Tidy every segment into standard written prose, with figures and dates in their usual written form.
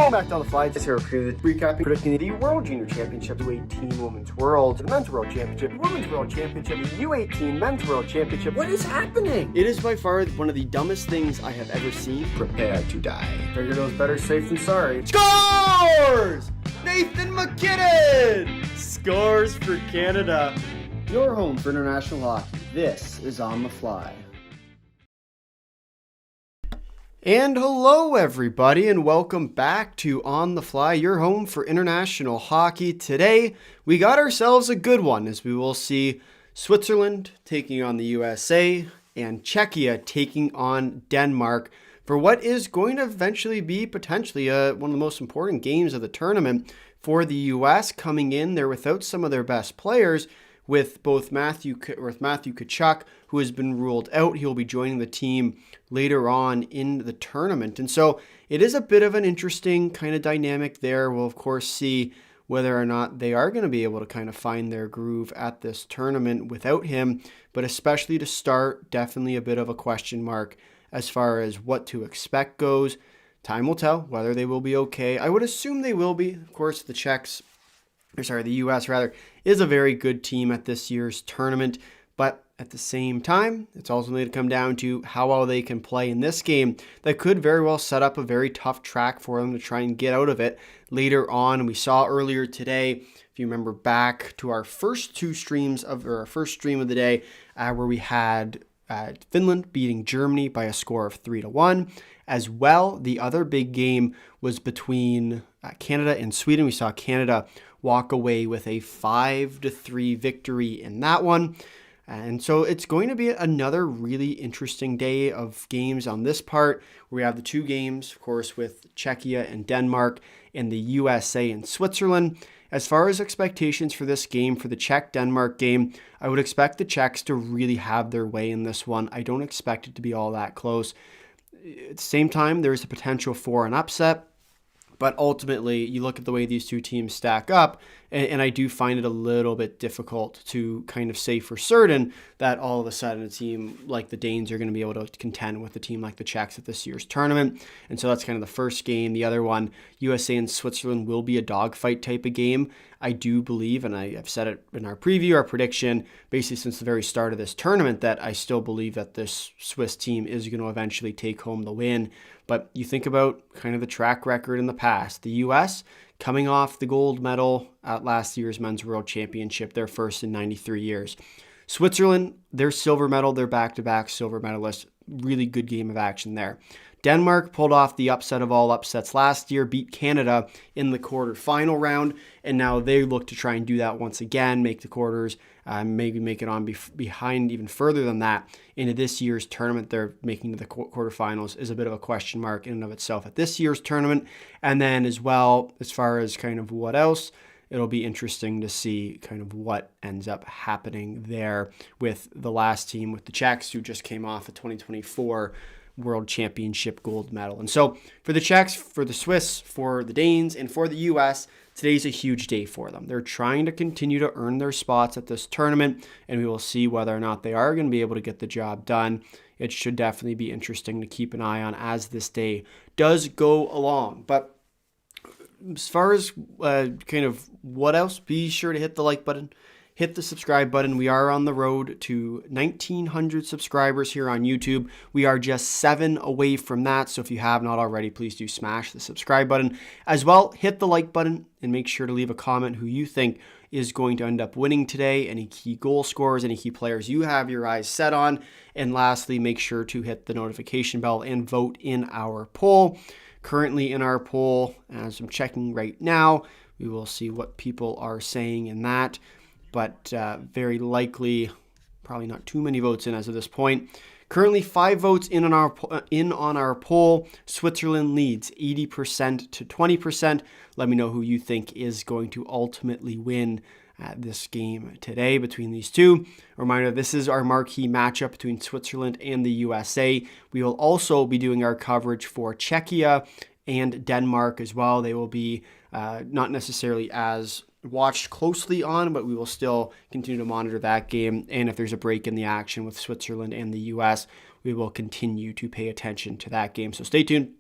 Welcome back to On the Fly. Just here recapping, predicting the World Junior Championship, U18 Women's World, the Men's World Championship, Women's World Championship, U18 Men's World Championship. What is happening? It is by far one of the dumbest things I have ever seen. Prepare to die. Figured it was better safe than sorry. Scores! Nathan McKinnon scores for Canada. Your home for international hockey. This is On the Fly. And hello everybody, and welcome back to On the Fly, your home for international hockey. Today, we got ourselves a good one, as we will see Switzerland taking on the USA and Czechia taking on Denmark for what is going to eventually be potentially one of the most important games of the tournament for the US, coming in there without some of their best players, with both Matthew Tkachuk, who has been ruled out. He'll be joining the team later on in the tournament. And so it is a bit of an interesting kind of dynamic there. We'll, of course, see whether or not they are going to be able to kind of find their groove at this tournament without him. But especially to start, definitely a bit of a question mark as far as what to expect goes. Time will tell whether they will be okay. I would assume they will be. Of course, the US is a very good team at this year's tournament, but at the same time, it's also going to come down to how well they can play in this game that could very well set up a very tough track for them to try and get out of it later on. We saw earlier today, if you remember back to our first stream of the day, where we had Finland beating Germany by a score of 3-1. As well, the other big game was between Canada and Sweden. We saw Canada walk away with a 5-3 victory in that one. And so it's going to be another really interesting day of games on this part. We have the two games, of course, with Czechia and Denmark and the USA and Switzerland. As far as expectations for this game, for the Czech-Denmark game, I would expect the Czechs to really have their way in this one. I don't expect it to be all that close. At the same time, there is the potential for an upset. But ultimately, you look at the way these two teams stack up, and I do find it a little bit difficult to kind of say for certain that all of a sudden a team like the Danes are going to be able to contend with a team like the Czechs at this year's tournament. And so that's kind of the first game. The other one, USA and Switzerland, will be a dogfight type of game. I do believe, and I've said it in our preview, our prediction, basically since the very start of this tournament, that I still believe that this Swiss team is going to eventually take home the win. But you think about kind of the track record in the past. The U.S. coming off the gold medal at last year's Men's World Championship, their first in 93 years. Switzerland, their silver medal, their back-to-back silver medalists. Really good game of action there. Denmark pulled off the upset of all upsets last year, beat Canada in the quarterfinal round, and now they look to try and do that once again, make the quarters, maybe make it on behind even further than that. Into this year's tournament, they're making to the quarterfinals is a bit of a question mark in and of itself at this year's tournament. And then as well, as far as kind of what else, it'll be interesting to see kind of what ends up happening there with the last team, with the Czechs, who just came off a 2024 World Championship gold medal. And so for the Czechs, for the Swiss, for the Danes, and for the US, today's a huge day for them. They're trying to continue to earn their spots at this tournament, and we will see whether or not they are going to be able to get the job done. It should definitely be interesting to keep an eye on as this day does go along. But as far as kind of what else, be sure to hit the like button. Hit the subscribe button. We are on the road to 1,900 subscribers here on YouTube. We are just 7 away from that. So if you have not already, please do smash the subscribe button. As well, hit the like button and make sure to leave a comment who you think is going to end up winning today. Any key goal scorers, any key players you have your eyes set on. And lastly, make sure to hit the notification bell and vote in our poll. Currently in our poll, as I'm checking right now, we will see what people are saying in that. But very likely, probably not too many votes in as of this point. Currently 5 votes in on our poll. Switzerland leads 80% to 20%. Let me know who you think is going to ultimately win this game today between these two. A reminder, this is our marquee matchup between Switzerland and the USA. We will also be doing our coverage for Czechia and Denmark as well. They will be not necessarily as watched closely on, but we will still continue to monitor that game. And if there's a break in the action with Switzerland and the US, we will continue to pay attention to that game. So stay tuned.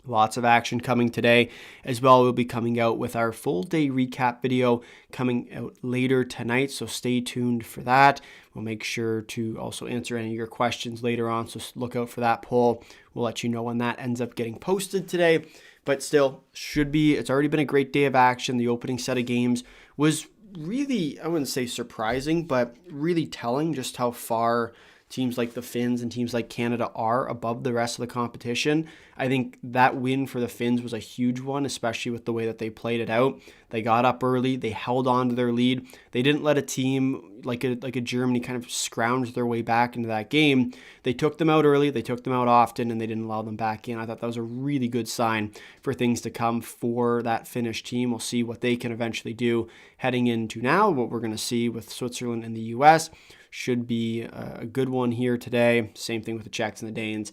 Lots of action coming today as well. We'll be coming out with our full day recap video coming out later tonight, so stay tuned for that. We'll make sure to also answer any of your questions later on, so look out for that poll. We'll let you know when that ends up getting posted today, but still it's already been a great day of action. The opening set of games was really, I wouldn't say surprising, but really telling just how far teams like the Finns and teams like Canada are above the rest of the competition. I think that win for the Finns was a huge one, especially with the way that they played it out. They got up early. They held on to their lead. They didn't let a team like a Germany kind of scrounge their way back into that game. They took them out early. They took them out often, and they didn't allow them back in. I thought that was a really good sign for things to come for that Finnish team. We'll see what they can eventually do heading into now. What we're going to see with Switzerland and the U.S. should be a good one here today. Same thing with the Czechs and the Danes.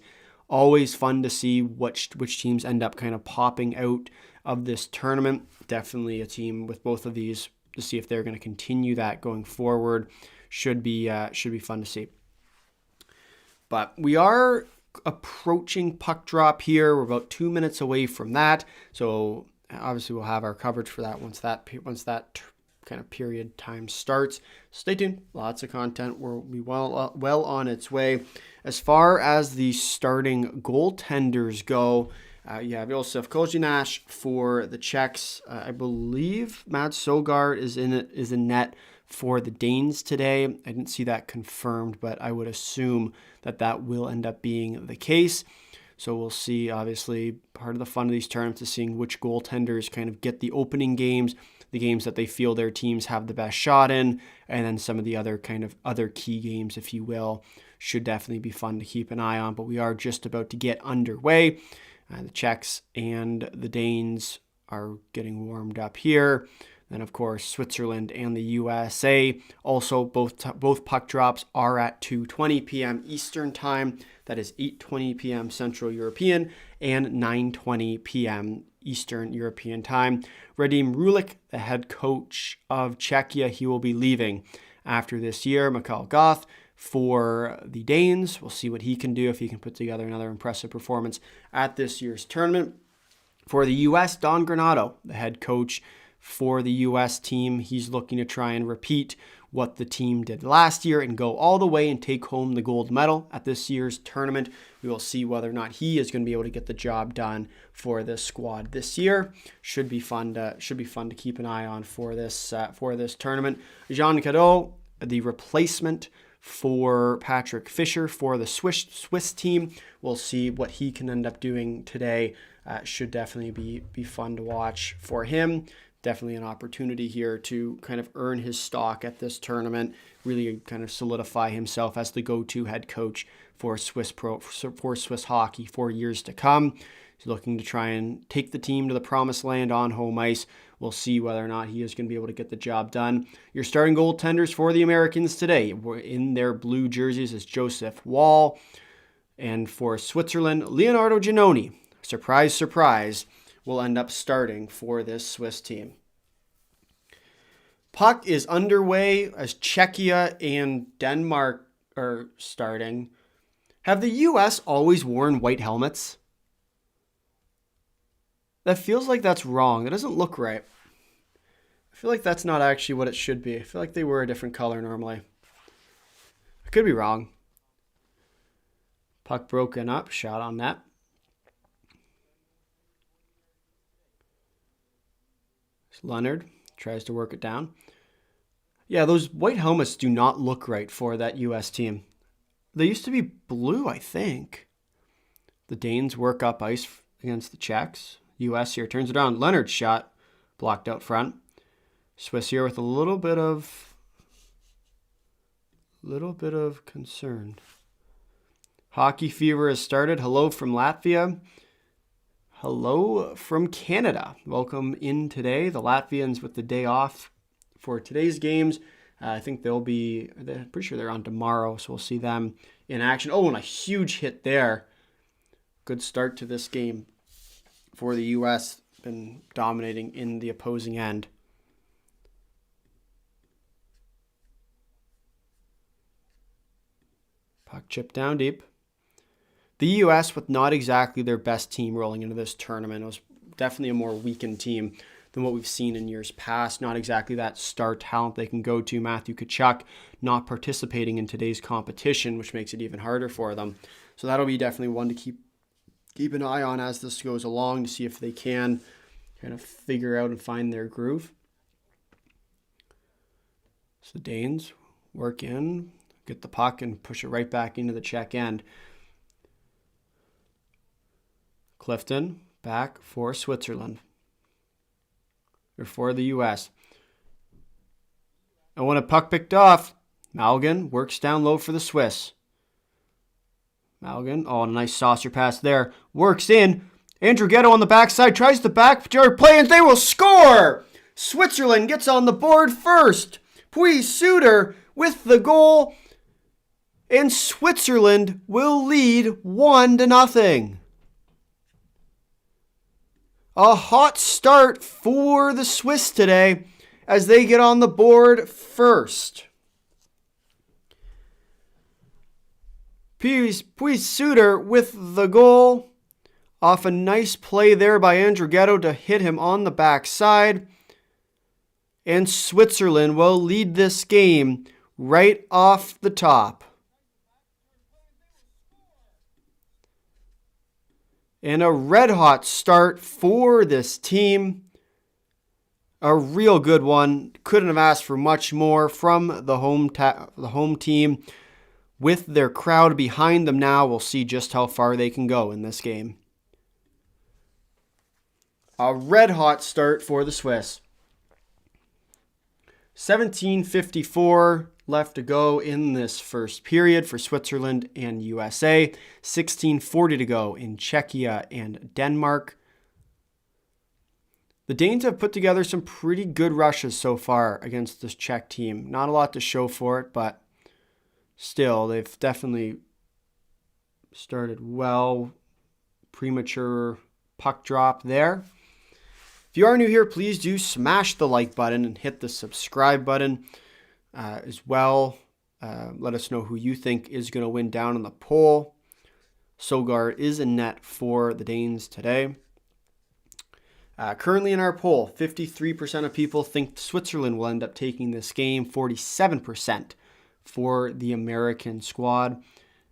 Always fun to see which teams end up kind of popping out of this tournament. Definitely a team with both of these to see if they're going to continue that going forward. Should be fun to see. But we are approaching puck drop here. We're about 2 minutes away from that. So obviously we'll have our coverage for that once that kind of period time starts. Stay tuned. Lots of content will be well on its way. As far as the starting goaltenders go, you have Josef Kozináš for the Czechs. I believe Mads Søgaard is in net for the Danes today. I didn't see that confirmed, but I would assume that will end up being the case. So we'll see. Obviously, part of the fun of these tournaments is seeing which goaltenders kind of get the opening games, the games that they feel their teams have the best shot in, and then some of the other key games, if you will, should definitely be fun to keep an eye on. But we are just about to get underway. The Czechs and the Danes are getting warmed up here. Then, of course, Switzerland and the USA. Also, both puck drops are at 2:20 p.m. Eastern Time. That is 8:20 p.m. Central European and 9:20 p.m. Eastern European Time. Radim Rulik, the head coach of Czechia, he will be leaving after this year. Mikael Goth for the Danes. We'll see what he can do, if he can put together another impressive performance at this year's tournament. For the U.S., Don Granato, the head coach for the U.S. team, he's looking to try and repeat what the team did last year and go all the way and take home the gold medal at this year's tournament. We will see whether or not he is going to be able to get the job done for this squad this year. Should be fun to keep an eye on for this tournament. Jean Cadeau, the replacement for Patrick Fischer for the Swiss team. We'll see what he can end up doing today. Should definitely be fun to watch for him. Definitely an opportunity here to kind of earn his stock at this tournament, really kind of solidify himself as the go-to head coach for Swiss hockey for years to come. He's looking to try and take the team to the promised land on home ice. We'll see whether or not he is going to be able to get the job done. Your starting goaltenders for the Americans today in their blue jerseys is Joseph Woll. And for Switzerland, Leonardo Giannoni, surprise, surprise, will end up starting for this Swiss team. Puck is underway as Czechia and Denmark are starting. Have the U.S. always worn white helmets? That feels like that's wrong. That doesn't look right. I feel like that's not actually what it should be. I feel like they wear a different color normally. I could be wrong. Puck broken up, shot on net. Leonard tries to work it down. Yeah, those white helmets do not look right for that U.S. team. They used to be blue, I think. The Danes work up ice against the Czechs. U.S. here turns it on. Leonard's shot blocked out front. Swiss here with a little bit of concern. Hockey fever has started. Hello from Latvia. Hello from Canada. Welcome in today. The Latvians with the day off for today's games. I think they're pretty sure they're on tomorrow, so we'll see them in action. Oh, and a huge hit there. Good start to this game for the U.S. Been dominating in the opposing end. Puck chipped down deep. The U.S. with not exactly their best team rolling into this tournament. It was definitely a more weakened team than what we've seen in years past. Not exactly that star talent they can go to. Matthew Tkachuk not participating in today's competition, which makes it even harder for them. So that'll be definitely one to keep an eye on as this goes along to see if they can kind of figure out and find their groove. So the Danes work in, get the puck, and push it right back into the Czech end. Clifton back for Switzerland. Or for the U.S. And when a puck picked off, Malgin works down low for the Swiss. Malgin, oh, nice saucer pass there. Works in. Andrew Ghetto on the backside, tries the backyard play, and they will score! Switzerland gets on the board first. Puis Suter with the goal. And Switzerland will lead 1-0. A hot start for the Swiss today as they get on the board first. Puis Suter with the goal. Off a nice play there by Andrew Ghetto to hit him on the backside. And Switzerland will lead this game right off the top. And a red-hot start for this team. A real good one. Couldn't have asked for much more from the home team. With their crowd behind them now, we'll see just how far they can go in this game. A red-hot start for the Swiss. 17:54 left to go in this first period for Switzerland and USA. 16:40 to go in Czechia and Denmark. The Danes have put together some pretty good rushes so far against this Czech team. Not a lot to show for it, but still, they've definitely started well. Premature puck drop there. If you are new here, please do smash the like button and hit the subscribe button as well. Let us know who you think is going to win down in the poll. Sogard is in net for the Danes today. Currently in our poll, 53% of people think Switzerland will end up taking this game, 47% for the American squad,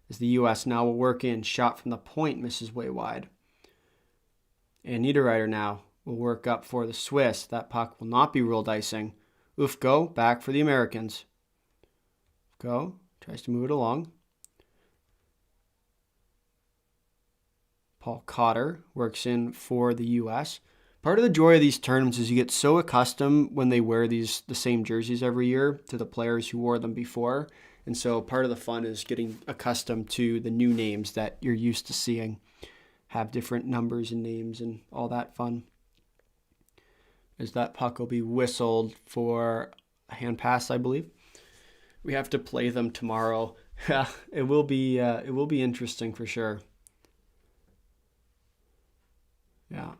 as the U.S. now will work in. Shot from the point misses way wide. And Niederreiter now will work up for the Swiss. That puck will not be ruled icing. Ufko back for the Americans. Ufko tries to move it along. Paul Cotter works in for the U.S. Part of the joy of these tournaments is you get so accustomed when they wear the same jerseys every year to the players who wore them before. And so part of the fun is getting accustomed to the new names that you're used to seeing. Have different numbers and names and all that fun. As that puck will be whistled for a hand pass, I believe. We have to play them tomorrow. It will be interesting for sure. Yeah.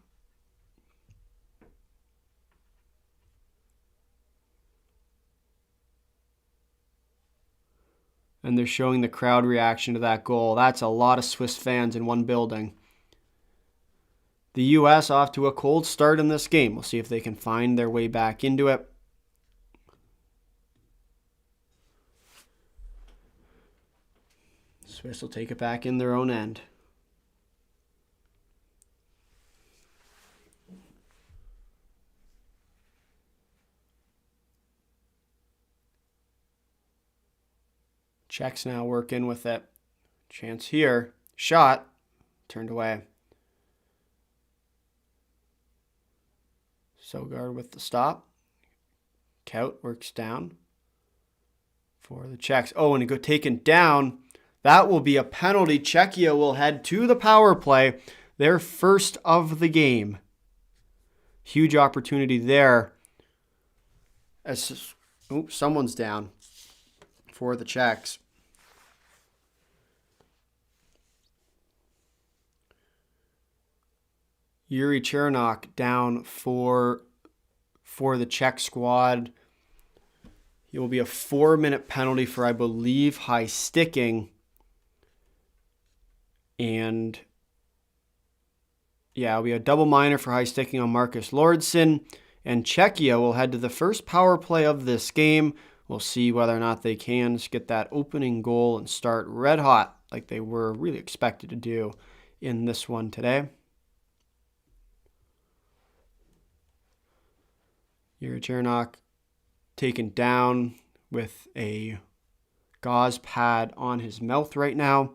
And they're showing the crowd reaction to that goal. That's a lot of Swiss fans in one building. The U.S. off to a cold start in this game. We'll see if they can find their way back into it. Swiss will take it back in their own end. Czechs now work in with it. Chance here. Shot. Turned away. Sogard with the stop. Kaut works down for the Czechs. Oh, and it got taken down. That will be a penalty. Czechia will head to the power play. Their first of the game. Huge opportunity there. As someone's down for the Czechs. Yuri Chernok down for the Czech squad. It will be a 4-minute penalty for, I believe, high sticking. And yeah, we have double minor for high sticking on Marcus Lordson. And Czechia will head to the first power play of this game. We'll see whether or not they can get that opening goal and start red hot like they were really expected to do in this one today. Yuri Chernok taken down with a gauze pad on his mouth right now.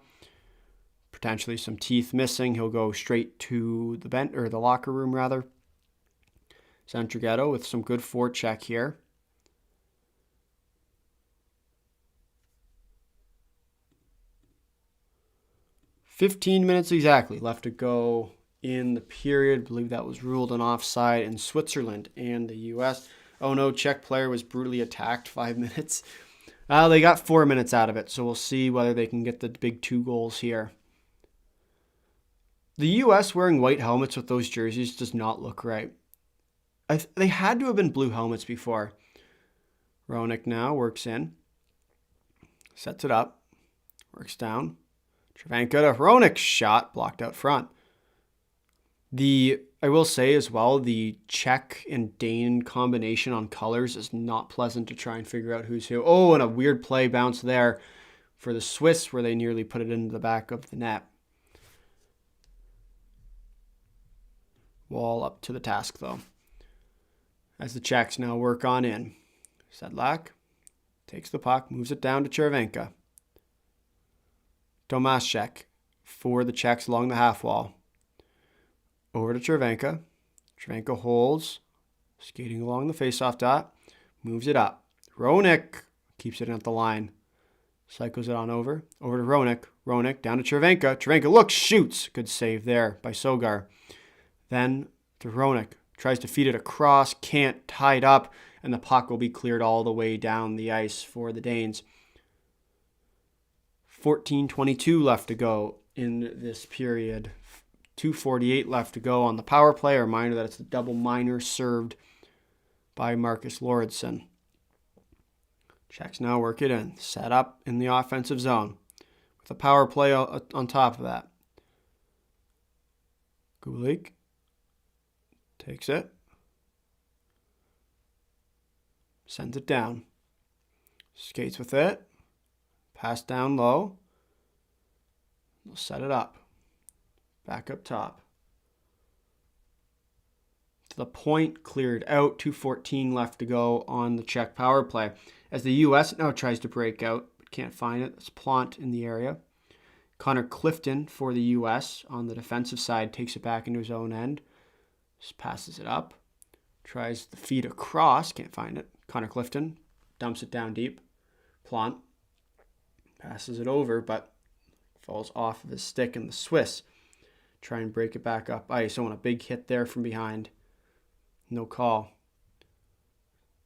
Potentially some teeth missing. He'll go straight to the locker room rather. Centrigetto with some good forecheck here. "15 minutes exactly left to go in the period." I believe that was ruled an offside in Switzerland and the U.S. Oh no, Czech player was brutally attacked. 5 minutes. They got 4 minutes out of it, so we'll see whether they can get the big 2 goals here. The U.S. wearing white helmets with those jerseys does not look right. They had to have been blue helmets before. Roenick now works in. Sets it up. Works down. Cervenka to Roenick's shot. Blocked out front. I will say as well, the Czech and Dane combination on colors is not pleasant to try and figure out who's who. Oh, and a weird play bounce there for the Swiss where they nearly put it into the back of the net. Wall up to the task though. As the Czechs now work on in. Sedlak takes the puck, moves it down to Cervenka. Tomaszek for the Czechs along the half wall. Over to Cervenka. Cervenka holds, skating along the faceoff dot, moves it up. Roenick keeps it at the line. Cycles it on over to Roenick. Roenick down to Cervenka. Cervenka looks, shoots. Good save there by Sogar. Then to Roenick. Tries to feed it across, can't, tied up, and the puck will be cleared all the way down the ice for the Danes. 14:22 left to go in this period. 2:48 left to go on the power play. A reminder that it's the double minor served by Marcus Lordson. Czechs now work it in. Set up in the offensive zone with a power play on top of that. Gulik takes it. Sends it down. Skates with it. Pass down low. They'll set it up. Back up top. To the point, cleared out. 2:14 left to go on the Czech power play. As the U.S. now tries to break out, but can't find it. It's Plant in the area. Connor Clifton for the U.S. on the defensive side takes it back into his own end. Just passes it up. Tries the feed across. Can't find it. Connor Clifton dumps it down deep. Plant passes it over, but falls off of his stick, and the Swiss try and break it back up ice. Oh, and a big hit there from behind. No call.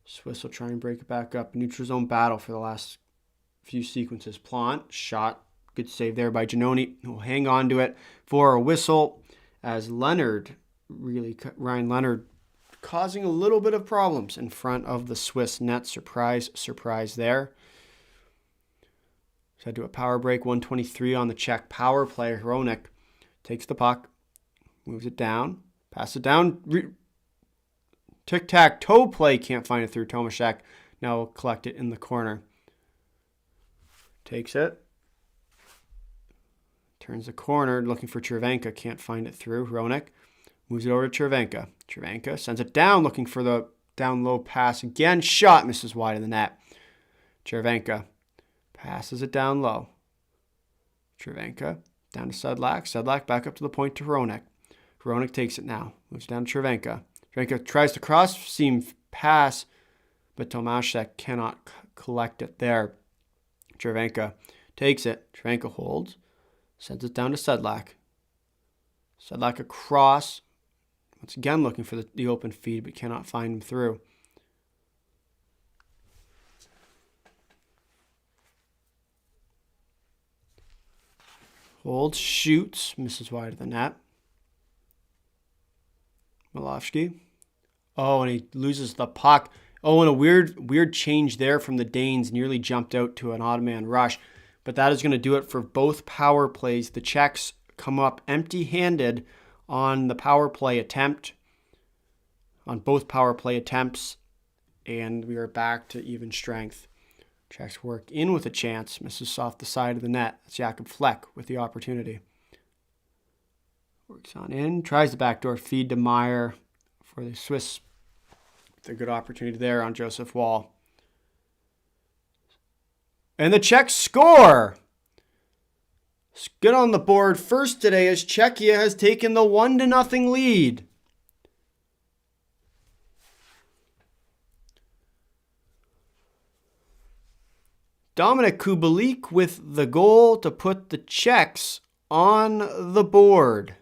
Swiss will try and break it back up. Neutral zone battle for the last few sequences. Plant, shot. Good save there by Giannoni. He'll hang on to it for a whistle as Ryan Leonard causing a little bit of problems in front of the Swiss net. Surprise there. Head to a power break. 1:23 on the Czech power play. Roenick takes the puck, moves it down, pass it down. Tic-tac-toe play. Can't find it through. Tomaszek now will collect it in the corner. Takes it. Turns the corner, looking for Cervenka. Can't find it through. Roenick moves it over to Cervenka. Cervenka sends it down, looking for the down low pass again. Shot misses wide of the net. Cervenka passes it down low. Cervenka down to Sedlak. Sedlak back up to the point to Roenick. Roenick takes it now. Moves down to Cervenka. Cervenka tries to cross seam pass, but Tomaszek cannot collect it there. Cervenka takes it. Cervenka holds. Sends it down to Sedlak. Sedlak across. Once again looking for the open feed, but cannot find him through. Holds, shoots, misses wide of the net. Malofsky. Oh, and he loses the puck. Oh, and a weird change there from the Danes. Nearly jumped out to an odd man rush. But that is going to do it for both power plays. The Czechs come up empty-handed on the power play attempt, on both power play attempts, and we are back to even strength. Czechs work in with a chance, misses off the side of the net. That's Jakob Fleck with the opportunity. Works on in, tries the backdoor feed to Meyer for the Swiss. With a good opportunity there on Joseph Wall. And the Czechs score! Good on the board first today as Czechia has taken the 1-0 lead. Dominik Kubalik with the goal to put the Czechs on the board.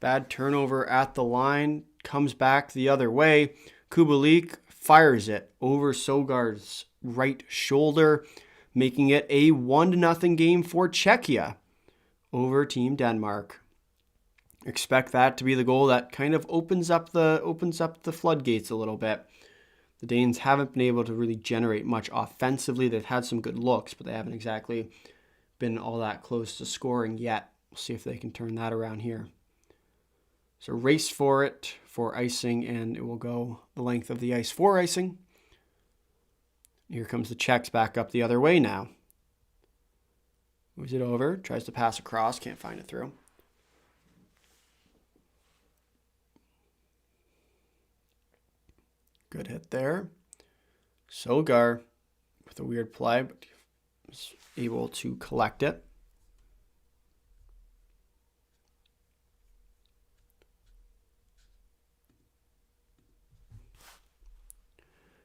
Bad turnover at the line, comes back the other way. Kubalik fires it over Sogaard's right shoulder, making it a 1-0 game for Czechia over Team Denmark. Expect that to be the goal that kind of opens up the floodgates a little bit. The Danes haven't been able to really generate much offensively. They've had some good looks, but they haven't exactly been all that close to scoring yet. We'll see if they can turn that around here. So race for it for icing, and it will go the length of the ice for icing. Here comes the Czechs back up the other way now. Moves it over, tries to pass across, can't find it through. Good hit there. Sogaard with a weird play, but was able to collect it.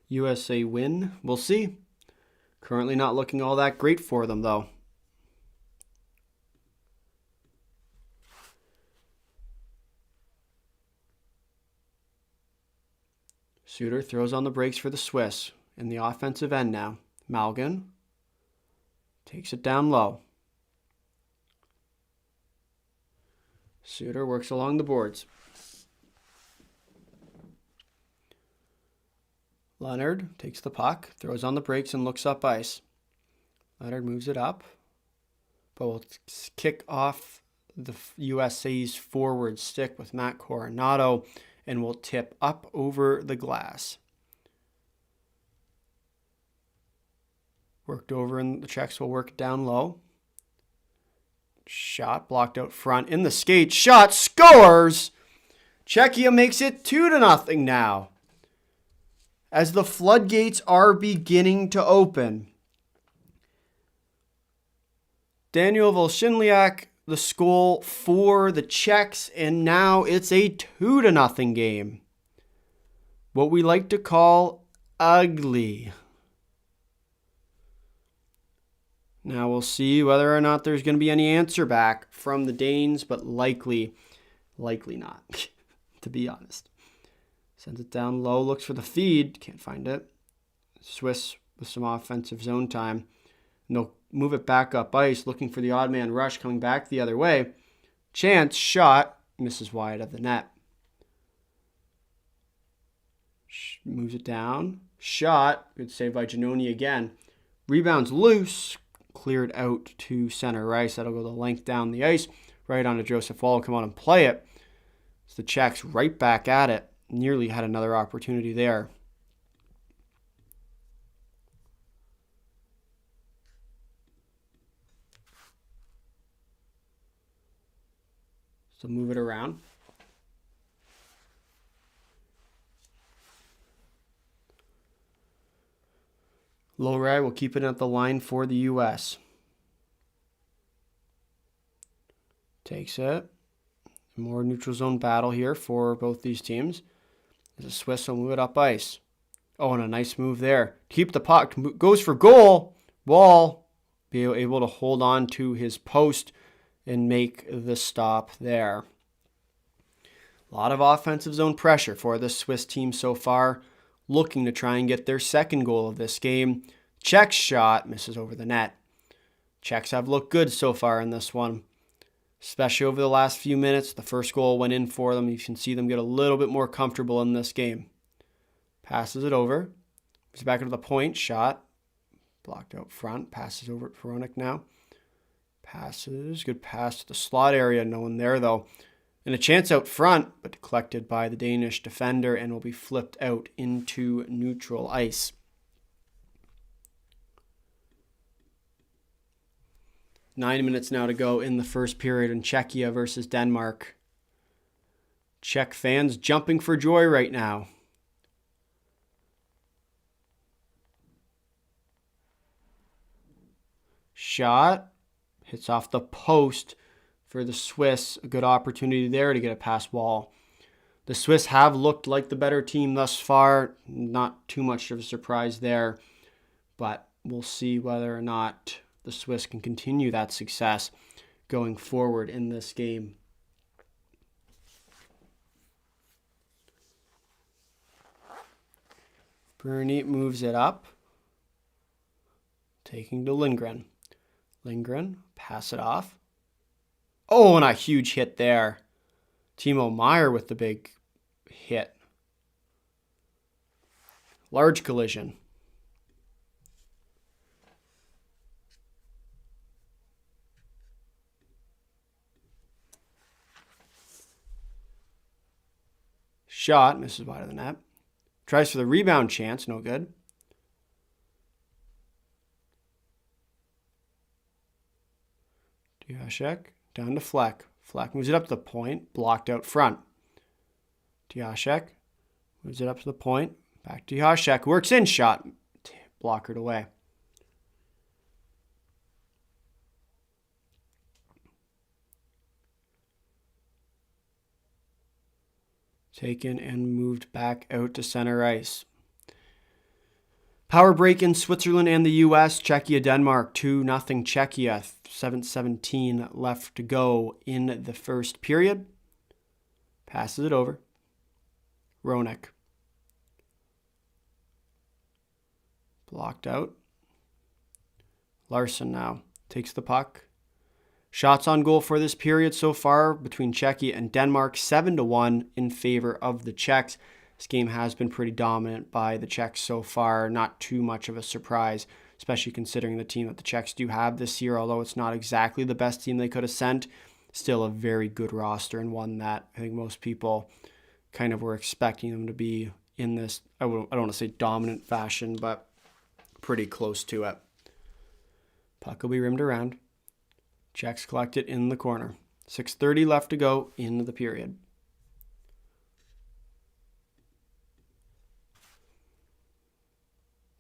USA win. We'll see. Currently not looking all that great for them, though. Suter throws on the brakes for the Swiss in the offensive end now. Malgin takes it down low. Suter works along the boards. Leonard takes the puck, throws on the brakes, and looks up ice. Leonard moves it up, but will kick off the USA's forward stick with Matt Coronado and will tip up over the glass. Worked over, and the Czechs will work down low. Shot blocked out front in the skate. Shot scores! Czechia makes it 2-0 now, as the floodgates are beginning to open. Daniel Volshinliak, the goal for the Czechs, and now it's a 2-0 game. What we like to call ugly. Now we'll see whether or not there's going to be any answer back from the Danes, but likely not, to be honest. Sends it down low, looks for the feed, can't find it. Swiss with some offensive zone time. And they'll move it back up ice, looking for the odd man rush coming back the other way. Chance shot, misses wide of the net. Moves it down. Shot, good save by Giannoni again. Rebounds loose, cleared out to center ice. That'll go the length down the ice, right onto Joseph Wall. Come on and play it. It's the Czechs right back at it. Nearly had another opportunity there. So move it around. Lowry will keep it at the line for the U.S. Takes it. More neutral zone battle here for both these teams. The Swiss will move it up ice. Oh, and a nice move there. Keep the puck. Goes for goal. Wall be able to hold on to his post and make the stop there. A lot of offensive zone pressure for the Swiss team so far, looking to try and get their second goal of this game. Czech's shot misses over the net. Czechs have looked good so far in this one. especially over the last few minutes. The first goal went in for them. You can see them get a little bit more comfortable in this game. Passes it over. He's back into the point. Shot. Blocked out front. Passes over at Veronic now. Passes. Good pass to the slot area. No one there, though. And a chance out front, but collected by the Danish defender and will be flipped out into neutral ice. Nine minutes now to go in the first period in Czechia versus Denmark. Czech fans jumping for joy right now. Shot. Hits off the post for the Swiss. A good opportunity there to get a pass wall. The Swiss have looked like the better team thus far. Not too much of a surprise there. But we'll see whether or not the Swiss can continue that success going forward in this game. Bernie moves it up. Taking to Lindgren. Lindgren, pass it off. Oh, and a huge hit there. Timo Meyer with the big hit. Large collision. Shot, misses wide of the net. Tries for the rebound chance, no good. Diashek, down to Fleck. Fleck moves it up to the point, blocked out front. Diashek moves it up to the point, back to Diashek, works in, shot, blockered away. Taken and moved back out to center ice. Power break in Switzerland and the U.S. Czechia, Denmark, 2-0 Czechia. 7:17 left to go in the first period. Passes it over. Roenick. Blocked out. Larson now takes the puck. Shots on goal for this period so far between Czechia and Denmark, 7-1 in favor of the Czechs. This game has been pretty dominant by the Czechs so far. Not too much of a surprise, especially considering the team that the Czechs do have this year. Although it's not exactly the best team they could have sent, still a very good roster and one that I think most people kind of were expecting them to be in this, I don't want to say dominant fashion, but pretty close to it. Puck will be rimmed around. Czechs collect it in the corner. 6:30 left to go in the period.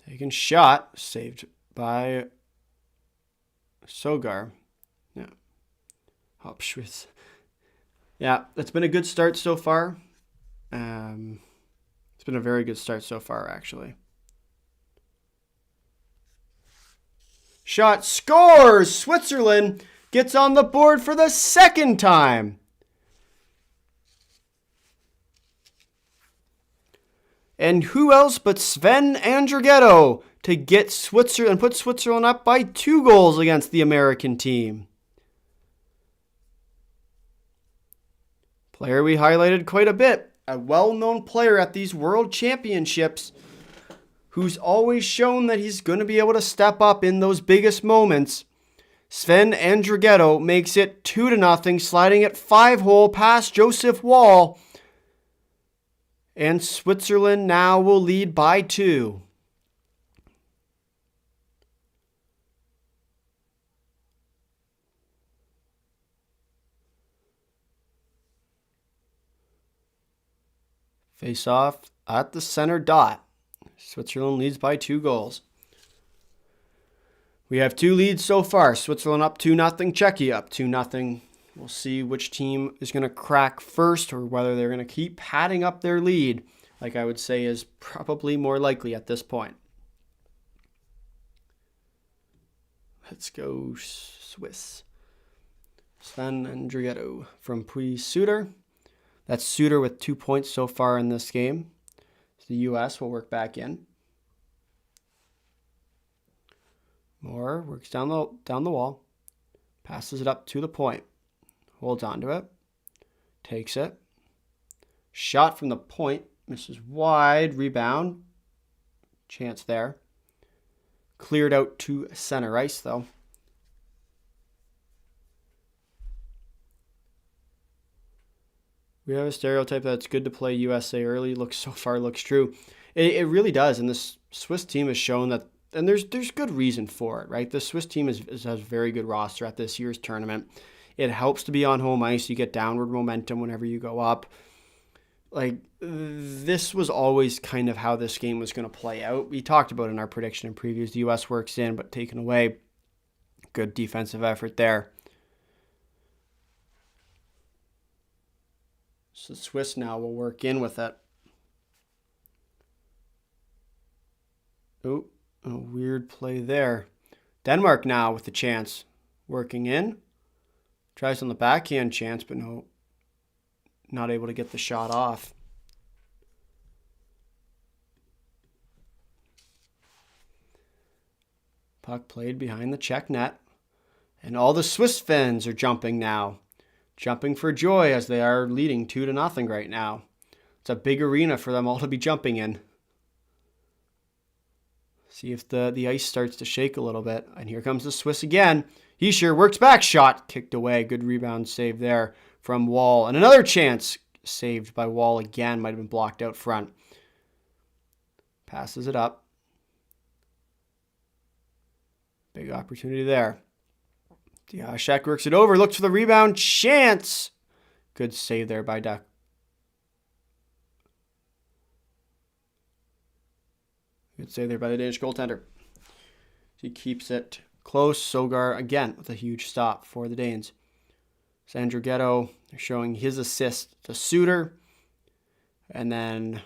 Taken shot, saved by Sogar. Yeah. Hopschwitz. Yeah, it's been a good start so far. It's been a very good start so far, actually. Shot, scores! Switzerland gets on the board for the second time. And who else but Sven Andrighetto to get Switzerland, put Switzerland up by 2 goals against the American team. Player we highlighted quite a bit. A well-known player at these World Championships who's always shown that he's going to be able to step up in those biggest moments. Sven Andrighetto makes it 2-0, sliding it 5-hole past Joseph Wall. And Switzerland now will lead by 2. Face off at the center dot. Switzerland leads by 2 goals. We have 2 leads so far. Switzerland up 2-0, Czechia up 2-0. We'll see which team is going to crack first or whether they're going to keep padding up their lead, like I would say is probably more likely at this point. Let's go Swiss. Sven Andrighetto from Puy-Suter. That's Suter with 2 points so far in this game. The U.S. will work back in. Moore works down the wall. Passes it up to the point. holds onto it, takes it. Shot from the point, misses wide, rebound. Chance there. Cleared out to center ice, though. We have a stereotype that it's good to play USA early. So far looks true. It really does, and this Swiss team has shown that, and there's good reason for it, right? The Swiss team has a very good roster at this year's tournament. It helps to be on home ice. You get downward momentum whenever you go up. Like, this was always kind of how this game was going to play out. We talked about in our prediction and previews. The U.S. works in, but taken away. Good defensive effort there. So the Swiss now will work in with it. Oh, a weird play there. Denmark now with the chance. Working in. Tries on the backhand chance, but no. Not able to get the shot off. Puck played behind the Czech net. And all the Swiss fans are jumping now. Jumping for joy as they are leading 2-0 right now. It's a big arena for them all to be jumping in. See if the ice starts to shake a little bit. And here comes the Swiss again. He sure works back. Shot kicked away. Good rebound save there from Wall. And another chance saved by Wall again. Might have been blocked out front. Passes it up. Big opportunity there. Diashak works it over. Looks for the rebound. Chance. Good save there by Duck. Good save there by the Danish goaltender. He keeps it close. Sogar again with a huge stop for the Danes. Sandro Ghetto showing his assist to Suter. And then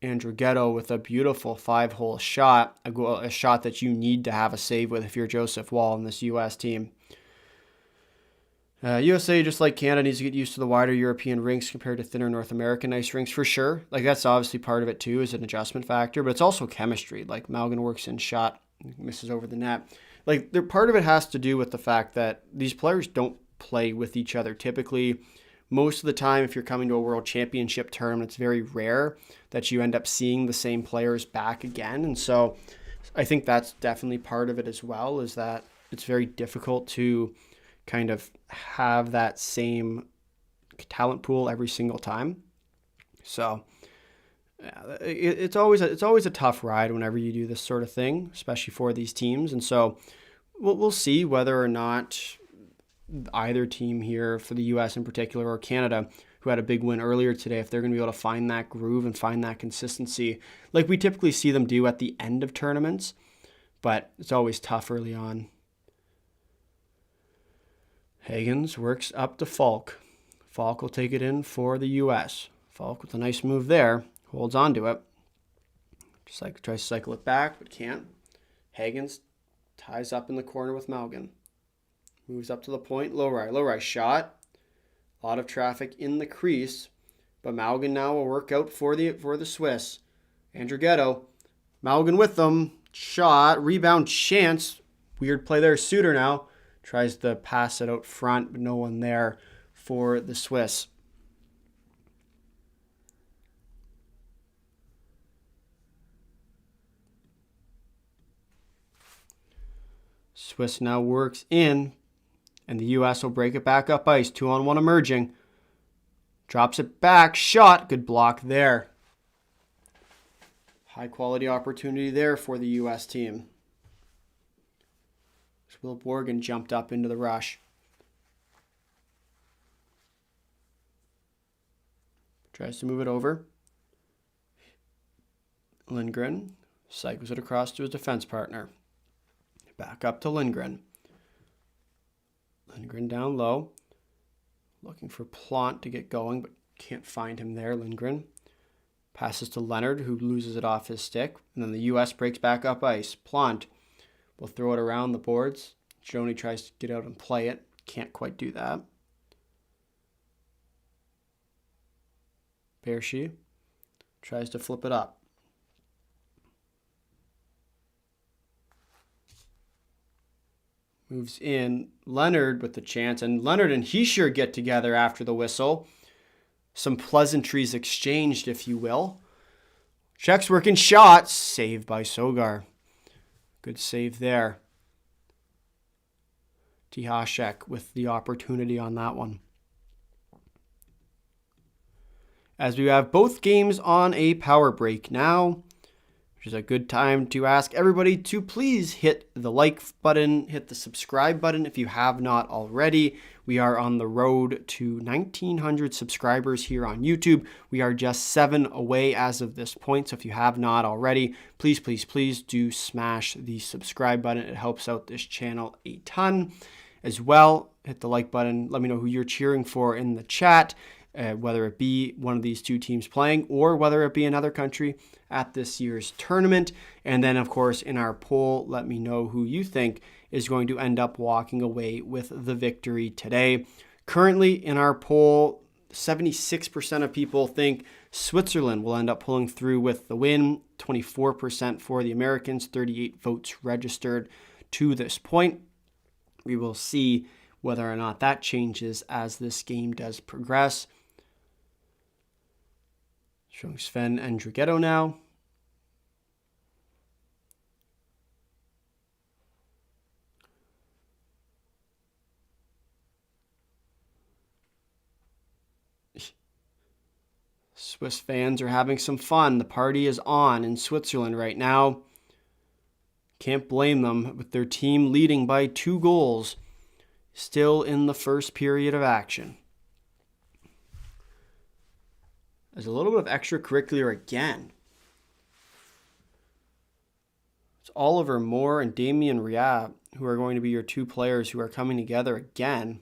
Andrew Ghetto with a beautiful 5-hole shot. A shot that you need to have a save with if you're Joseph Wall in this U.S. team. USA, just like Canada, needs to get used to the wider European rinks compared to thinner North American ice rinks for sure. Like, that's obviously part of it too, is an adjustment factor, but it's also chemistry. Like, Malgin works in shot, misses over the net. Like, part of it has to do with the fact that these players don't play with each other. Typically, most of the time, if you're coming to a world championship tournament, it's very rare that you end up seeing the same players back again. And so I think that's definitely part of it as well, is that it's very difficult to kind of have that same talent pool every single time. So it's always a tough ride whenever you do this sort of thing, especially for these teams. And so we'll see whether or not either team here, for the U.S. in particular, or Canada, who had a big win earlier today, if they're going to be able to find that groove and find that consistency like we typically see them do at the end of tournaments. But it's always tough early on. Higgins works up to Falk. Falk will take it in for the U.S. Falk with a nice move there. Holds on to it. Tries to cycle it back, but can't. Higgins ties up in the corner with Malgin. Moves up to the point. Low rise shot. A lot of traffic in the crease. But Malgin now will work out for the Swiss. Andrew Ghetto. Malgin with them. Shot. Rebound chance. Weird play there. Suter now tries to pass it out front, but no one there for the Swiss. Swiss now works in, and the U.S. will break it back up ice. 2-on-1 emerging. Drops it back. Shot. Good block there. High quality opportunity there for the U.S. team. Will Borgen jumped up into the rush. Tries to move it over. Lindgren cycles it across to his defense partner. Back up to Lindgren. Lindgren down low. Looking for Plant to get going, but can't find him there. Lindgren passes to Leonard, who loses it off his stick. And then the U.S. breaks back up ice. Plant will throw it around the boards. Joni tries to get out and play it. Can't quite do that. Bearshi tries to flip it up. Moves in Leonard with the chance, and Leonard and Hischier get together after the whistle. Some pleasantries exchanged, if you will. Czech's working shot, saved by Sogar. Good save there. Tihashek with the opportunity on that one. As we have both games on a power break now, which is a good time to ask everybody to please hit the like button, hit the subscribe button if you have not already. We are on the road to 1,900 subscribers here on YouTube. We are just 7 away as of this point, so if you have not already, please, please, please do smash the subscribe button. It helps out this channel a ton. As well, hit the like button. Let me know who you're cheering for in the chat. Whether it be one of these two teams playing or whether it be another country at this year's tournament. And then, of course, in our poll, let me know who you think is going to end up walking away with the victory today. Currently, in our poll, 76% of people think Switzerland will end up pulling through with the win, 24% for the Americans, 38 votes registered to this point. We will see whether or not that changes as this game does progress. Showing Sven and Draghetto now. Swiss fans are having some fun. The party is on in Switzerland right now. Can't blame them with their team leading by 2 goals. Still in the first period of action. There's a little bit of extracurricular again. It's Oliver Moore and Damien Riab who are going to be your 2 players who are coming together again.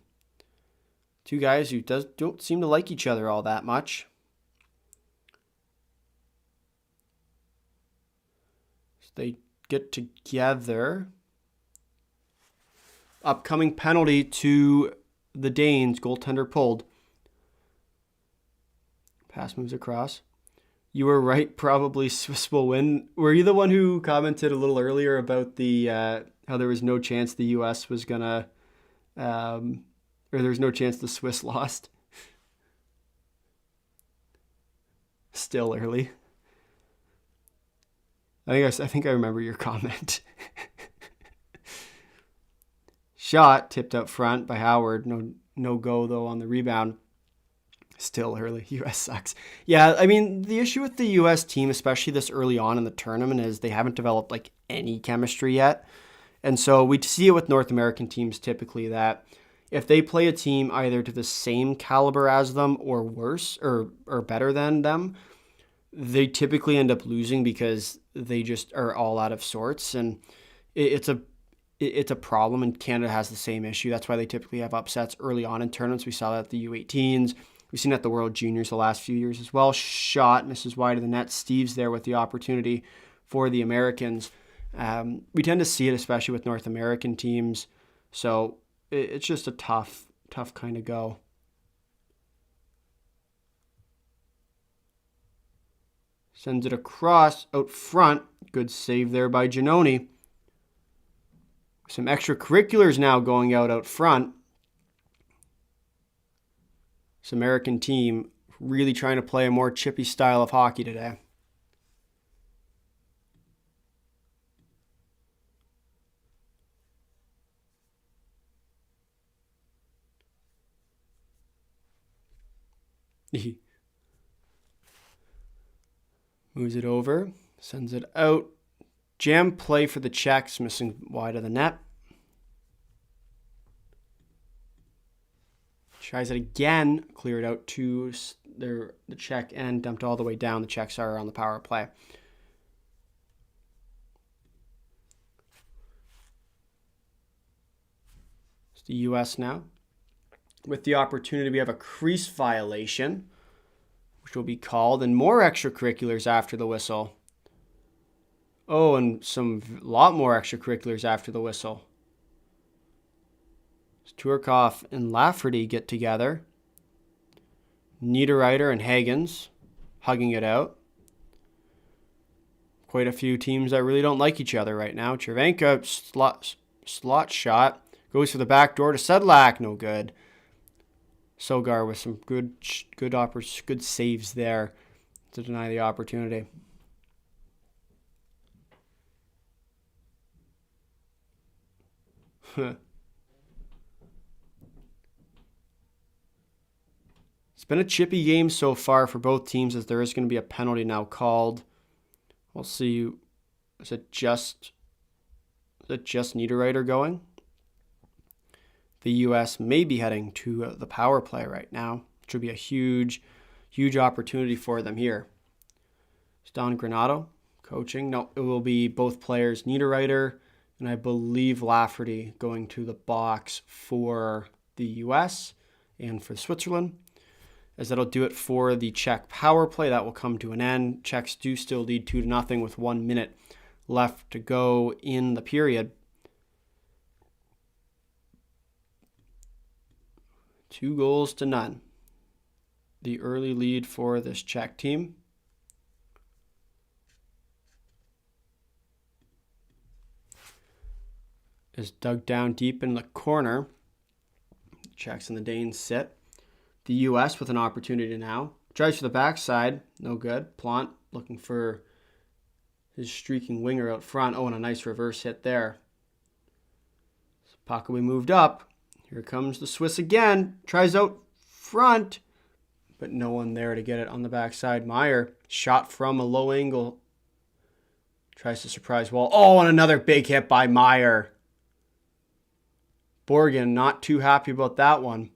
2 guys who don't seem to like each other all that much. So they get together. Upcoming penalty to the Danes. Goaltender pulled. Pass moves across. You were right. Probably Swiss will win. Were you the one who commented a little earlier about the how there was no chance the U.S. was gonna, or there was no chance the Swiss lost? Still early. I think I remember your comment. Shot tipped out front by Howard. No go though on the rebound. Still early. U.S. sucks. Yeah, I mean, the issue with the U.S. team, especially this early on in the tournament, is they haven't developed like any chemistry yet. And so we see it with North American teams typically that if they play a team either to the same caliber as them or worse or better than them, they typically end up losing because they just are all out of sorts. And it's a problem, and Canada has the same issue. That's why they typically have upsets early on in tournaments. We saw that at the U18s. We've seen it at the World Juniors the last few years as well. Shot, misses wide of the net. Steve's there with the opportunity for the Americans. We tend to see it, especially with North American teams. So it's just a tough kind of go. Sends it across out front. Good save there by Giannoni. Some extracurriculars now going out front. This American team really trying to play a more chippy style of hockey today. Moves it over, sends it out. Jam play for the Czechs, missing wide of the net. Tries it again, cleared out to the Czech end, dumped all the way down. The Czechs are on the power play. It's the U.S. now. With the opportunity, we have a crease violation, which will be called, and more extracurriculars after the whistle. Oh, and a lot more extracurriculars after the whistle. Turkov and Lafferty get together. Niederreiter and Hagens hugging it out. Quite a few teams that really don't like each other right now. Chervenka slot shot. Goes for the back door to Sedlak. No good. Sogar with some good saves there to deny the opportunity. It's been a chippy game so far for both teams, as there is going to be a penalty now called. We'll see. Is it just Niederreiter going? The U.S. may be heading to the power play right now, which would be a huge opportunity for them here. It's Don Granato coaching. No, it will be both players, Niederreiter and I believe Lafferty, going to the box for the U.S. and for Switzerland. As that'll do it for the Czech power play. That will come to an end. Czechs do still lead 2-0 with 1 minute left to go in the period. 2-0. The early lead for this Czech team. Is dug down deep in the corner. Czechs and the Danes sit. The U.S. with an opportunity now. Tries for the backside. No good. Plant looking for his streaking winger out front. Oh, and a nice reverse hit there. So puck will be moved up. Here comes the Swiss again. Tries out front, but no one there to get it on the backside. Meyer, shot from a low angle. Tries to surprise wall. Oh, and another big hit by Meyer. Borgen not too happy about that one.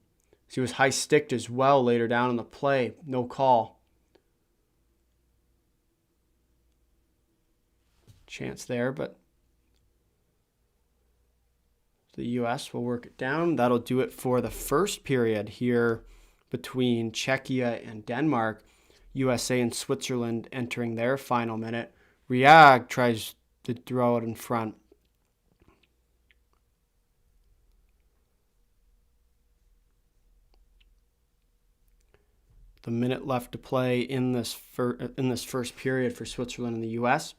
He was high-sticked as well later down in the play. No call. Chance there, but the U.S. will work it down. That'll do it for the first period here between Czechia and Denmark. USA and Switzerland entering their final minute. Riag tries to throw it in front. The minute left to play in this first period for Switzerland and the U.S.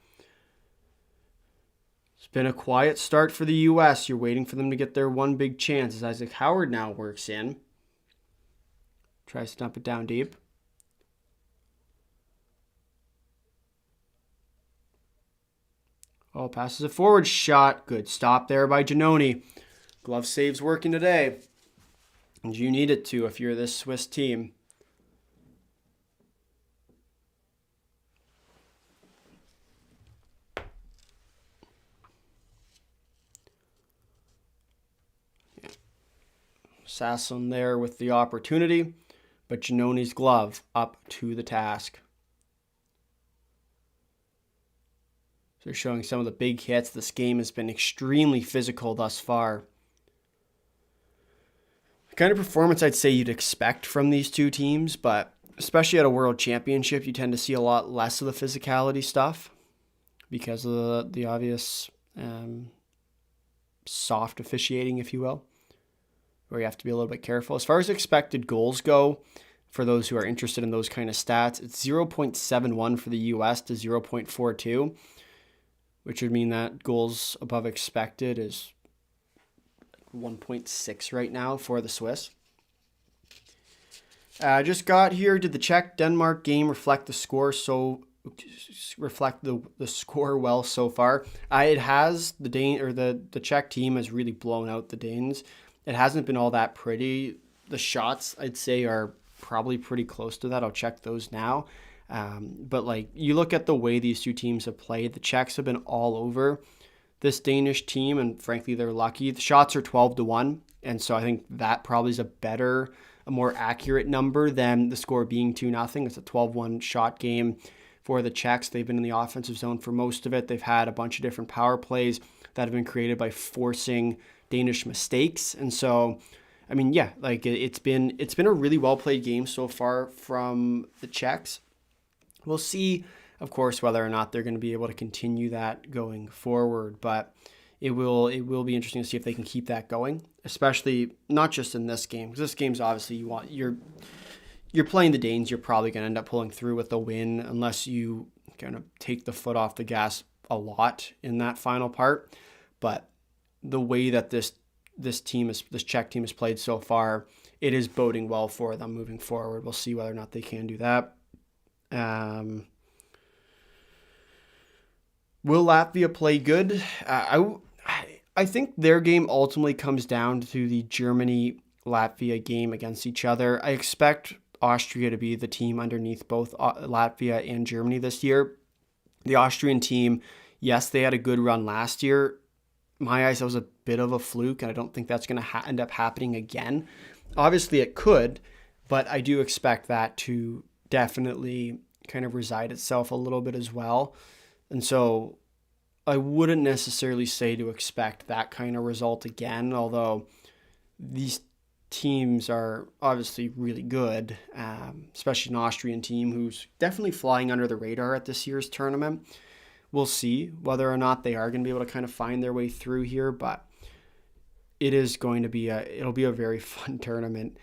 It's been a quiet start for the U.S. You're waiting for them to get their one big chance as Isaac Howard now works in. Tries to dump it down deep. Oh, passes a forward shot. Good stop there by Giannoni. Glove saves working today. And you need it to if you're this Swiss team. Sasson there with the opportunity, but Giannoni's glove up to the task. So they're showing some of the big hits. This game has been extremely physical thus far. The kind of performance I'd say you'd expect from these two teams, but especially at a World Championship, you tend to see a lot less of the physicality stuff because of the obvious soft officiating, if you will, where you have to be a little bit careful. As far as expected goals go, for those who are interested in those kind of stats, it's 0.71 for the U.S. to 0.42, which would mean that goals above expected is 1.6 right now for the Swiss. Just got here. Did the Czech-Denmark game reflect the score the score well so far? It has. The Czech team has really blown out the Danes. It hasn't been all that pretty. The shots, I'd say, are probably pretty close to that. I'll check those now. But you look at the way these two teams have played, the Czechs have been all over this Danish team, and frankly, they're lucky. The shots are 12-1, and so I think that probably is a more accurate number than the score being 2-0. It's a 12-1 shot game for the Czechs. They've been in the offensive zone for most of it. They've had a bunch of different power plays that have been created by forcing Danish mistakes, and so it's been a really well played game so far from the Czechs. We'll see, of course, whether or not they're going to be able to continue that going forward, but it will be interesting to see if they can keep that going, especially not just in this game, because this game's obviously you're playing the Danes. You're probably going to end up pulling through with a win unless you kind of take the foot off the gas a lot in that final part. But the way that this this Czech team has played so far, it is boding well for them moving forward. We'll see whether or not they can do that. Will Latvia play good? I think their game ultimately comes down to the Germany-Latvia game against each other. I expect Austria to be the team underneath both Latvia and Germany this year. The Austrian team, yes, they had a good run last year. In my eyes, that was a bit of a fluke, and I don't think that's going to end up happening again. Obviously, it could, but I do expect that to definitely kind of reside itself a little bit as well. And so I wouldn't necessarily say to expect that kind of result again, although these teams are obviously really good, especially an Austrian team who's definitely flying under the radar at this year's tournament. We'll see whether or not they are going to be able to kind of find their way through here, but it'll be a very fun tournament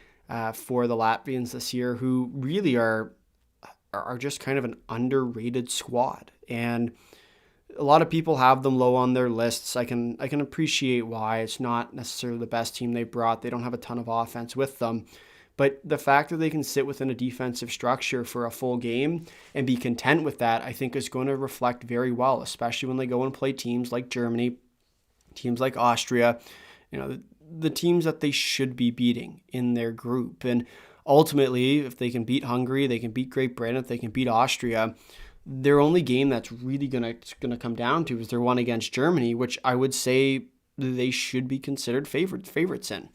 for the Latvians this year, who really are just kind of an underrated squad. And a lot of people have them low on their lists. I can appreciate why. It's not necessarily the best team they brought. They don't have a ton of offense with them. But the fact that they can sit within a defensive structure for a full game and be content with that, I think is going to reflect very well, especially when they go and play teams like Germany, teams like Austria, the teams that they should be beating in their group. And ultimately, if they can beat Hungary, they can beat Great Britain, if they can beat Austria, their only game that's really gonna come down to is their one against Germany, which I would say they should be considered favorites in.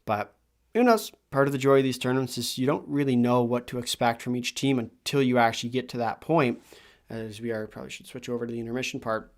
But who knows? Part of the joy of these tournaments is you don't really know what to expect from each team until you actually get to that point, as probably should switch over to the intermission part.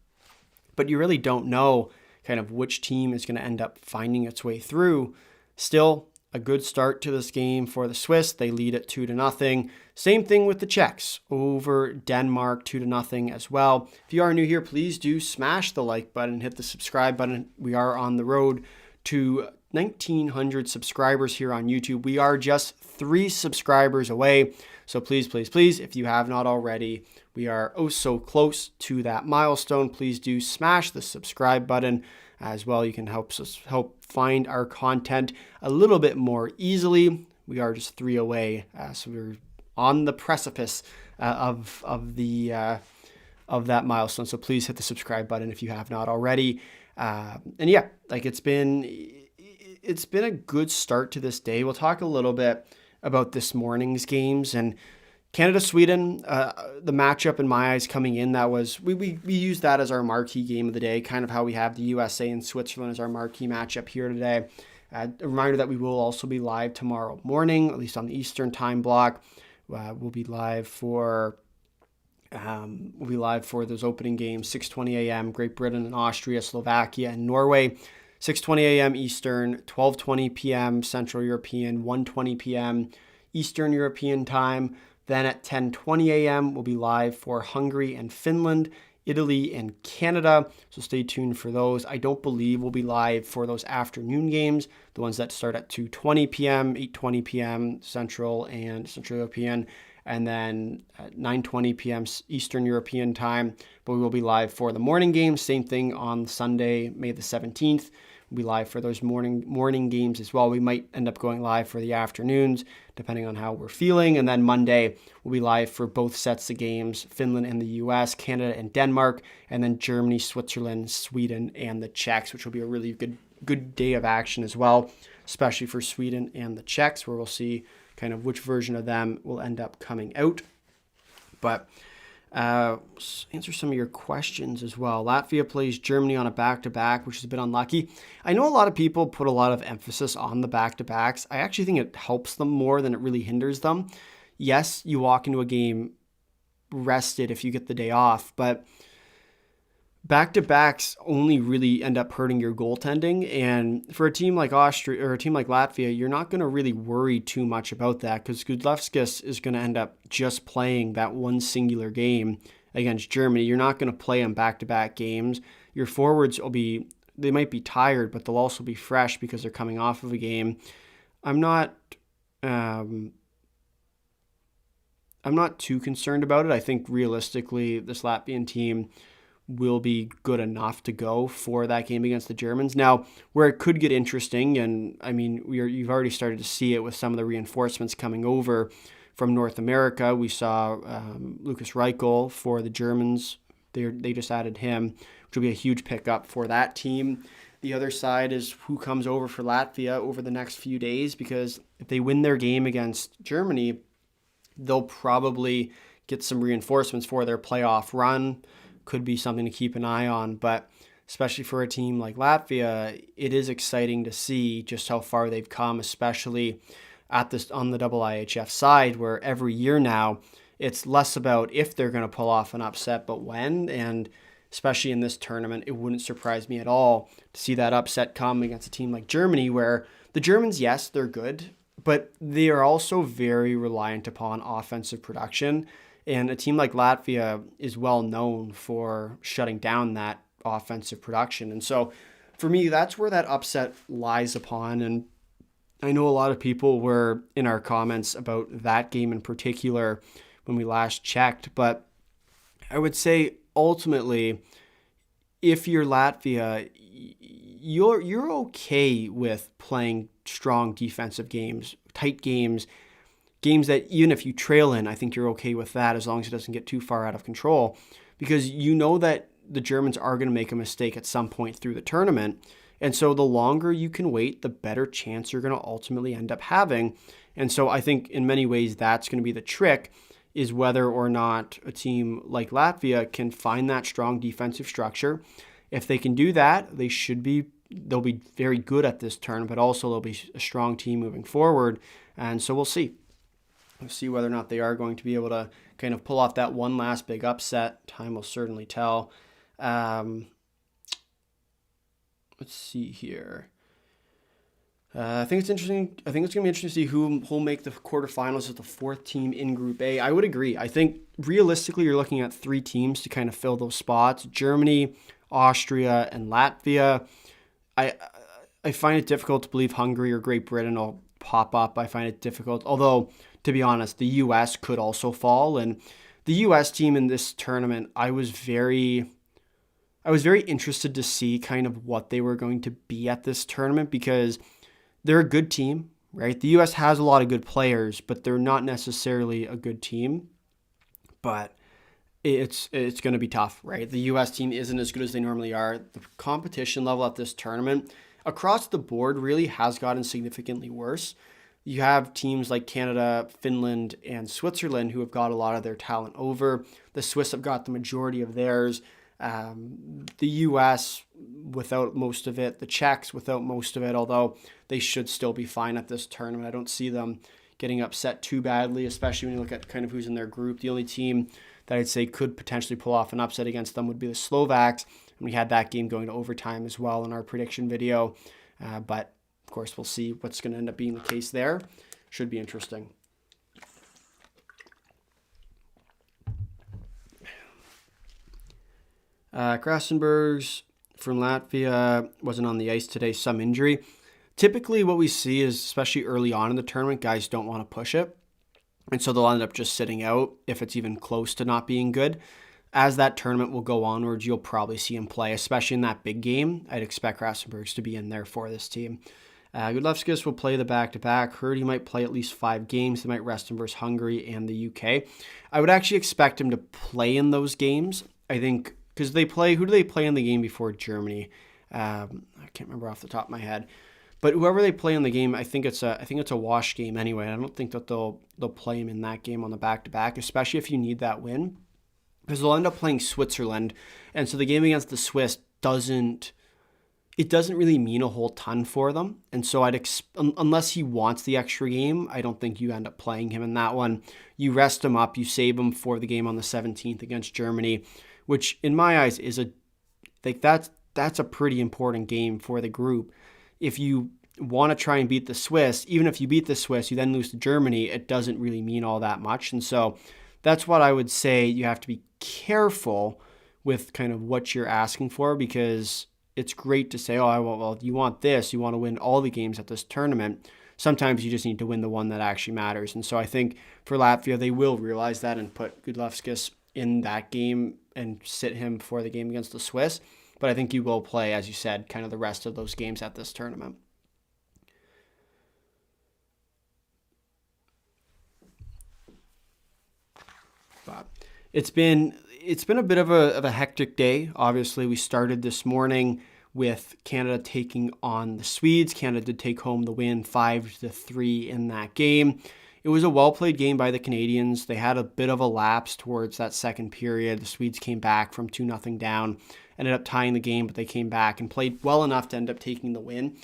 But you really don't know kind of which team is going to end up finding its way through. Still, a good start to this game for the Swiss. They lead it 2-0. Same thing with the Czechs over Denmark, 2-0 as well. If you are new here, please do smash the like button, hit the subscribe button. We are on the road to 1,900 subscribers here on YouTube. We are just 3 subscribers away. So please, please, please, if you have not already, we are oh so close to that milestone. Please do smash the subscribe button as well. You can help find our content a little bit more easily. We are just 3 away, so we're on the precipice of that milestone. So please hit the subscribe button if you have not already. And yeah, it's been a good start to this day. We'll talk a little bit about this morning's games and Canada-Sweden, the matchup in my eyes coming in, that was, we used that as our marquee game of the day, kind of how we have the USA and Switzerland as our marquee matchup here today. A reminder that we will also be live tomorrow morning, at least on the Eastern time block. We'll be live for those opening games, 6:20 a.m., Great Britain and Austria, Slovakia and Norway. 6:20 a.m. Eastern, 12:20 p.m. Central European, 1:20 p.m. Eastern European time. Then at 10:20 a.m., we'll be live for Hungary and Finland, Italy and Canada. So stay tuned for those. I don't believe we'll be live for those afternoon games, the ones that start at 2:20 p.m., 8:20 p.m. Central and Central European, and then at 9:20 p.m. Eastern European time. But we will be live for the morning games. Same thing on Sunday, May the 17th. We'll be live for those morning games as well. We might end up going live for the afternoons, depending on how we're feeling. And then Monday, we'll be live for both sets of games, Finland and the US, Canada and Denmark, and then Germany, Switzerland, Sweden, and the Czechs, which will be a really good day of action as well, especially for Sweden and the Czechs, where we'll see kind of which version of them will end up coming out. But answer some of your questions as well. Latvia plays Germany on a back-to-back, which is a bit unlucky. I know a lot of people put a lot of emphasis on the back-to-backs. I actually think it helps them more than it really hinders them. Yes, you walk into a game rested if you get the day off, but back-to-backs only really end up hurting your goaltending. And for a team like Austria or a team like Latvia, you're not going to really worry too much about that, because Gudlevskis is going to end up just playing that one singular game against Germany. You're not going to play them back-to-back games. Your forwards they might be tired, but they'll also be fresh because they're coming off of a game. I'm not too concerned about it. I think realistically, this Latvian team will be good enough to go for that game against the Germans. Now, where it could get interesting, and I mean, you've already started to see it with some of the reinforcements coming over from North America. We saw Lucas Reichel for the Germans. They just added him, which will be a huge pickup for that team. The other side is who comes over for Latvia over the next few days, because if they win their game against Germany, they'll probably get some reinforcements for their playoff run. Could be something to keep an eye on, but especially for a team like Latvia, it is exciting to see just how far they've come, especially on the IIHF side, where every year now it's less about if they're going to pull off an upset, but when. And especially in this tournament, it wouldn't surprise me at all to see that upset come against a team like Germany, where the Germans, yes, they're good, but they are also very reliant upon offensive production. And a team like Latvia is well known for shutting down that offensive production. And so for me, that's where that upset lies upon. And I know a lot of people were in our comments about that game in particular when we last checked, but I would say ultimately, if you're Latvia, you're okay with playing strong defensive games, tight games that even if you trail in, I think you're okay with that as long as it doesn't get too far out of control, because you know that the Germans are going to make a mistake at some point through the tournament. And so the longer you can wait, the better chance you're going to ultimately end up having. And so I think in many ways that's going to be the trick, is whether or not a team like Latvia can find that strong defensive structure. If they can do that, they'll be very good at this turn, but also they'll be a strong team moving forward. And so we'll see. We'll see whether or not they are going to be able to kind of pull off that one last big upset. Time will certainly tell. Let's see here. I think it's interesting. I think it's going to be interesting to see who'll make the quarterfinals as the fourth team in Group A. I would agree. I think realistically, you're looking at 3 teams to kind of fill those spots: Germany, Austria, and Latvia. I find it difficult to believe Hungary or Great Britain will pop up. I find it difficult. Although, to be honest, the U.S. could also fall. And the U.S. team in this tournament, I was very interested to see kind of what they were going to be at this tournament, because they're a good team, right? The U.S. has a lot of good players, but they're not necessarily a good team. But it's going to be tough, right? The U.S. team isn't as good as they normally are. The competition level at this tournament across the board really has gotten significantly worse. You have teams like Canada, Finland, and Switzerland who have got a lot of their talent over. The Swiss have got the majority of theirs. The U.S. without most of it. The Czechs without most of it, although they should still be fine at this tournament. I don't see them getting upset too badly, especially when you look at kind of who's in their group. The only team that I'd say could potentially pull off an upset against them would be the Slovaks. And we had that game going to overtime as well in our prediction video. But of course, we'll see what's going to end up being the case there. Should be interesting. Krasenbergs from Latvia wasn't on the ice today, some injury. Typically what we see is, especially early on in the tournament, guys don't want to push it. And so they'll end up just sitting out if it's even close to not being good. As that tournament will go onwards, you'll probably see him play, especially in that big game. I'd expect Krasenbergs to be in there for this team. Gudlevskis will play the back-to-back. Heard he might play at least 5 games. They might rest him versus Hungary and the UK. I would actually expect him to play in those games. I think, because who do they play in the game before Germany? I can't remember off the top of my head. But whoever they play in the game, I think it's a wash game anyway. I don't think that they'll play him in that game on the back-to-back, especially if you need that win, because they'll end up playing Switzerland. And so the game against the Swiss doesn't really mean a whole ton for them. And so unless he wants the extra game, I don't think you end up playing him in that one. You rest him up, you save him for the game on the 17th against Germany, which in my eyes is that's a pretty important game for the group. If you want to try and beat the Swiss, even if you beat the Swiss, you then lose to Germany, it doesn't really mean all that much. And so that's what I would say. You have to be careful with kind of what you're asking for, because it's great to say, you want this, you want to win all the games at this tournament. Sometimes you just need to win the one that actually matters. And so I think for Latvia, they will realize that and put Gudlevskis in that game and sit him for the game against the Swiss. But I think he will play, as you said, kind of the rest of those games at this tournament. But it's been a bit of a hectic day. Obviously, we started this morning with Canada taking on the Swedes. Canada did take home the win 5-3 in that game. It was a well-played game by the Canadians. They had a bit of a lapse towards that second period. The Swedes came back from 2-0 down, ended up tying the game, but they came back and played well enough to end up taking the win.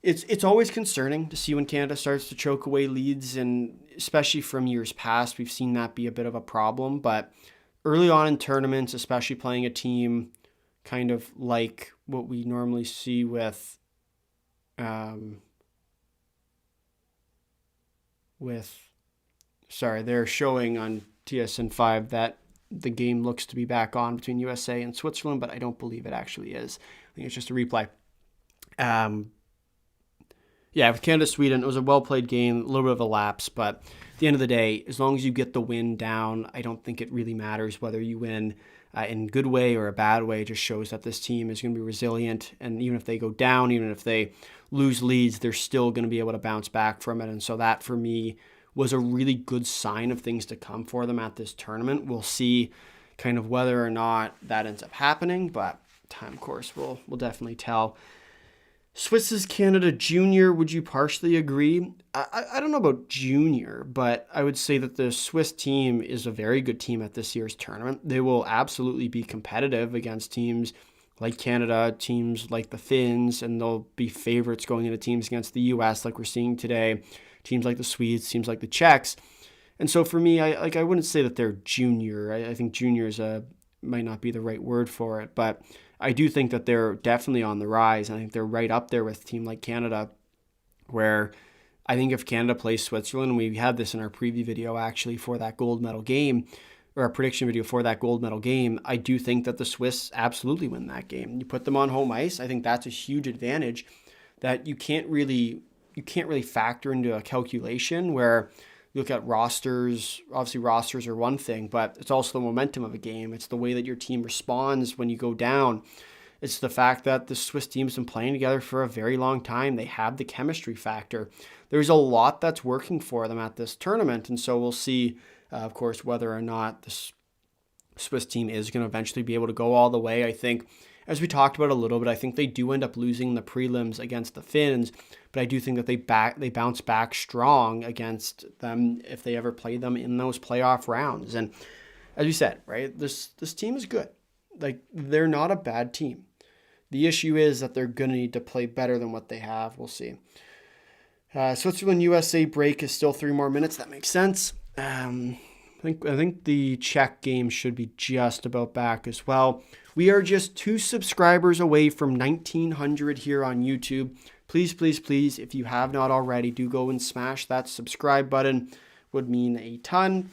It's always concerning to see when Canada starts to choke away leads, and especially from years past, we've seen that be a bit of a problem. But early on in tournaments, especially playing a team kind of like what we normally see with they're showing on TSN 5 that the game looks to be back on between USA and Switzerland, but I don't believe it actually is. I think it's just a replay. With Canada-Sweden, it was a well-played game, a little bit of a lapse, but at the end of the day, as long as you get the win down, I don't think it really matters whether you win in a good way or a bad way. It just shows that this team is going to be resilient, and even if they go down, even if they lose leads, they're still going to be able to bounce back from it. And so that, for me, was a really good sign of things to come for them at this tournament. We'll see kind of whether or not that ends up happening, but time, of course, will definitely tell. Swiss's Canada Junior, would you partially agree? I don't know about Junior, but I would say that the Swiss team is a very good team at this year's tournament. They will absolutely be competitive against teams like Canada, teams like the Finns, and they'll be favorites going into teams against the US like we're seeing today, teams like the Swedes, teams like the Czechs. And so for me, I wouldn't say that they're junior. I think junior is might not be the right word for it, but I do think that they're definitely on the rise. I think they're right up there with a team like Canada, where I think if Canada plays Switzerland, we had this in our preview video actually for that gold medal game, or our prediction video for that gold medal game, I do think that the Swiss absolutely win that game. You put them on home ice, I think that's a huge advantage that you can't really factor into a calculation where you look at rosters. Obviously, rosters are one thing, but it's also the momentum of a game. It's the way that your team responds when you go down. It's the fact that the Swiss team's been playing together for a very long time. They have the chemistry factor. There's a lot that's working for them at this tournament, and so we'll see, of course, whether or not the Swiss team is going to eventually be able to go all the way. I think, as we talked about a little bit, I think they do end up losing the prelims against the Finns, but I do think that they bounce back strong against them if they ever play them in those playoff rounds. And as you said, right, this team is good. Like, they're not a bad team. The issue is that they're going to need to play better than what they have. We'll see. Switzerland-USA break is still 3 more minutes. That makes sense. I think the Czech game should be just about back as well. We are just 2 subscribers away from 1,900 here on YouTube. Please, please, please, if you have not already, do go and smash that subscribe button. Would mean a ton.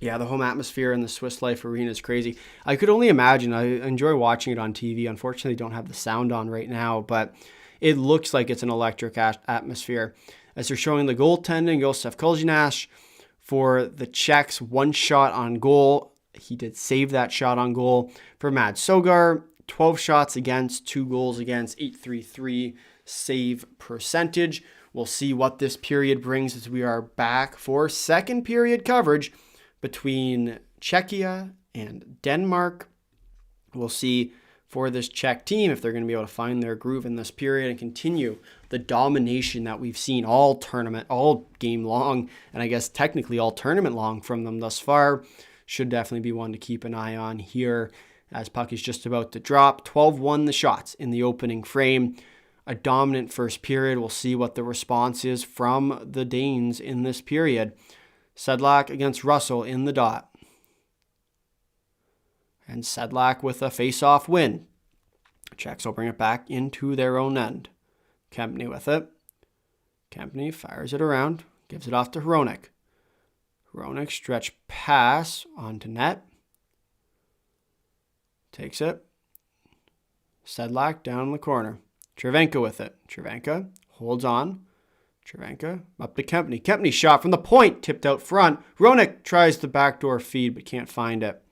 Yeah, the home atmosphere in the Swiss Life Arena is crazy. I could only imagine. I enjoy watching it on TV. Unfortunately, don't have the sound on right now, but it looks like it's an electric atmosphere. As they're showing the goaltending, Josef Kolžinaš for the Czechs, 1 shot on goal. He did save that shot on goal. For Mads Sogar, 12 shots against, 2 goals against, .833 save percentage. We'll see what this period brings as we are back for second period coverage between Czechia and Denmark. We'll see for this Czech team if they're going to be able to find their groove in this period and continue the domination that we've seen all game long, and I guess technically all tournament long from them thus far. Should definitely be one to keep an eye on here as puck is just about to drop. 12-1 the shots in the opening frame. A dominant first period. We'll see what the response is from the Danes in this period. Sedlak against Russell in the dot. And Sedlak with a face-off win. Czechs will bring it back into their own end. Kempny with it. Kempny fires it around. Gives it off to Hronek. Hronek stretch pass onto net. Takes it. Sedlak down in the corner. Cervenka with it. Cervenka holds on. Cervenka up to Kempny. Kempny shot from the point. Tipped out front. Hronek tries the backdoor feed but can't find it.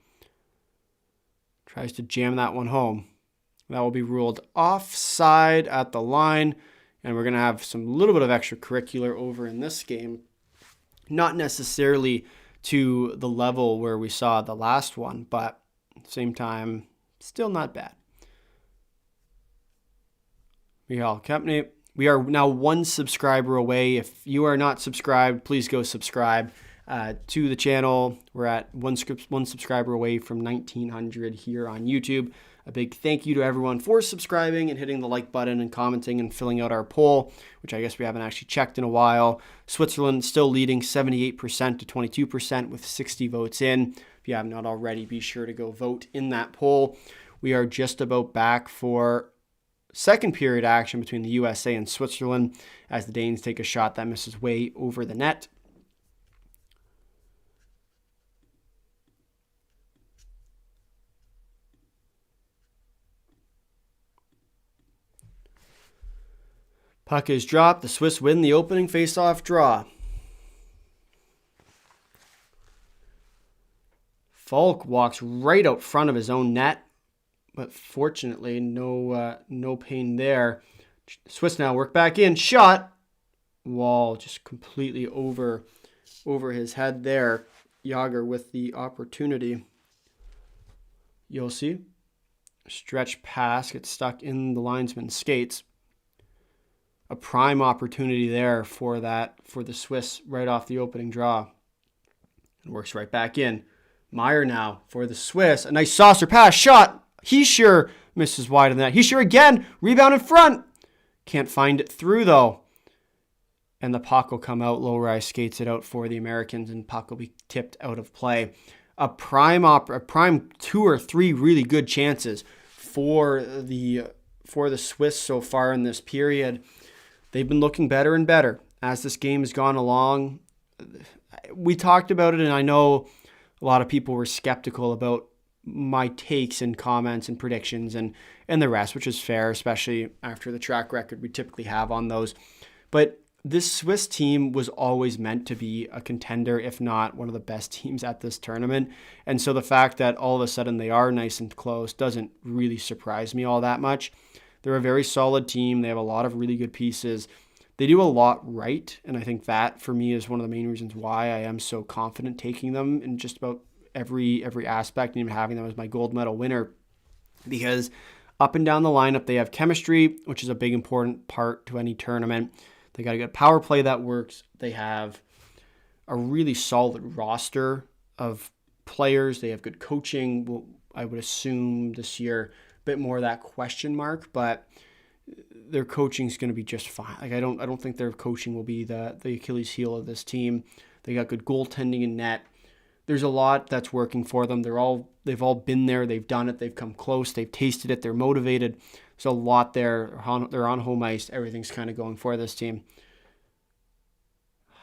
Tries to jam that one home. That will be ruled offside at the line. And we're going to have some little bit of extracurricular over in this game. Not necessarily to the level where we saw the last one, but at the same time, still not bad. Michal Kempny. We are now 1 subscriber away. If you are not subscribed, please go subscribe to the channel. We're at one subscriber away from 1,900 here on YouTube. A big thank you to everyone for subscribing and hitting the like button and commenting and filling out our poll, which I guess we haven't actually checked in a while. Switzerland still leading 78% to 22% with 60 votes in. If you have not already, be sure to go vote in that poll. We are just about back for second period action between the USA and Switzerland as the Danes take a shot that misses way over the net. Puck is dropped. The Swiss win the opening face-off draw. Falk walks right out front of his own net, but fortunately, no pain there. Swiss now work back in. Shot. Wall just completely over his head there. Yager with the opportunity. You'll see. Stretch pass gets stuck in the linesman's skates. A prime opportunity there for the Swiss right off the opening draw. It works right back in. Meyer now for the Swiss. A nice saucer pass. Shot. He sure misses wide of that. He sure again. Rebound in front. Can't find it through though. And the puck will come out. Low-rise skates it out for the Americans and puck will be tipped out of play. A prime 2 or 3 really good chances for the Swiss so far in this period. They've been looking better and better as this game has gone along. We talked about it, and I know a lot of people were skeptical about my takes and comments and predictions and the rest, which is fair, especially after the track record we typically have on those. But this Swiss team was always meant to be a contender, if not one of the best teams at this tournament. And so the fact that all of a sudden they are nice and close doesn't really surprise me all that much. They're a very solid team. They have a lot of really good pieces. They do a lot right, and I think that, for me, is one of the main reasons why I am so confident taking them in just about every aspect and even having them as my gold medal winner. Because up and down the lineup, they have chemistry, which is a big important part to any tournament. They got a good power play that works. They have a really solid roster of players. They have good coaching. Well, I would assume this year bit more of that question mark, but their coaching is going to be just fine. Like I don't think their coaching will be the Achilles heel of this team. They got good goaltending in net. There's a lot that's working for them. They've all been there. They've done it. They've come close. They've tasted it. They're motivated. There's a lot there. They're on home ice. Everything's kind of going for this team.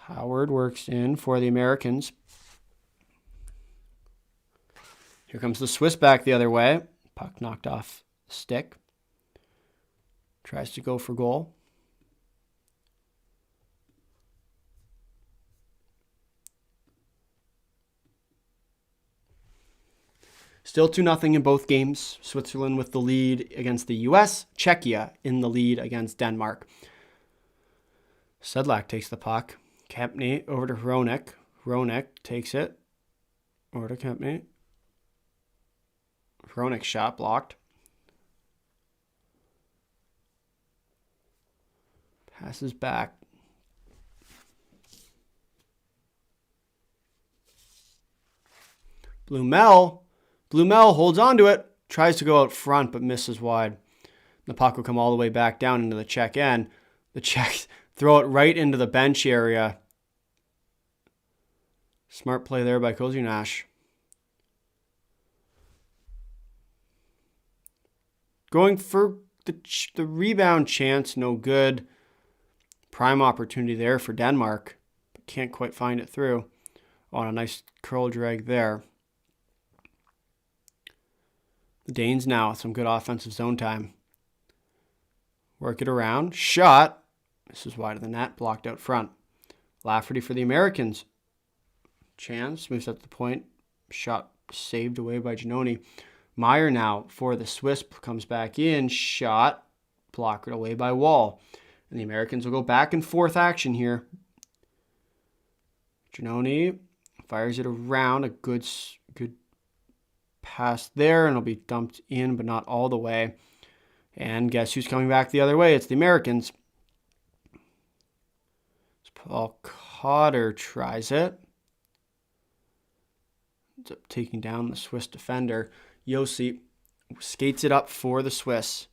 Howard works in for the Americans. Here comes the Swiss back the other way. Puck knocked off the stick. Tries to go for goal. Still 2-0 in both games. Switzerland with the lead against the US. Czechia in the lead against Denmark. Sedlak takes the puck. Kempny over to Hronek. Hronek takes it. Over to Kempny. Hronek's shot blocked. Passes back. Blumel holds on to it. Tries to go out front, but misses wide. The puck will come all the way back down into the Czech end. The Czechs throw it right into the bench area. Smart play there by Kozunash. Going for the rebound chance, no good. Prime opportunity there for Denmark, but can't quite find it through. Oh, a nice curl drag there. The Danes now with some good offensive zone time. Work it around. Shot. This is wide of the net, blocked out front. Lafferty for the Americans. Chance moves up the point. Shot saved away by Giannoni. Meyer now for the Swiss comes back in. Shot. Blockered away by Wall. And the Americans will go back and forth action here. Giannoni fires it around. A good pass there. And it'll be dumped in, but not all the way. And guess who's coming back the other way? It's the Americans. Paul Cotter tries it. Ends up taking down the Swiss defender. Yossi skates it up for the Swiss.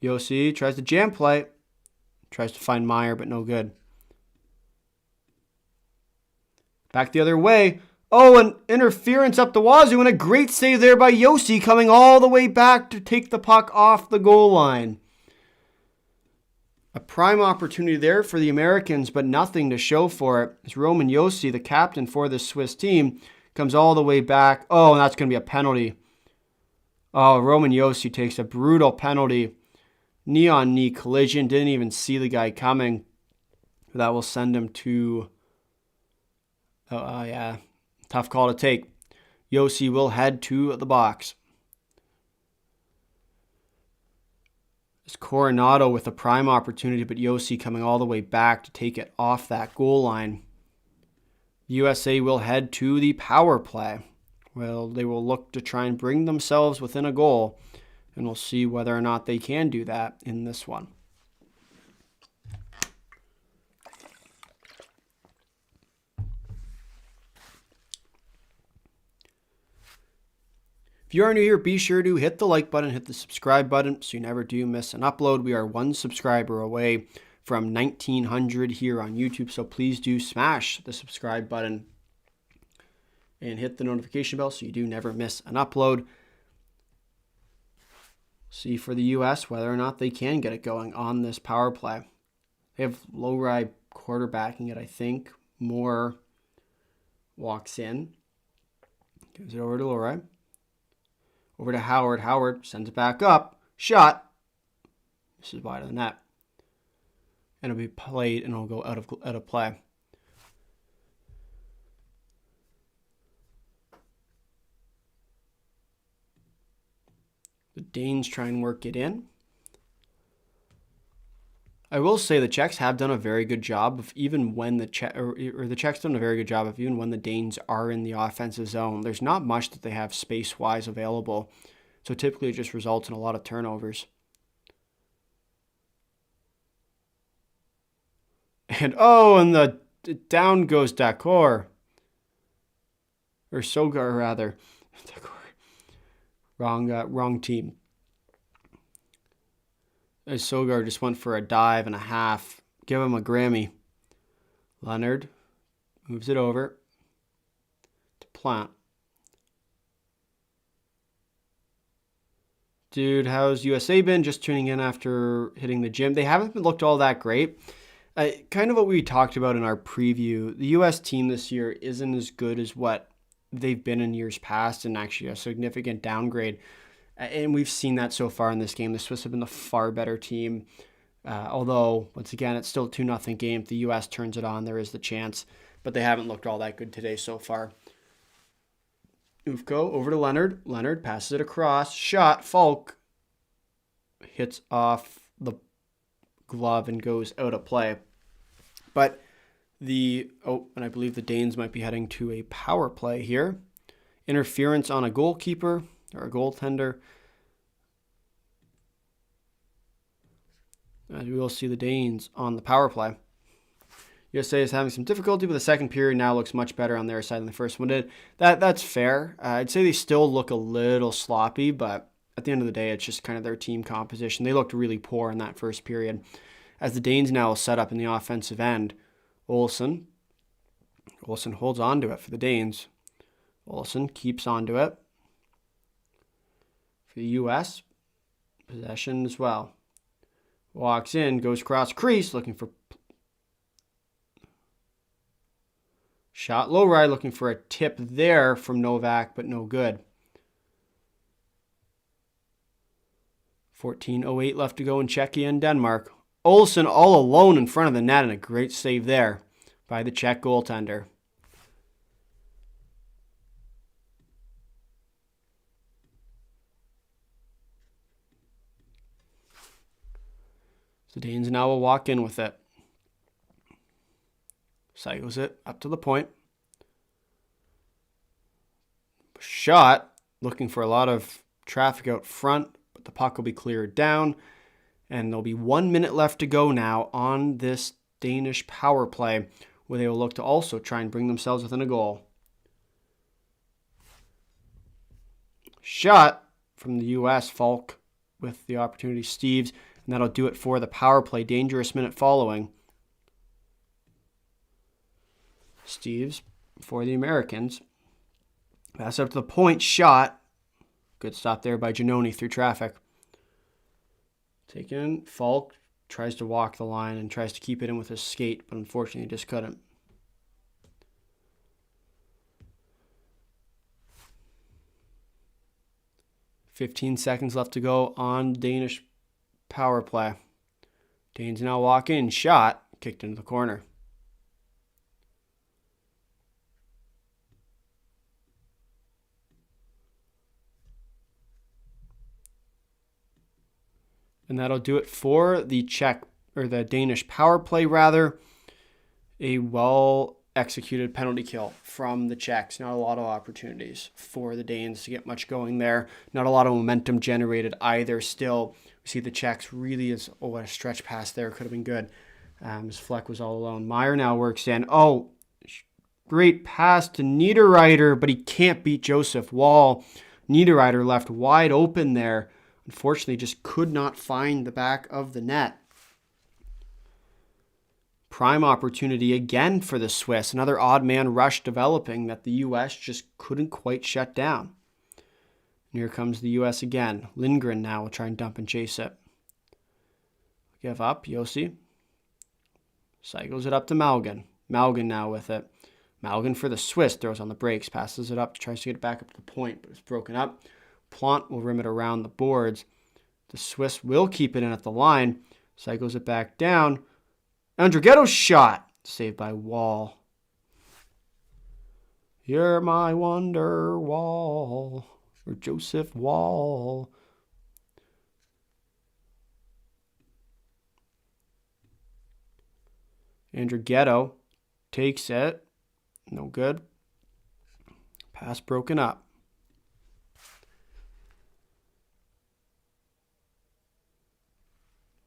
Yossi tries to jam play. Tries to find Meyer, but no good. Back the other way. Oh, an interference up the wazoo, and a great save there by Yossi, coming all the way back to take the puck off the goal line. A prime opportunity there for the Americans, but nothing to show for it. As Roman Yossi, the captain for the Swiss team, comes all the way back. Oh, and that's going to be a penalty. Oh, Roman Yossi takes a brutal penalty. Knee-on-knee collision. Didn't even see the guy coming. That will send him to... yeah. Tough call to take. Yossi will head to the box. It's Coronado with a prime opportunity, but Yossi coming all the way back to take it off that goal line. USA will head to the power play. Well, they will look to try and bring themselves within a goal, and we'll see whether or not they can do that in this one. If you are new here, be sure to hit the like button, hit the subscribe button so you never do miss an upload. We are one subscriber away from 1,900 here on YouTube, so please do smash the subscribe button and hit the notification bell so you do never miss an upload. See for the U.S. whether or not they can get it going on this power play. They have Lowry quarterbacking it, I think. Moore walks in. Gives it over to Lowry. Over to Howard. Howard sends it back up. Shot. This is wide of the net. And it'll be played and it'll go out of play. The Danes try and work it in. I will say the Czechs have done a very good job of even when the Czechs done a very good job of even when the Danes are in the offensive zone. There's not much that they have space-wise available, so typically it just results in a lot of turnovers. And the down goes Dakor. Or Sogar, rather. Dakor. Wrong team. As Sogar just went for a dive and a half. Give him a Grammy. Leonard moves it over to Plant. Dude, how's USA been? Just tuning in after hitting the gym. They haven't looked all that great. Kind of what we talked about in our preview. The U.S. team this year isn't as good as what they've been in years past, and actually a significant downgrade. And we've seen that so far in this game. The Swiss have been the far better team. Although, once again, it's still a 2-0 game. If the U.S. turns it on, there is the chance. But they haven't looked all that good today so far. Ufko over to Leonard. Leonard passes it across. Shot. Falk hits off the glove and goes out of play. But and I believe the Danes might be heading to a power play here. Interference on a goalkeeper. Or a goaltender. As we will see the Danes on the power play. USA is having some difficulty, but the second period now looks much better on their side than the first one did. That's fair. I'd say they still look a little sloppy, but at the end of the day, it's just kind of their team composition. They looked really poor in that first period. As the Danes now set up in the offensive end, Olsen holds on to it for the Danes. Olsen keeps on to it. The U.S. possession as well. Walks in, goes cross crease, looking for shot. Lowry looking for a tip there from Novak, but no good. 14:08 left to go in Czechia and Denmark. Olsen all alone in front of the net and a great save there. by the Czech goaltender. The Danes now will walk in with it. Cycles it up to the point. Shot, looking for a lot of traffic out front, but the puck will be cleared down. And there'll be 1 minute left to go now on this Danish power play, where they will look to also try and bring themselves within a goal. Shot from the U.S. Falk with the opportunity, Steves, and that'll do it for the power play. Dangerous minute following. Steves for the Americans. Pass up to the point, shot. Good stop there by Giannoni through traffic. Taken, Falk tries to walk the line and tries to keep it in with his skate, but unfortunately just couldn't. "15 seconds left to go on Danish power play. Danes now walk in, shot, kicked into the corner. And that'll do it for the the Danish power play rather. A well-executed penalty kill from the Czechs. Not a lot of opportunities for the Danes to get much going there. Not a lot of momentum generated either. Still, we see the Czechs really what a stretch pass there. Could have been good. As Fleck was all alone. Meyer now works in. Oh, great pass to Niederreiter, but he can't beat Joseph Wall. Niederreiter left wide open there. Unfortunately, just could not find the back of the net. Prime opportunity again for the Swiss. Another odd man rush developing that the U.S. just couldn't quite shut down. And here comes the U.S. again. Lindgren now will try and dump and chase it. Give up, Yossi. Cycles it up to Malgin. Malgin now with it. Malgin for the Swiss throws on the brakes, passes it up, tries to get it back up to the point, but it's broken up. Plant will rim it around the boards. The Swiss will keep it in at the line. Cycles it back down. Andrighetto's shot. Saved by Wall. You're my wonder wall. Or Joseph Wall. Andrighetto takes it. No good. Pass broken up.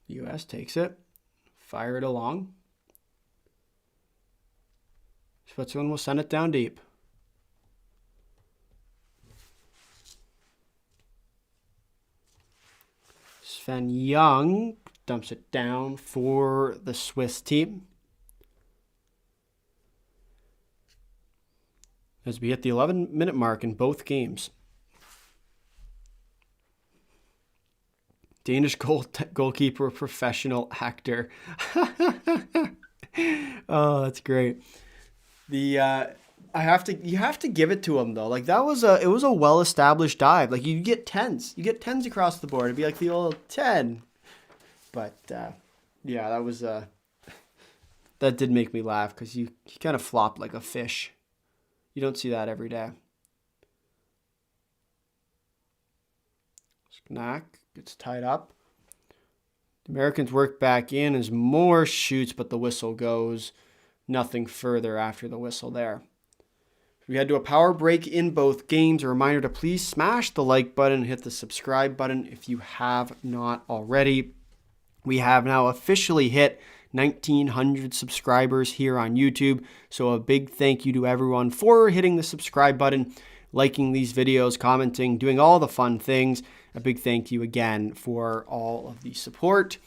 The U.S. takes it, fire it along. Switzerland will send it down deep. Sven Young dumps it down for the Swiss team. As we hit the 11-minute mark in both games. Danish goalkeeper, professional actor. Oh, that's great. You have to give it to him though. Like it was a well-established dive. Like you get tens across the board. It'd be like the old 10. But yeah, that did make me laugh because he kind of flopped like a fish. You don't see that every day. Knack gets tied up. The Americans work back in as more shoots, but the whistle goes. Nothing further after the whistle there. We had to a power break in both games. A reminder to please smash the like button and hit the subscribe button if you have not already. We have now officially hit 1,900 subscribers here on YouTube. So a big thank you to everyone for hitting the subscribe button, liking these videos, commenting, doing all the fun things. A big thank you again for all of the support.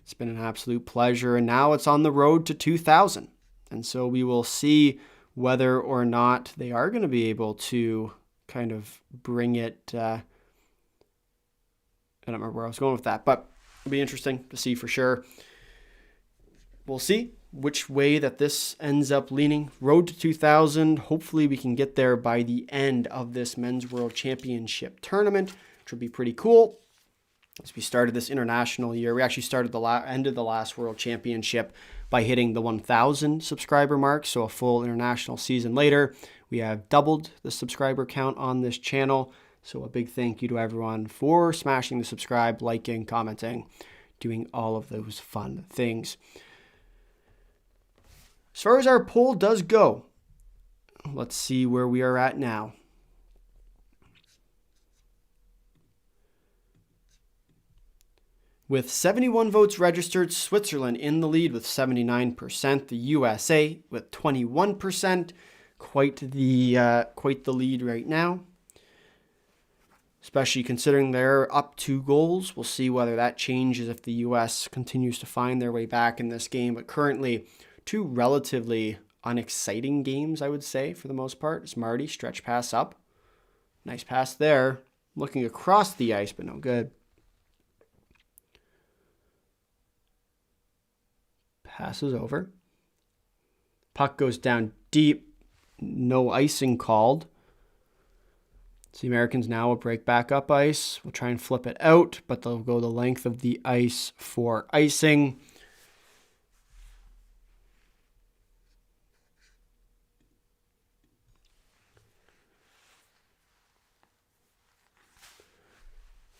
It's been an absolute pleasure. And now it's on the road to 2,000. And so we will see whether or not they are going to be able to kind of bring it. I don't remember where I was going with that, but it'll be interesting to see for sure. We'll see which way that this ends up leaning. Road to 2,000. Hopefully we can get there by the end of this Men's World Championship tournament, which would be pretty cool. As we started this international year, we actually started the end of the last World Championship by hitting the 1,000 subscriber mark. So a full international season later, we have doubled the subscriber count on this channel. So a big thank you to everyone for smashing the subscribe, liking, commenting, doing all of those fun things. As far as our poll does go, let's see where we are at now. With 71 votes registered, Switzerland in the lead with 79%, the USA with 21%, quite the lead right now. Especially considering they're up 2 goals. We'll see whether that changes if the US continues to find their way back in this game. But currently, 2 relatively unexciting games, I would say, for the most part. It's Marty, stretch pass up. Nice pass there. Looking across the ice, but no good. Passes over. Puck goes down deep. No icing called. So the Americans now will break back up ice. We'll try and flip it out, but they'll go the length of the ice for icing.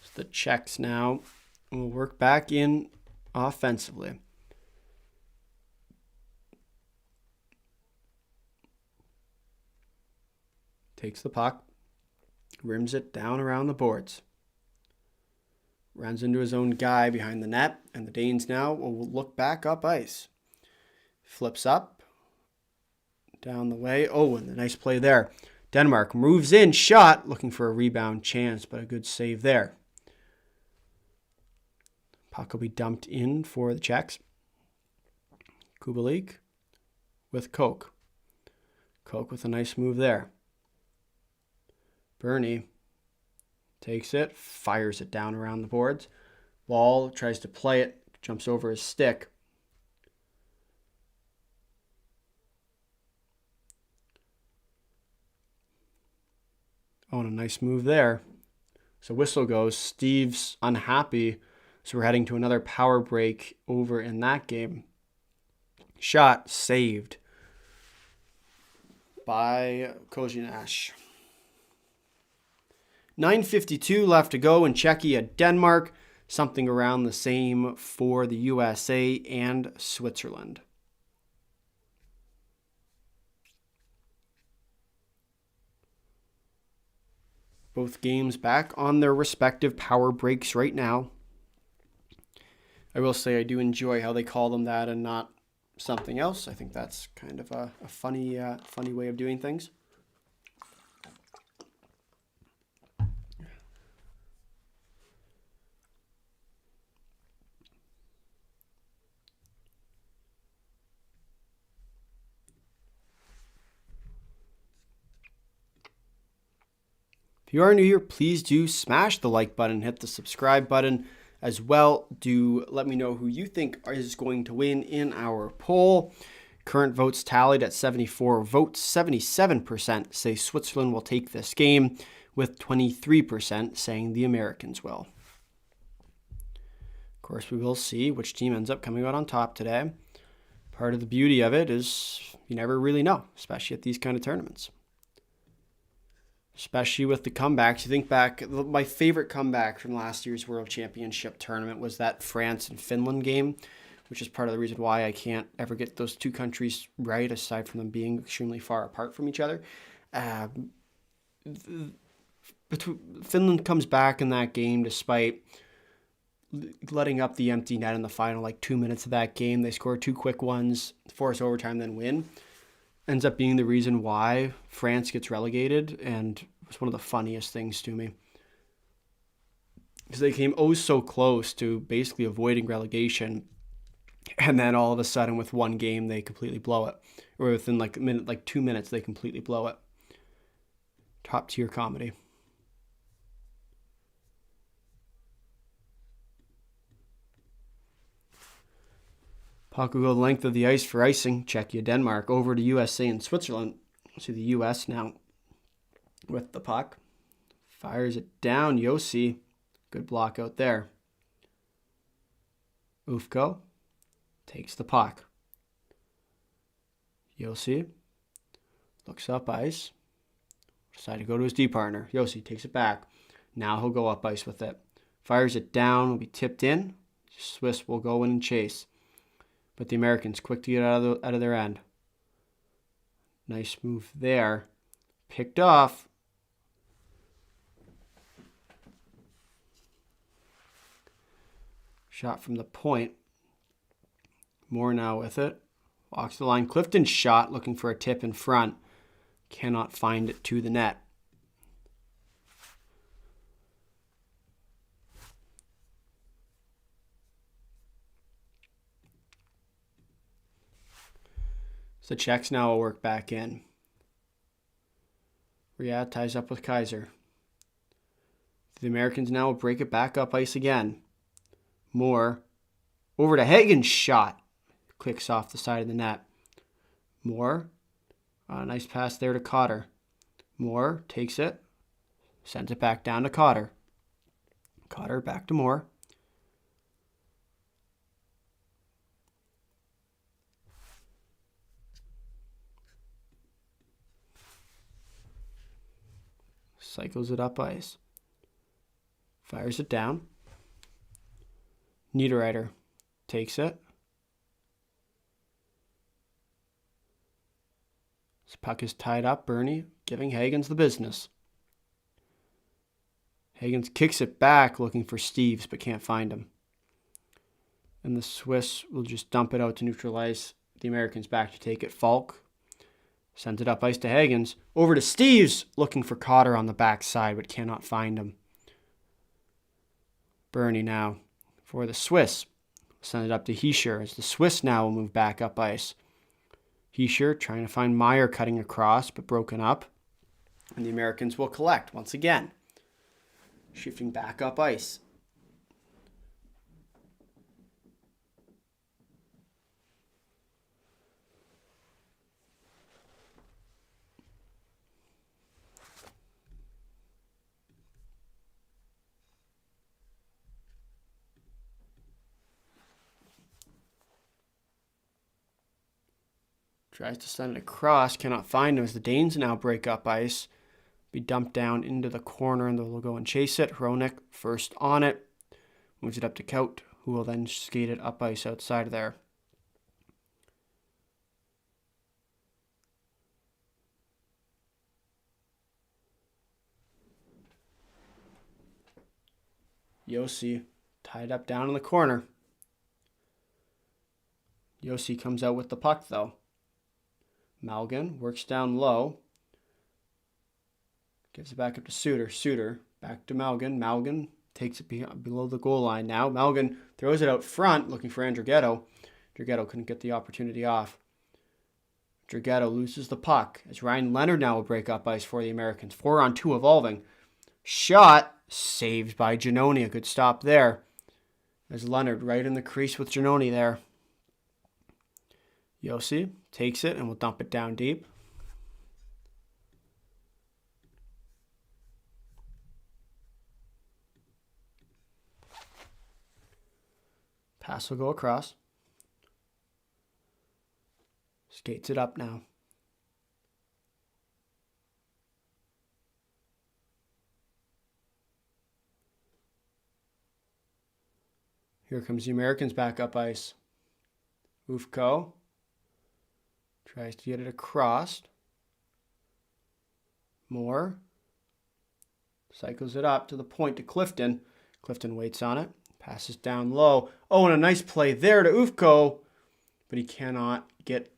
So the Czechs now will work back in offensively. Takes the puck. Rims it down around the boards. Runs into his own guy behind the net, and the Danes now will look back up ice. Flips up. Down the way. Oh, and a nice play there. Denmark moves in, shot, looking for a rebound chance, but a good save there. Puck will be dumped in for the Czechs. Kubalik with Koch. Koch with a nice move there. Bernie takes it, fires it down around the boards. Ball tries to play it, jumps over his stick. Oh, and a nice move there. So whistle goes. Steve's unhappy, so we're heading to another power break over in that game. Shot saved by Kozinash. 9:52 left to go in Czechia, Denmark. Something around the same for the USA and Switzerland. Both games back on their respective power breaks right now. I will say I do enjoy how they call them that and not something else. I think that's kind of a funny way of doing things. If you are new here, please do smash the like button, hit the subscribe button as well. Do let me know who you think is going to win in our poll. Current votes tallied at 74 votes. 77% say Switzerland will take this game, with 23% saying the Americans will. Of course, we will see which team ends up coming out on top today. Part of the beauty of it is you never really know, especially at these kind of tournaments. Especially with the comebacks. You think back, my favorite comeback from last year's World Championship tournament was that France and Finland game, which is part of the reason why I can't ever get those two countries right, aside from them being extremely far apart from each other. Finland comes back in that game despite letting up the empty net in the final 2 minutes of that game. They score 2 quick ones, force overtime, then win. Ends up being the reason why France gets relegated, and it's one of the funniest things to me. Because they came oh so close to basically avoiding relegation, and then all of a sudden with one game they completely blow it. Or within a minute, 2 minutes, they completely blow it. Top tier comedy. Puck will go the length of the ice for icing. Czechia, Denmark, over to USA and Switzerland. See the US now with the puck. Fires it down. Yossi. Good block out there. Ufko takes the puck. Yossi looks up ice. Decided to go to his D partner. Yossi takes it back. Now he'll go up ice with it. Fires it down, will be tipped in. Swiss will go in and chase. But the Americans quick to get out of their end. Nice move there. Picked off. Shot from the point. Moore now with it. Walks the line. Clifton's shot, looking for a tip in front. Cannot find it to the net. So the Czechs now will work back in. Riyad ties up with Kaiser. The Americans now will break it back up ice again. Moore over to Hagen's shot. Clicks off the side of the net. Moore. Nice pass there to Cotter. Moore takes it. Sends it back down to Cotter. Cotter back to Moore. Cycles it up ice. Fires it down. Niederreiter takes it. This puck is tied up. Bernie giving Hagens the business. Hagens kicks it back looking for Steves but can't find him. And the Swiss will just dump it out to neutralize the Americans back to take it. Falk sends it up ice to Hagens. Over to Steves looking for Cotter on the backside but cannot find him. Bernie now for the Swiss. Send it up to Heischer as the Swiss now will move back up ice. Heischer trying to find Meyer cutting across but broken up. And the Americans will collect once again. Shifting back up ice. Tries to send it across, cannot find him as the Danes now break up ice. Be dumped down into the corner and they'll go and chase it. Hronik first on it. Moves it up to Kaut, who will then skate it up ice outside of there. Yossi tied up down in the corner. Yossi comes out with the puck though. Malgin works down low. Gives it back up to Suter. Suter back to Malgin. Malgin takes it below the goal line now. Malgin throws it out front looking for Andrighetto. Andrighetto couldn't get the opportunity off. Andrighetto loses the puck as Ryan Leonard now will break up ice for the Americans. 4-on-2 evolving. Shot saved by Giannoni. A good stop there. As Leonard right in the crease with Giannoni there. Yossi takes it and will dump it down deep. Pass will go across. Skates it up now. Here comes the Americans back up ice. Ufko tries to get it across. Moore cycles it up to the point to Clifton. Clifton waits on it. Passes down low. Oh, and a nice play there to Ufko. But he cannot get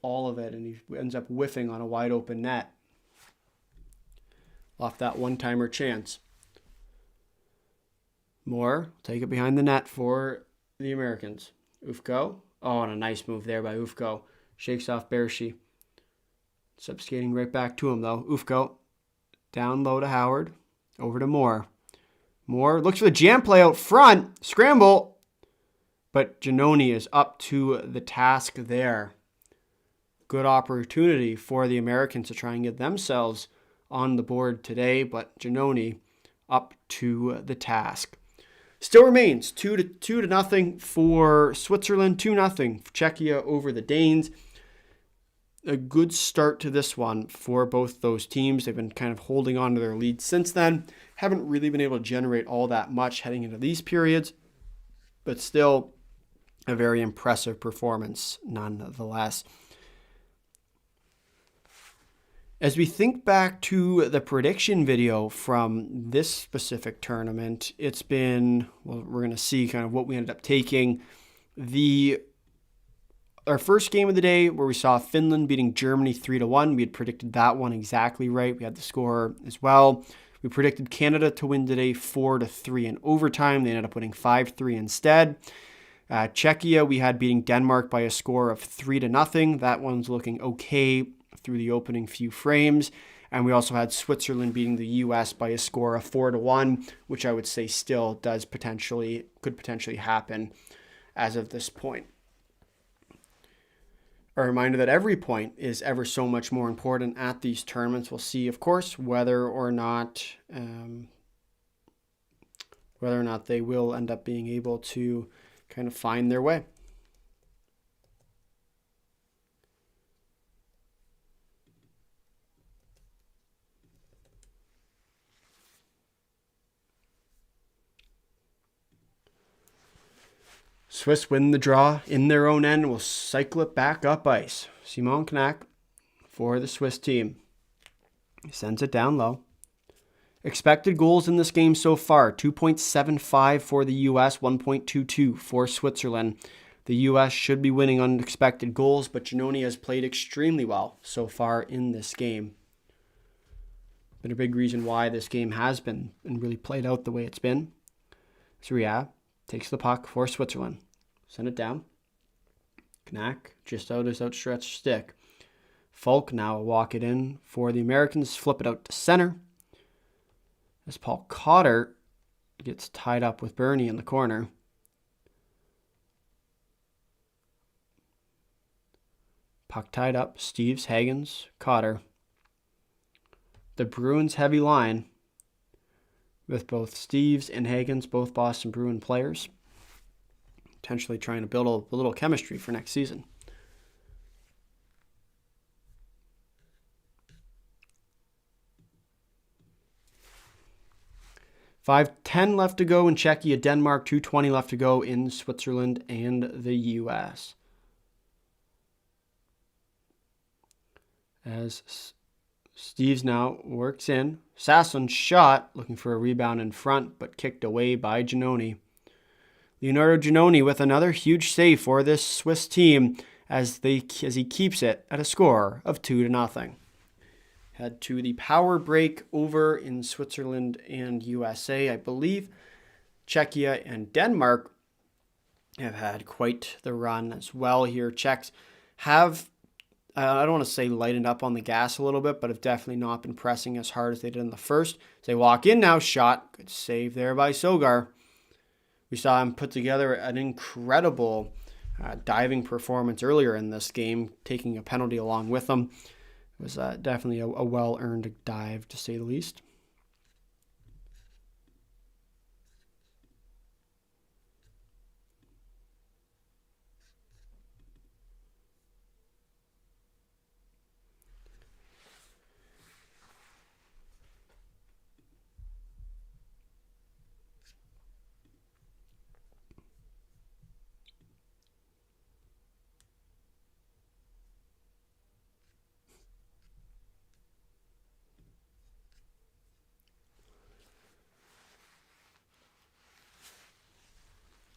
all of it, and he ends up whiffing on a wide open net. Off that one-timer chance. Moore take it behind the net for the Americans. Ufko. Oh, and a nice move there by Ufko. Shakes off Bershi. It's up skating right back to him, though. Ufko down low to Howard. Over to Moore. Moore looks for the jam play out front. Scramble. But Giannoni is up to the task there. Good opportunity for the Americans to try and get themselves on the board today. But Giannoni up to the task. Still remains 2-0 for Switzerland. 2-0 Czechia over the Danes. a good start to this one for both those teams. They've been kind of holding on to their lead since then. Haven't really been able to generate all that much heading into these periods, but still a very impressive performance nonetheless. As we think back to the prediction video from this specific tournament, it's been, well, we're going to see kind of what we ended up taking. Our first game of the day, where we saw Finland beating Germany 3-1. We had predicted that one exactly right. We had the score as well. We predicted Canada to win today 4-3 in overtime. They ended up winning 5-3 instead. Czechia, we had beating Denmark by a score of 3-0. That one's looking okay through the opening few frames. And we also had Switzerland beating the US by a score of 4-1, which I would say still could potentially happen as of this point. A reminder that every point is ever so much more important at these tournaments. We'll see, of course, whether or not they will end up being able to kind of find their way. Swiss win the draw in their own end. Will cycle it back up ice. Simon Knack for the Swiss team. He sends it down low. Expected goals in this game so far, 2.75 for the U.S., 1.22 for Switzerland. The U.S. should be winning on expected goals, but Giannoni has played extremely well so far in this game. Been a big reason why this game has been and really played out the way it's been. Zurich takes the puck for Switzerland. Send it down. Knack just out his outstretched stick. Falk now walk it in for the Americans. Flip it out to center. As Paul Cotter gets tied up with Bernie in the corner. Puck tied up. Steves, Hagens, Cotter. The Bruins' heavy line with both Steves and Hagens, both Boston Bruin players, potentially trying to build a little chemistry for next season. 5:10 left to go in Czechia, Denmark. 2:20 left to go in Switzerland and the U.S. As Steves now works in. Sasson shot, looking for a rebound in front, but kicked away by Giannoni. Leonardo Giannoni with another huge save for this Swiss team as he keeps it at a score of 2-0. Head to the power break over in Switzerland and USA. I believe Czechia and Denmark have had quite the run as well here. Czechs have, I don't want to say lightened up on the gas a little bit, but have definitely not been pressing as hard as they did in the first. As they walk in now, shot. Good save there by Sogar. We saw him put together an incredible diving performance earlier in this game, taking a penalty along with him. It was definitely a well-earned dive, to say the least.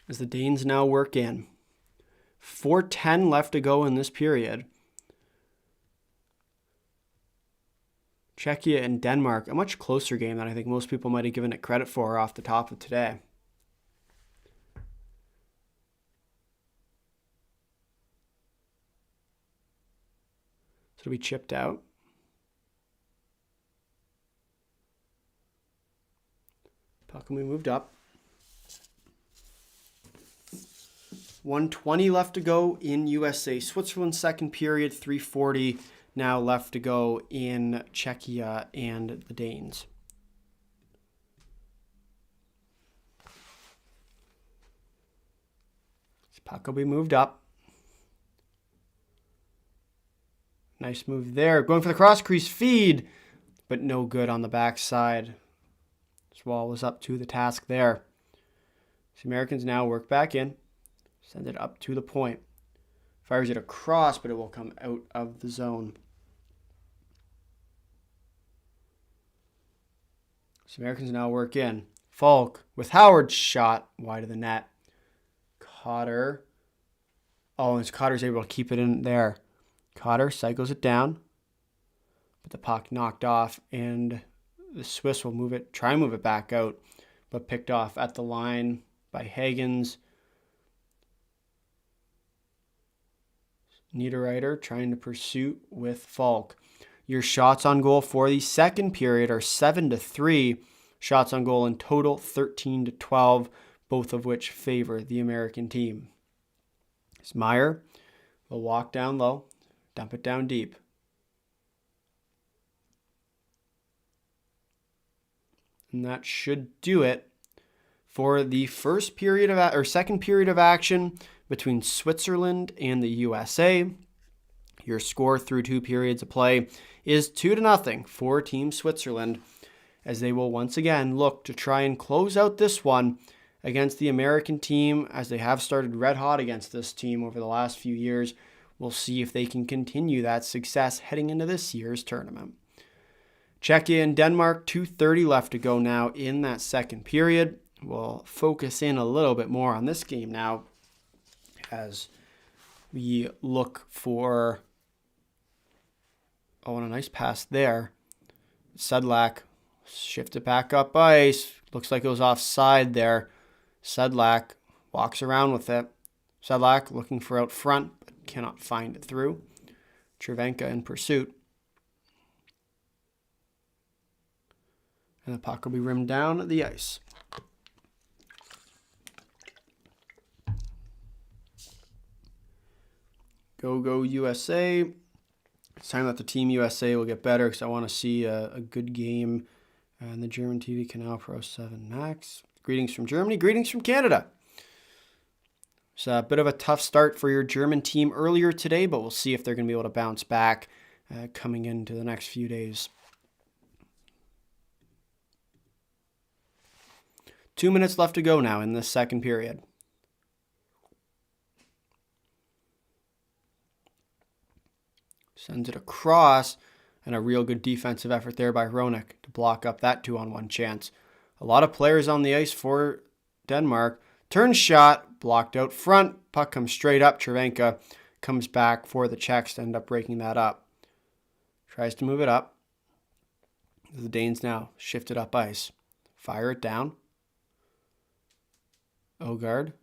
As the Danes now work in. 4:10 left to go in this period. Czechia and Denmark, a much closer game than I think most people might have given it credit for off the top of today. So it'll be chipped out. Puck will be moved up. 1:20 left to go in USA. Switzerland second period, 3:40 now left to go in Czechia and the Danes. This puck will be moved up. Nice move there. Going for the cross crease feed, but no good on the backside. Swall was up to the task there. The Americans now work back in. Send it up to the point. Fires it across, but it will come out of the zone. So Americans now work in. Falk with Howard's shot wide of the net. Cotter. Oh, and Cotter's able to keep it in there. Cotter cycles it down. But the puck knocked off, and the Swiss will try and move it back out, but picked off at the line by Hagens. Niederreiter trying to pursue with Falk. Your shots on goal for the second period are 7-3. Shots on goal in total 13-12, both of which favor the American team. Meyer will walk down low, dump it down deep. And that should do it for the second period of action between Switzerland and the USA. Your score through 2 periods of play is 2-0 for Team Switzerland, as they will once again look to try and close out this one against the American team, as they have started red hot against this team over the last few years. We'll see if they can continue that success heading into this year's tournament. Czechia and Denmark, 2:30 left to go now in that second period. We'll focus in a little bit more on this game now as we look for... Oh, and a nice pass there. Sedlak shifted back up ice. Looks like it was offside there. Sedlak walks around with it. Sedlak looking for out front, but cannot find it through. Cervenka in pursuit. And the puck will be rimmed down the ice. Go USA. It's time that the Team USA will get better, because I want to see a good game. And the German TV Canal Pro 7 Max. Greetings from Germany. Greetings from Canada. It's a bit of a tough start for your German team earlier today, but we'll see if they're going to be able to bounce back coming into the next few days. 2 minutes left to go now in this second period. Sends it across, and a real good defensive effort there by Hronek to block up that 2-on-1 chance. A lot of players on the ice for Denmark. Turn shot, blocked out front. Puck comes straight up. Cervenka comes back for the Czechs to end up breaking that up. Tries to move it up. The Danes now shifted up ice. Fire it down. Ogard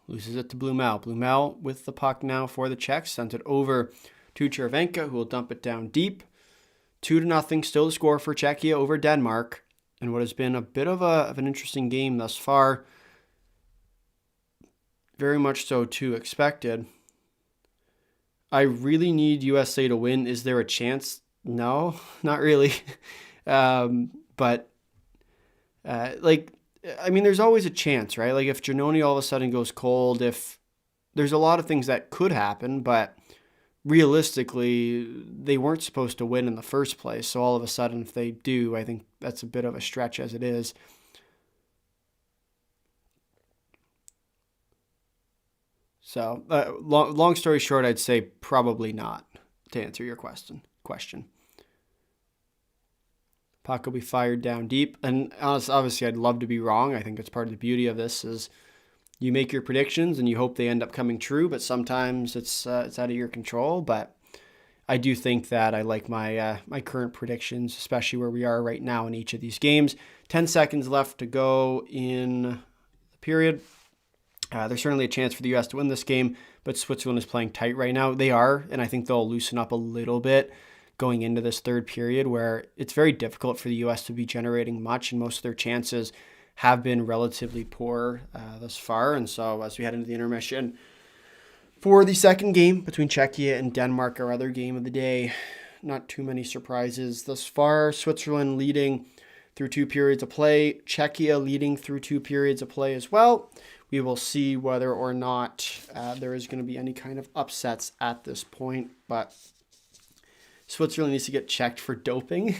loses it to Blumel. Blumel with the puck now for the Czechs. Sends it over to Cervenka, who will dump it down deep. 2-0 still the score for Czechia over Denmark. And what has been a bit of an interesting game thus far. Very much so too expected. I really need USA to win. Is there a chance? No, not really. There's always a chance, right? Like if Giannoni all of a sudden goes cold, if there's a lot of things that could happen, but realistically, they weren't supposed to win in the first place. So all of a sudden, if they do, I think that's a bit of a stretch as it is. So long story short, I'd say probably not, to answer your question. Puck will be fired down deep. And obviously, I'd love to be wrong. I think that's part of the beauty of this is you make your predictions and you hope they end up coming true, but sometimes it's out of your control. But I do think that I like my current predictions, especially where we are right now in each of these games. 10 seconds left to go in the period. There's certainly a chance for the U.S. to win this game, but Switzerland is playing tight right now. They are, and I think they'll loosen up a little bit going into this third period, where it's very difficult for the U.S. to be generating much, and most of their chances have been relatively poor thus far. And so as we head into the intermission for the second game between Czechia and Denmark, our other game of the day, not too many surprises thus far. Switzerland leading through 2 periods of play. Czechia leading through 2 periods of play as well. We will see whether or not there is going to be any kind of upsets at this point, but Switzerland needs to get checked for doping.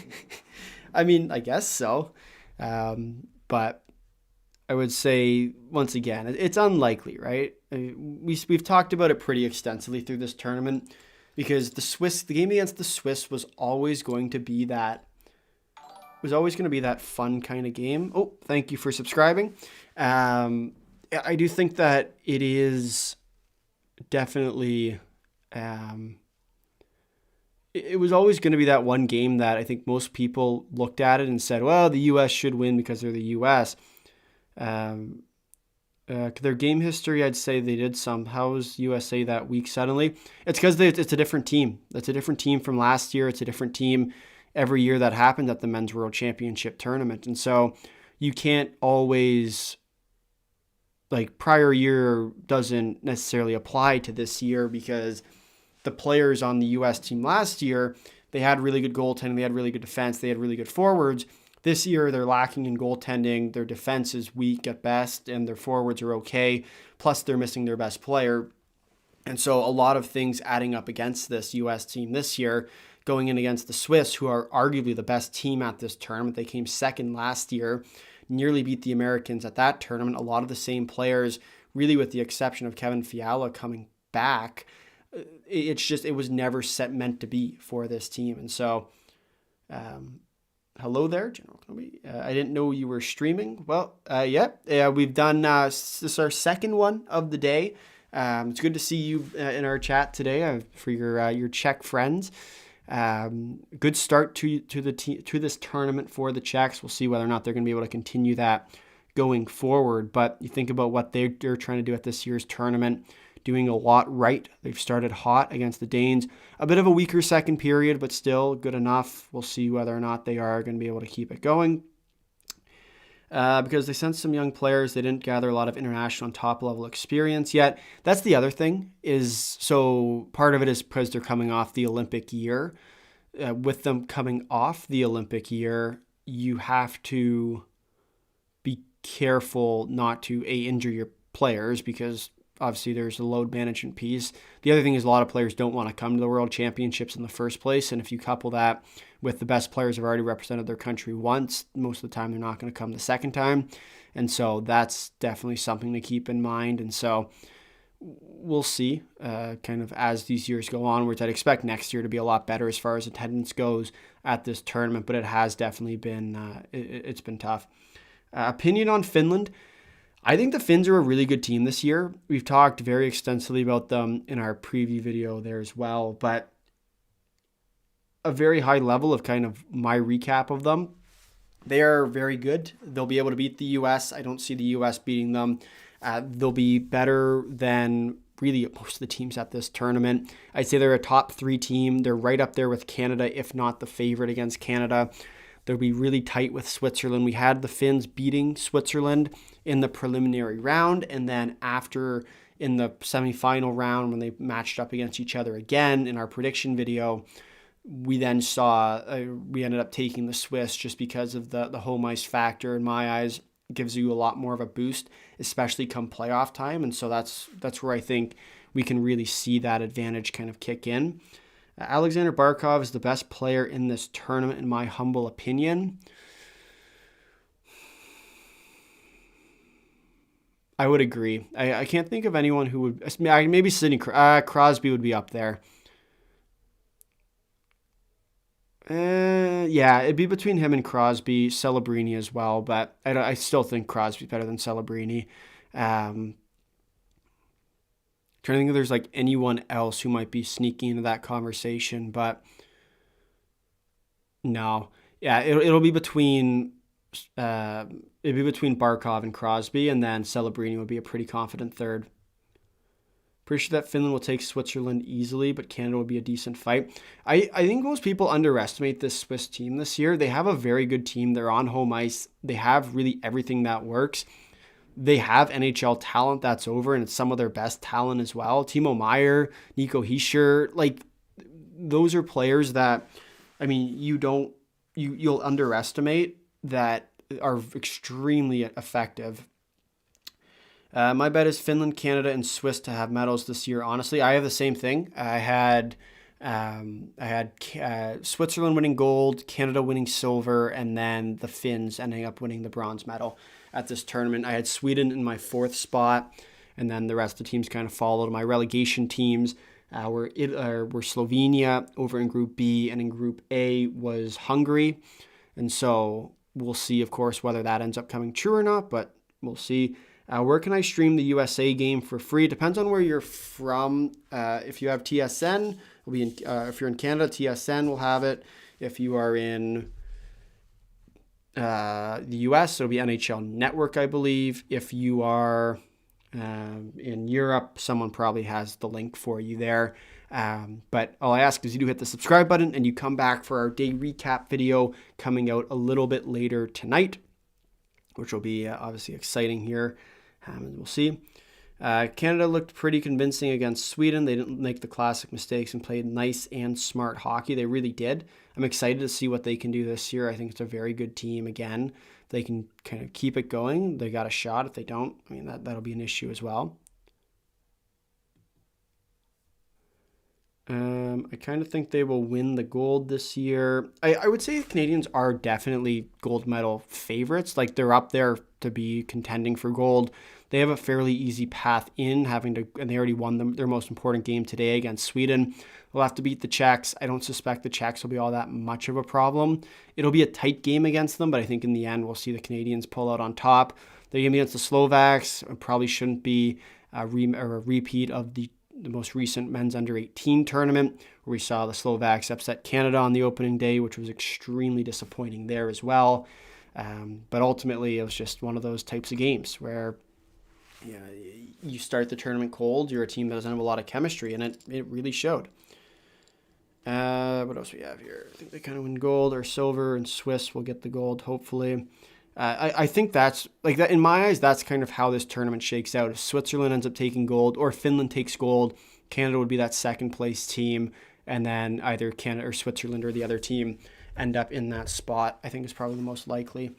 I mean, I guess so. But I would say, once again, it's unlikely, right? We've talked about it pretty extensively through this tournament because the game against the Swiss was always going to be that fun kind of game. Oh, thank you for subscribing. I do think that it is definitely, it was always going to be that one game that I think most people looked at it and said, well, the U.S. should win because they're the U.S. Their game history, I'd say they did some. How was USA that week suddenly? It's because it's a different team. It's a different team from last year. It's a different team every year that happened at the Men's World Championship tournament. And so you can't always, like, prior year doesn't necessarily apply to this year because the players on the U.S. team last year, they had really good goaltending, they had really good defense, they had really good forwards. This year, they're lacking in goaltending. Their defense is weak at best, and their forwards are okay. Plus, they're missing their best player. And so a lot of things adding up against this U.S. team this year, going in against the Swiss, who are arguably the best team at this tournament. They came second last year, nearly beat the Americans at that tournament. A lot of the same players, really with the exception of Kevin Fiala coming back. It was never meant to be for this team. And so, hello there, General Kenobi. I didn't know you were streaming. Well, we've done, this is our second one of the day. It's good to see you in our chat today for your Czech friends. Good start to this tournament for the Czechs. We'll see whether or not they're going to be able to continue that going forward. But you think about what they're trying to do at this year's tournament, doing a lot right. They've started hot against the Danes. A bit of a weaker second period, but still good enough. We'll see whether or not they are going to be able to keep it going. Because they sent some young players. They didn't gather a lot of international and top-level experience yet. That's the other thing. So part of it is because they're coming off the Olympic year. With them coming off the Olympic year, you have to be careful not to injure your players because obviously there's a load management piece. The other thing is a lot of players don't want to come to the World Championships in the first place. And if you couple that with the best players have already represented their country once, most of the time they're not going to come the second time. And so that's definitely something to keep in mind. And so we'll see kind of as these years go onwards. I'd expect next year to be a lot better as far as attendance goes at this tournament, but it has definitely been, it's been tough. Opinion on Finland. I think the Finns are a really good team this year. We've talked very extensively about them in our preview video there as well, but a very high level of kind of my recap of them. They are very good. They'll be able to beat the U.S. I don't see the U.S. beating them. They'll be better than really most of the teams at this tournament. I'd say they're a top 3 team. They're right up there with Canada, if not the favorite against Canada. They'll be really tight with Switzerland. We had the Finns beating Switzerland in the preliminary round, and then after in the semifinal round when they matched up against each other again in our prediction video, we then saw we ended up taking the Swiss just because of the home ice factor. In my eyes, it gives you a lot more of a boost, especially come playoff time, and so that's where I think we can really see that advantage kind of kick in. Alexander Barkov is the best player in this tournament, in my humble opinion. I would agree. I can't think of anyone who would... Maybe Sidney Crosby would be up there. Yeah, it'd be between him and Crosby, Celebrini as well, but I still think Crosby's better than Celebrini. Trying to think if there's like anyone else who might be sneaking into that conversation, but no. Yeah, it'll be between Barkov and Crosby, and then Celebrini would be a pretty confident third. Pretty sure that Finland will take Switzerland easily, but Canada will be a decent fight. I think most people underestimate this Swiss team this year. They have a very good team. They're on home ice. They have really everything that works. They have NHL talent that's over, and it's some of their best talent as well. Timo Meier, Nico Hischier, like those are players that, I mean, you'll underestimate that are extremely effective. My bet is Finland, Canada, and Swiss to have medals this year. Honestly, I have the same thing. I had I had Switzerland winning gold, Canada winning silver, and then the Finns ending up winning the bronze medal at this tournament. I had Sweden in my 4th spot, and then the rest of the teams kind of followed. My relegation teams were Slovenia over in Group B, and in Group A was Hungary. And so we'll see, of course, whether that ends up coming true or not, but we'll see. Where can I stream the USA game for free? Depends on where you're from. If you have TSN, it'll be if you're in Canada, TSN will have it. If you are in the US, it'll be NHL Network, I believe. If you are in Europe, someone probably has the link for you there. But all I ask is you do hit the subscribe button and you come back for our day recap video coming out a little bit later tonight, which will be obviously exciting here. And we'll see. Canada looked pretty convincing against Sweden. They didn't make the classic mistakes and played nice and smart hockey. They really did. I'm excited to see what they can do this year. I think it's a very good team. Again, they can kind of keep it going. They got a shot. If they don't, I mean, that'll be an issue as well. I kind of think they will win the gold this year. I would say the Canadians are definitely gold medal favorites. Like, they're up there to be contending for gold. They have a fairly easy path in, and they already won their most important game today against Sweden. They'll have to beat the Czechs. I don't suspect the Czechs will be all that much of a problem. It'll be a tight game against them, but I think in the end we'll see the Canadians pull out on top. The game against the Slovaks probably shouldn't be a repeat of the most recent men's under 18 tournament, where we saw the Slovaks upset Canada on the opening day, which was extremely disappointing there as well. But ultimately, it was just one of those types of games where you start the tournament cold, you're a team that doesn't have a lot of chemistry, and it really showed. What else we have here? I think they kind of win gold or silver, and Swiss will get the gold, hopefully. I think that's, like, that in my eyes, that's kind of how this tournament shakes out. If Switzerland ends up taking gold or Finland takes gold, Canada would be that second place team, and then either Canada or Switzerland or the other team end up in that spot. I think is probably the most likely.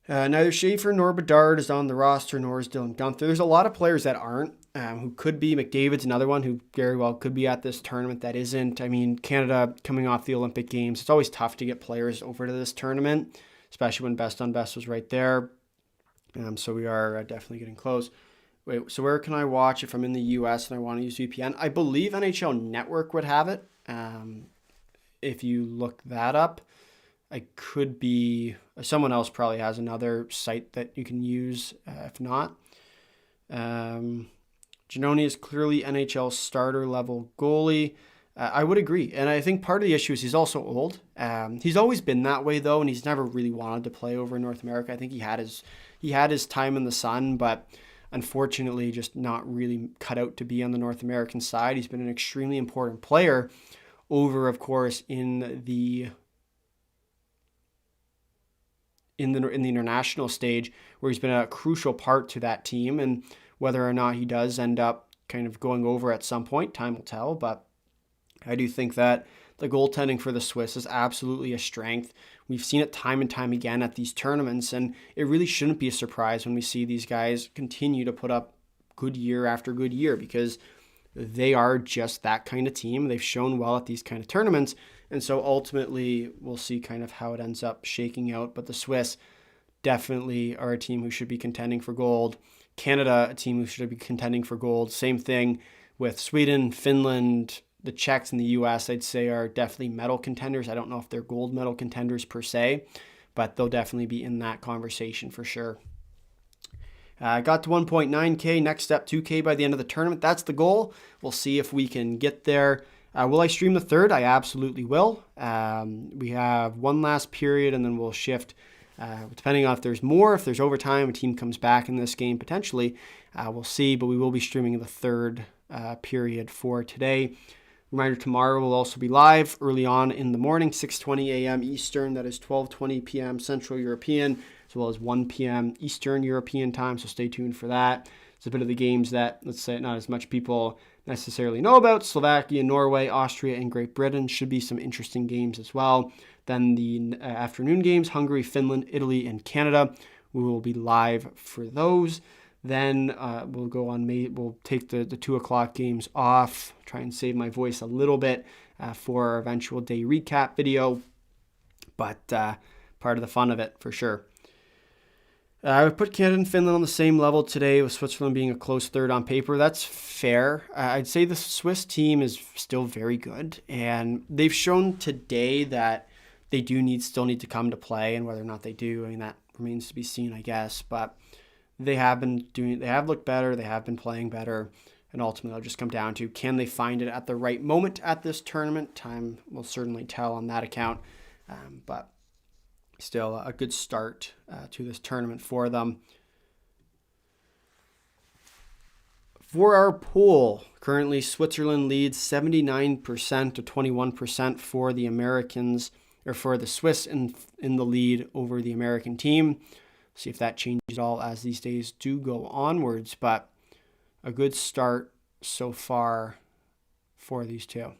Neither Schaefer nor Bedard is on the roster, nor is Dylan Gunther. There's a lot of players that aren't, who could be. McDavid's another one who very well could be at this tournament that isn't. I mean, Canada coming off the Olympic Games, it's always tough to get players over to this tournament, especially when best on best was right there. So we are definitely getting close. Wait, so where can I watch if I'm in the US and I want to use VPN? I believe NHL Network would have it. If you look that up, I could be, someone else probably has another site that you can use. If not, Giannoni is clearly NHL starter level goalie. I would agree. And I think part of the issue is he's also old. He's always been that way, though, and he's never really wanted to play over in North America. I think he had his time in the sun, but unfortunately just not really cut out to be on the North American side. He's been an extremely important player over, of course, in the international stage, where he's been a crucial part to that team. And whether or not he does end up kind of going over at some point, time will tell. But I do think that the goaltending for the Swiss is absolutely a strength. We've seen it time and time again at these tournaments, and it really shouldn't be a surprise when we see these guys continue to put up good year after good year, because they are just that kind of team. They've shown well at these kind of tournaments, and so ultimately we'll see kind of how it ends up shaking out. But the Swiss definitely are a team who should be contending for gold. Canada, a team who should be contending for gold. Same thing with Sweden, Finland. The Czechs and the US, I'd say, are definitely medal contenders. I don't know if they're gold medal contenders per se, but they'll definitely be in that conversation for sure. Got to 1.9K. Next step, 2K by the end of the tournament. That's the goal. We'll see if we can get there. Will I stream the third? I absolutely will. We have one last period, and then we'll shift. Depending on if there's more, if there's overtime, a team comes back in this game potentially. We'll see, but we will be streaming the third period for today. Reminder, tomorrow will also be live early on in the morning, 6:20 a.m. Eastern. That is 12:20 p.m. Central European, as well as 1 p.m. Eastern European time, so stay tuned for that. It's a bit of the games that, let's say, not as much people necessarily know about. Slovakia, Norway, Austria, and Great Britain should be some interesting games as well. Then the afternoon games, Hungary, Finland, Italy, and Canada. We will be live for those. Then we'll take the 2 o'clock games off, try and save my voice a little bit for our eventual day recap video. But part of the fun of it, for sure. I would put Canada and Finland on the same level today, with Switzerland being a close third on paper. That's fair. I'd say the Swiss team is still very good, and they've shown today that they still need to come to play, and whether or not they do, I mean, that remains to be seen, I guess. But they have looked better, they have been playing better, and ultimately it'll just come down to, can they find it at the right moment at this tournament? Time will certainly tell on that account, but still a good start to this tournament for them. For our pool, currently Switzerland leads 79% to 21% for the Americans, or for the Swiss in the lead over the American team. See if that changes at all as these days do go onwards, but a good start so far for these two.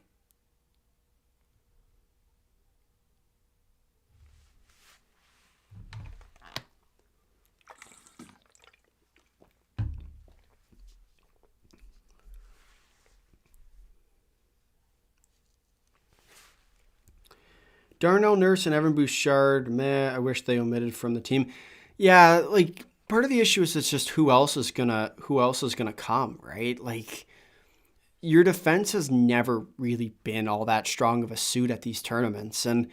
Darnell Nurse and Evan Bouchard, I wish they omitted from the team. Yeah, like, part of the issue is it's just who else is gonna come, right? Like, your defense has never really been all that strong of a suit at these tournaments, and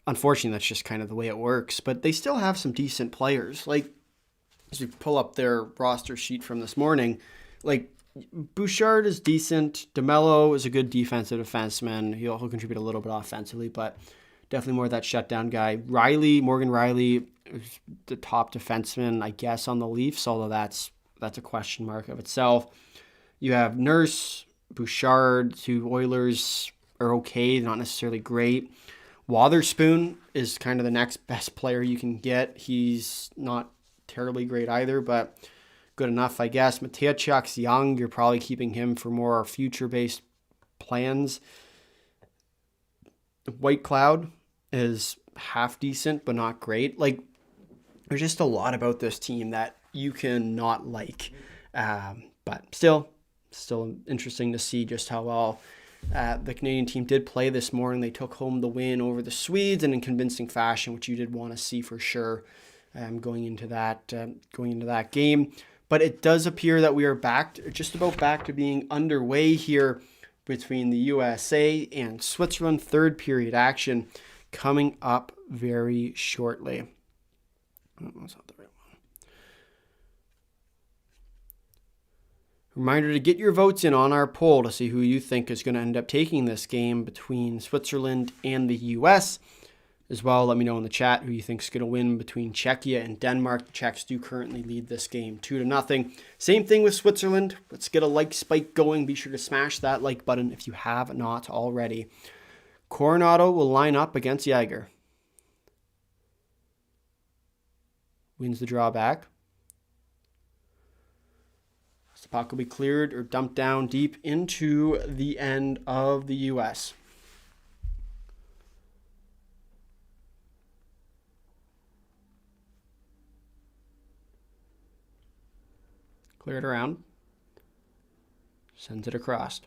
unfortunately that's just kind of the way it works. But they still have some decent players. Like, as we pull up their roster sheet from this morning, like, Bouchard is decent. DeMello is a good defensive defenseman. He'll contribute a little bit offensively, but definitely more of that shutdown guy. Morgan Riley is the top defenseman, I guess, on the Leafs, although that's a question mark of itself. You have Nurse, Bouchard, two Oilers are okay, not necessarily great. Wotherspoon is kind of the next best player you can get. He's not terribly great either, but good enough, I guess. Mateychuk's young. You're probably keeping him for more future-based plans. White Cloud is half decent, but not great. Like, there's just a lot about this team that you can not like. But still interesting to see just how well the Canadian team did play this morning. They took home the win over the Swedes, and in convincing fashion, which you did want to see for sure going into that game. But it does appear that we are just about back to being underway here between the USA and Switzerland. Third period action coming up very shortly. Oh, that's not the right one. Reminder to get your votes in on our poll to see who you think is going to end up taking this game between Switzerland and the US. As well, let me know in the chat who you think is going to win between Czechia and Denmark. The Czechs do currently lead this game 2-0. Same thing with Switzerland. Let's get a like spike going. Be sure to smash that like button if you have not already. Coronado will line up against Jaeger. Wins the draw back. The puck will be cleared or dumped down deep into the end of the US. Clear it around. Sends it across.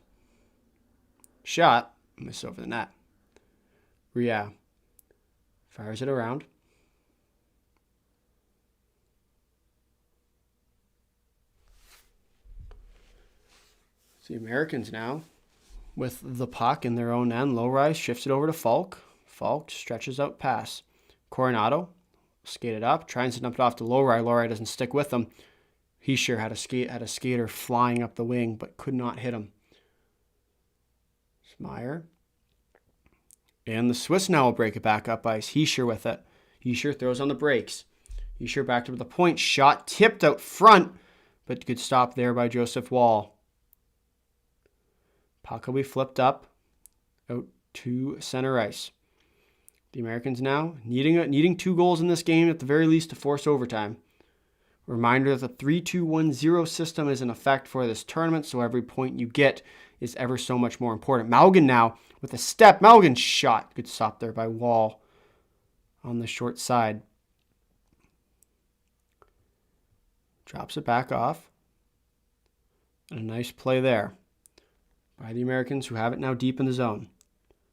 Shot. Miss over the net. Ria fires it around. The Americans now with the puck in their own end. Low rise shifts it over to Falk. Falk stretches out pass. Coronado skated up, tries to dump it off to Lowry. Lowry doesn't stick with him. He sure had a skater flying up the wing, but could not hit him. Meyer. And the Swiss now will break it back up ice. He sure with it. He sure throws on the brakes. He sure back to the point. Shot tipped out front, but good stop there by Joseph Wall. Puck will be flipped up out to center ice. The Americans now needing 2 goals in this game at the very least to force overtime. Reminder that the 3-2-1-0 system is in effect for this tournament, so every point you get is ever so much more important. Malgin now with a step. Malgin's shot. Good stop there by Wall on the short side. Drops it back off. And a nice play there by the Americans, who have it now deep in the zone.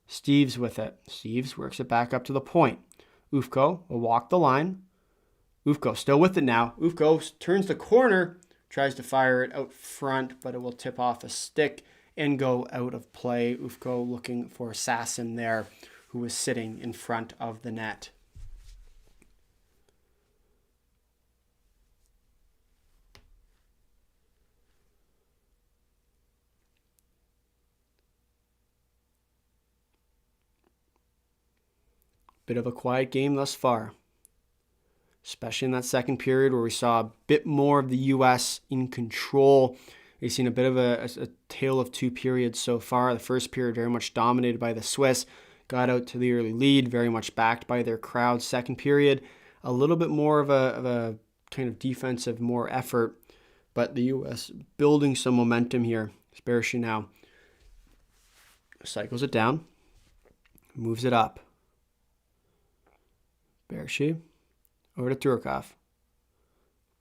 Steves with it. Steves works it back up to the point. Ufko will walk the line. Ufko still with it now. Ufko turns the corner, tries to fire it out front, but it will tip off a stick and go out of play. Ufko looking for Assassin there, who was sitting in front of the net. Bit of a quiet game thus far, especially in that second period where we saw a bit more of the U.S. in control. We've seen a bit of a tale of two periods so far. The first period very much dominated by the Swiss, got out to the early lead, very much backed by their crowd. Second period, a little bit more of a kind of defensive, more effort, but the U.S. building some momentum here, especially now. Cycles it down, moves it up. Bershi over to Turkov.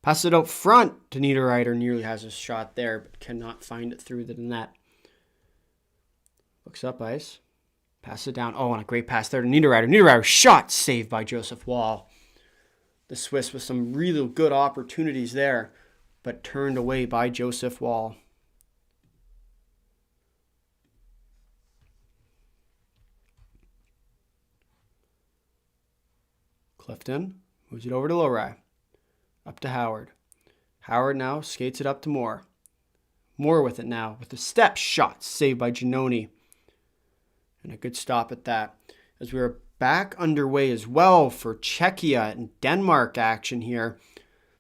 Passes it out front to Niederreiter. Nearly has a shot there, but cannot find it through the net. Looks up ice. Passes it down. Oh, and a great pass there to Niederreiter. Niederreiter shot saved by Joseph Wall. The Swiss with some really good opportunities there, but turned away by Joseph Wall. Clifton moves it over to Lowry. Up to Howard. Howard now skates it up to Moore. Moore with it now, with a step shot saved by Giannoni. And a good stop at that. As we are back underway as well for Czechia and Denmark action here.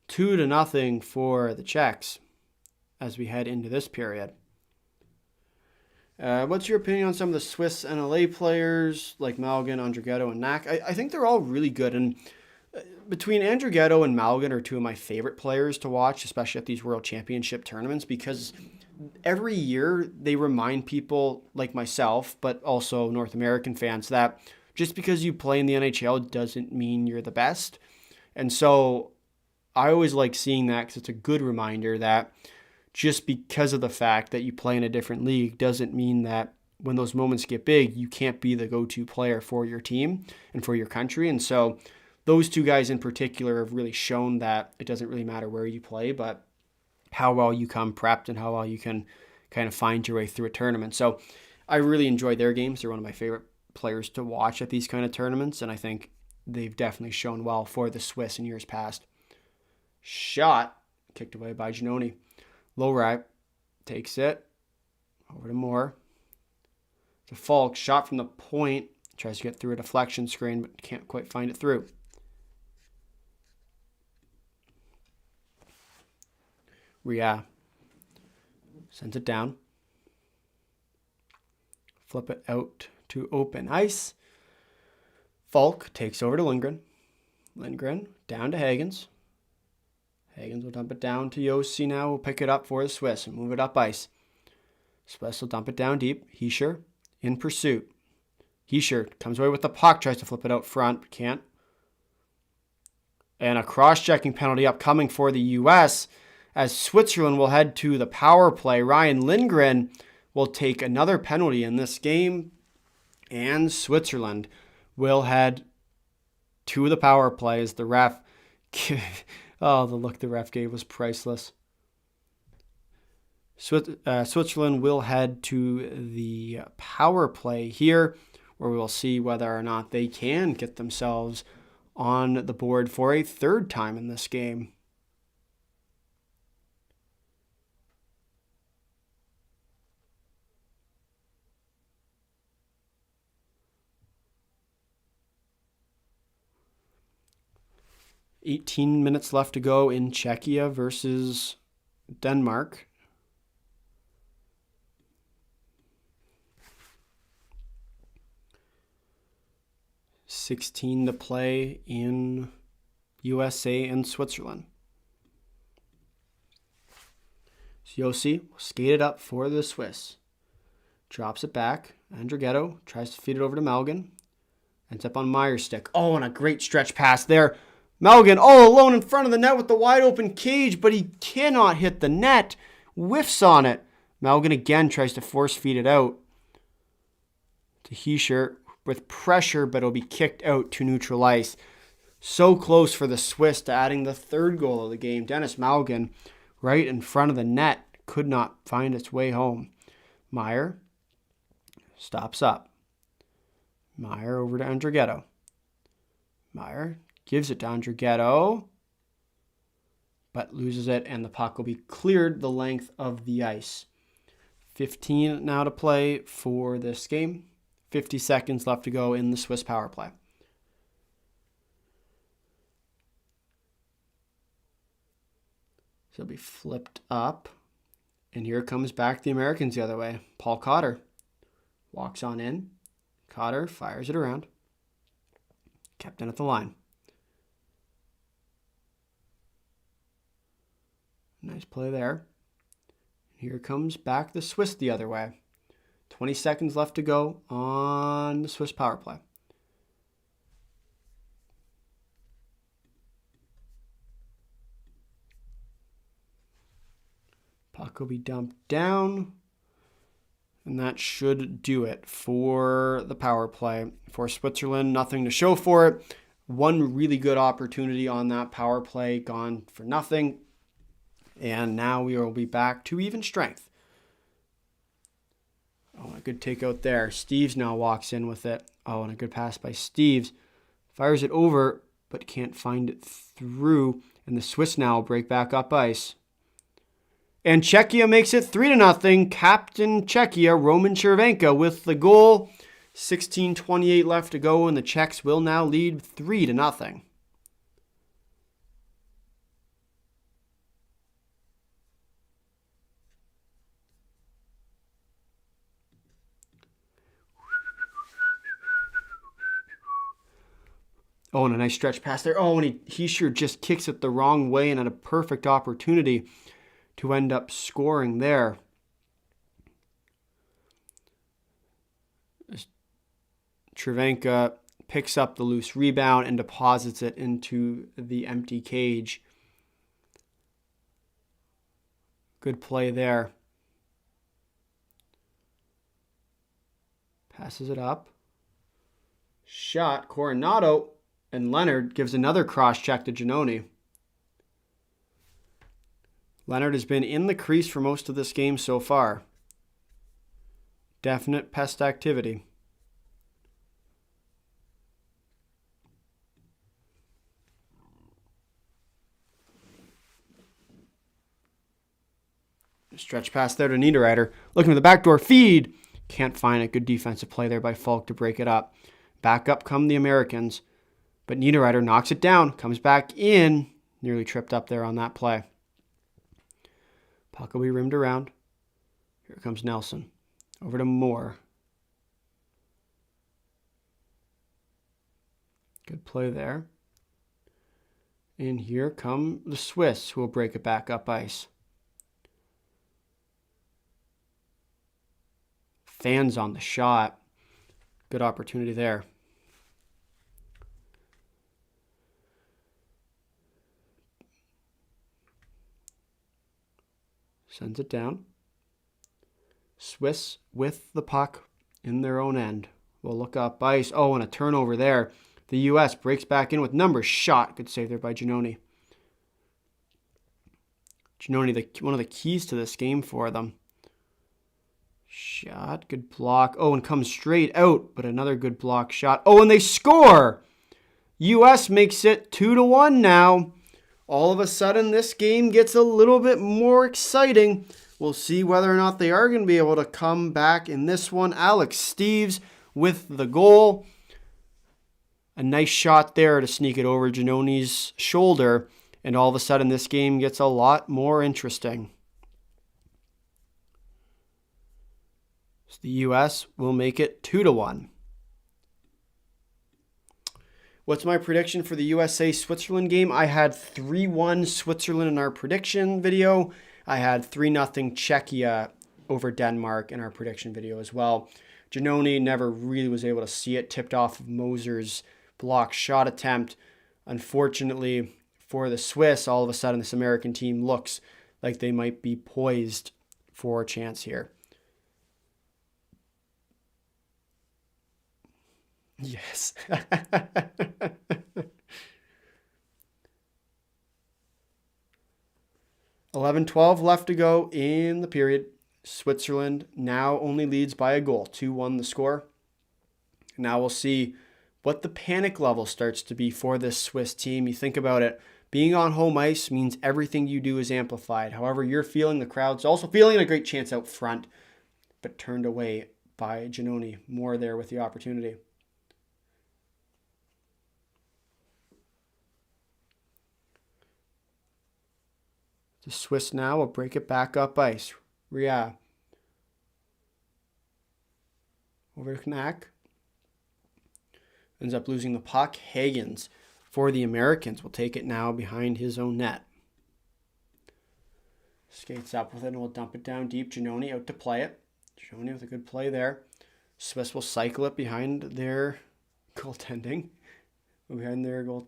2-0 for the Czechs as we head into this period. What's your opinion on some of the Swiss NLA players like Malgin, Andrighetto, and Knack? I think they're all really good. And between Andrighetto and Malgin are two of my favorite players to watch, especially at these World Championship tournaments, because every year they remind people like myself, but also North American fans, that just because you play in the NHL doesn't mean you're the best. And so I always like seeing that because it's a good reminder that just because of the fact that you play in a different league doesn't mean that when those moments get big, you can't be the go-to player for your team and for your country. And so those two guys in particular have really shown that it doesn't really matter where you play, but how well you come prepped and how well you can kind of find your way through a tournament. So I really enjoy their games. They're one of my favorite players to watch at these kind of tournaments, and I think they've definitely shown well for the Swiss in years past. Shot, kicked away by Giannoni. Lowry takes it over to Moore. To Falk, shot from the point. Tries to get through a deflection screen, but can't quite find it through. Ria sends it down. Flip it out to open ice. Falk takes over to Lindgren. Lindgren down to Hagens. Hagens will dump it down to Yossi now. We'll pick it up for the Swiss and move it up ice. Swiss will dump it down deep. Hischer in pursuit. Hischer comes away with the puck, tries to flip it out front, but can't. And a cross-checking penalty upcoming for the U.S. as Switzerland will head to the power play. Ryan Lindgren will take another penalty in this game, and Switzerland will head to the power play as the ref... Oh, the look the ref gave was priceless. Switzerland will head to the power play here, where we will see whether or not they can get themselves on the board for a third time in this game. $18 minutes left to go in Czechia versus Denmark. $16 to play in USA and Switzerland. So Yossi will skate it up for the Swiss. Drops it back. Andrighetto tries to feed it over to Malgin. Ends up on Meyer's stick. Oh, and a great stretch pass there. Malgin all alone in front of the net with the wide open cage, but he cannot hit the net whiffs on it. Malgin again tries to force feed it out to Hischier with pressure, but it'll be kicked out to neutral ice. So close for the Swiss to adding the third goal of the game. Dennis Malgin, right in front of the net, could not find its way home. Meyer stops up. Meyer over to Andrighetto. Meyer gives it to Andrighetto, but loses it, and the puck will be cleared the length of the ice. 15 now to play for this game. 50 seconds left to go in the Swiss power play. So it'll be flipped up. And here comes back the Americans the other way. Paul Cotter walks on in. Cotter fires it around. Kept in at the line. Nice play there. Here comes back the Swiss the other way. 20 seconds left to go on the Swiss power play. Puck will be dumped down. And that should do it for the power play. For Switzerland, nothing to show for it. One really good opportunity on that power play, gone for nothing. And now we will be back to even strength. Oh, a good takeout there. Steves now walks in with it. Oh, and a good pass by Steves. Fires it over, but can't find it through. And the Swiss now break back up ice. And Czechia makes it 3-0. Captain Czechia, Roman Chervenka, with the goal. 16:28 left to go, and the Czechs will now lead 3-0. Oh, and a nice stretch pass there. Oh, and he sure just kicks it the wrong way and had a perfect opportunity to end up scoring there. Chervenka picks up the loose rebound and deposits it into the empty cage. Good play there. Passes it up. Shot. Coronado. And Leonard gives another cross-check to Giannoni. Leonard has been in the crease for most of this game so far. Definite pest activity. Stretch pass there to Niederreiter. Looking for the backdoor feed. Can't find a good defensive play there by Falk to break it up. Back up come the Americans. But Niederreiter knocks it down. Comes back in. Nearly tripped up there on that play. Puck will be rimmed around. Here comes Nelson. Over to Moore. Good play there. And here come the Swiss, who will break it back up ice. Fans on the shot. Good opportunity there. Sends it down. Swiss with the puck in their own end. Will look up ice. Oh, and a turnover there. The U.S. breaks back in with numbers. Shot. Good save there by Giannoni. Giannoni, one of the keys to this game for them. Shot. Good block. Oh, and comes straight out. But another good block shot. Oh, and they score! U.S. makes it 2-1 now. All of a sudden, this game gets a little bit more exciting. We'll see whether or not they are going to be able to come back in this one. Alex Steves with the goal. A nice shot there to sneak it over Giannoni's shoulder. And all of a sudden, this game gets a lot more interesting. So the U.S. will make it 2-1. What's my prediction for the USA-Switzerland game? I had 3-1 Switzerland in our prediction video. I had 3-0 Czechia over Denmark in our prediction video as well. Giannoni never really was able to see it. Tipped off of Moser's block shot attempt. Unfortunately for the Swiss, all of a sudden this American team looks like they might be poised for a chance here. Yes. 11-12 left to go in the period. Switzerland now only leads by a goal, 2-1 the score. Now we'll see what the panic level starts to be for this Swiss team. You think about it, being on home ice means everything you do is amplified. However you're feeling, the crowd's also feeling a great chance out front, but turned away by Giannoni. More there with the opportunity. The Swiss now will break it back up ice. Ria. Over to Knack. Ends up losing the puck. Hagens for the Americans will take it now behind his own net. Skates up with it and will dump it down deep. Giannoni out to play it. Giannoni with a good play there. Swiss will cycle it behind their goaltending. Behind their goal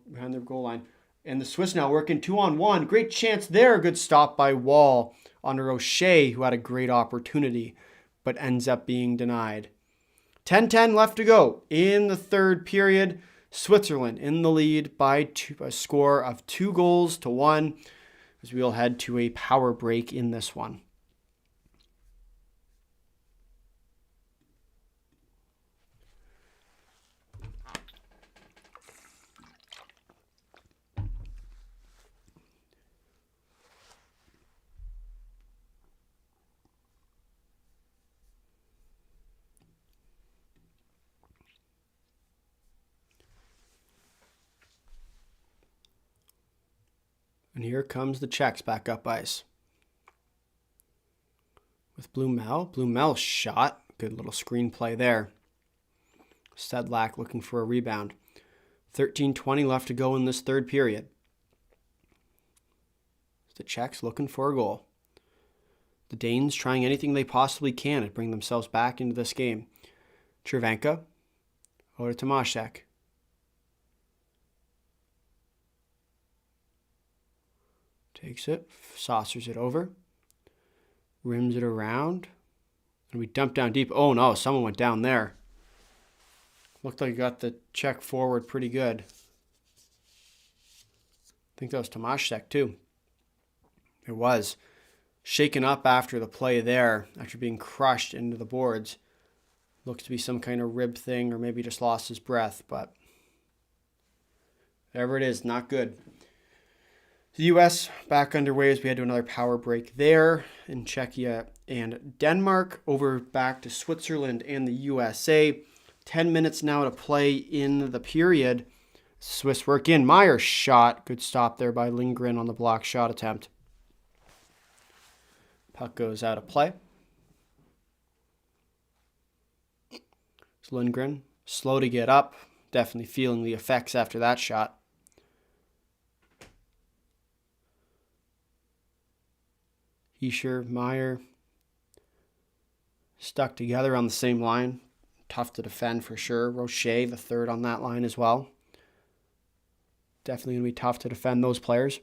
line. And the Swiss now working 2-on-1. Great chance there. Good stop by Wall on Rocher, who had a great opportunity, but ends up being denied. 10-10 left to go in the third period. Switzerland in the lead by a score of 2-1, as we'll head to a power break in this one. And here comes the Czechs back up ice. With Blumel. Blumel's shot. Good little screenplay there. Sedlak looking for a rebound. 13:20 left to go in this third period. The Czechs looking for a goal. The Danes trying anything they possibly can to bring themselves back into this game. Chervenka. Over to Tomaszek. Takes it, saucers it over, rims it around, and we dump down deep. Oh no, someone went down there. Looked like he got the check forward pretty good. I think that was Tomaszek too. It was. Shaken up after the play there, after being crushed into the boards. Looks to be some kind of rib thing, or maybe just lost his breath, but whatever it is, not good. The U.S. back underway as we head to another power break there in Czechia and Denmark. Over back to Switzerland and the USA. 10 minutes now to play in the period. Swiss work in. Meyer's shot. Good stop there by Lindgren on the block shot attempt. Puck goes out of play. It's Lindgren. Slow to get up. Definitely feeling the effects after that shot. Hischer, Meyer, stuck together on the same line. Tough to defend for sure. Rocher, the third on that line as well. Definitely going to be tough to defend those players.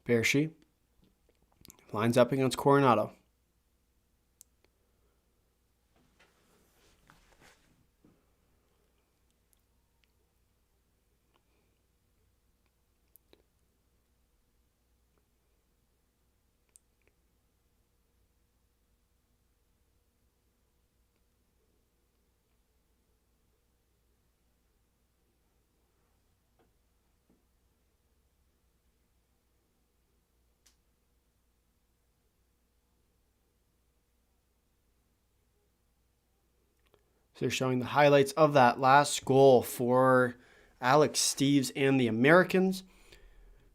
Bershi lines up against Coronado. They're showing the highlights of that last goal for Alex Steves and the Americans.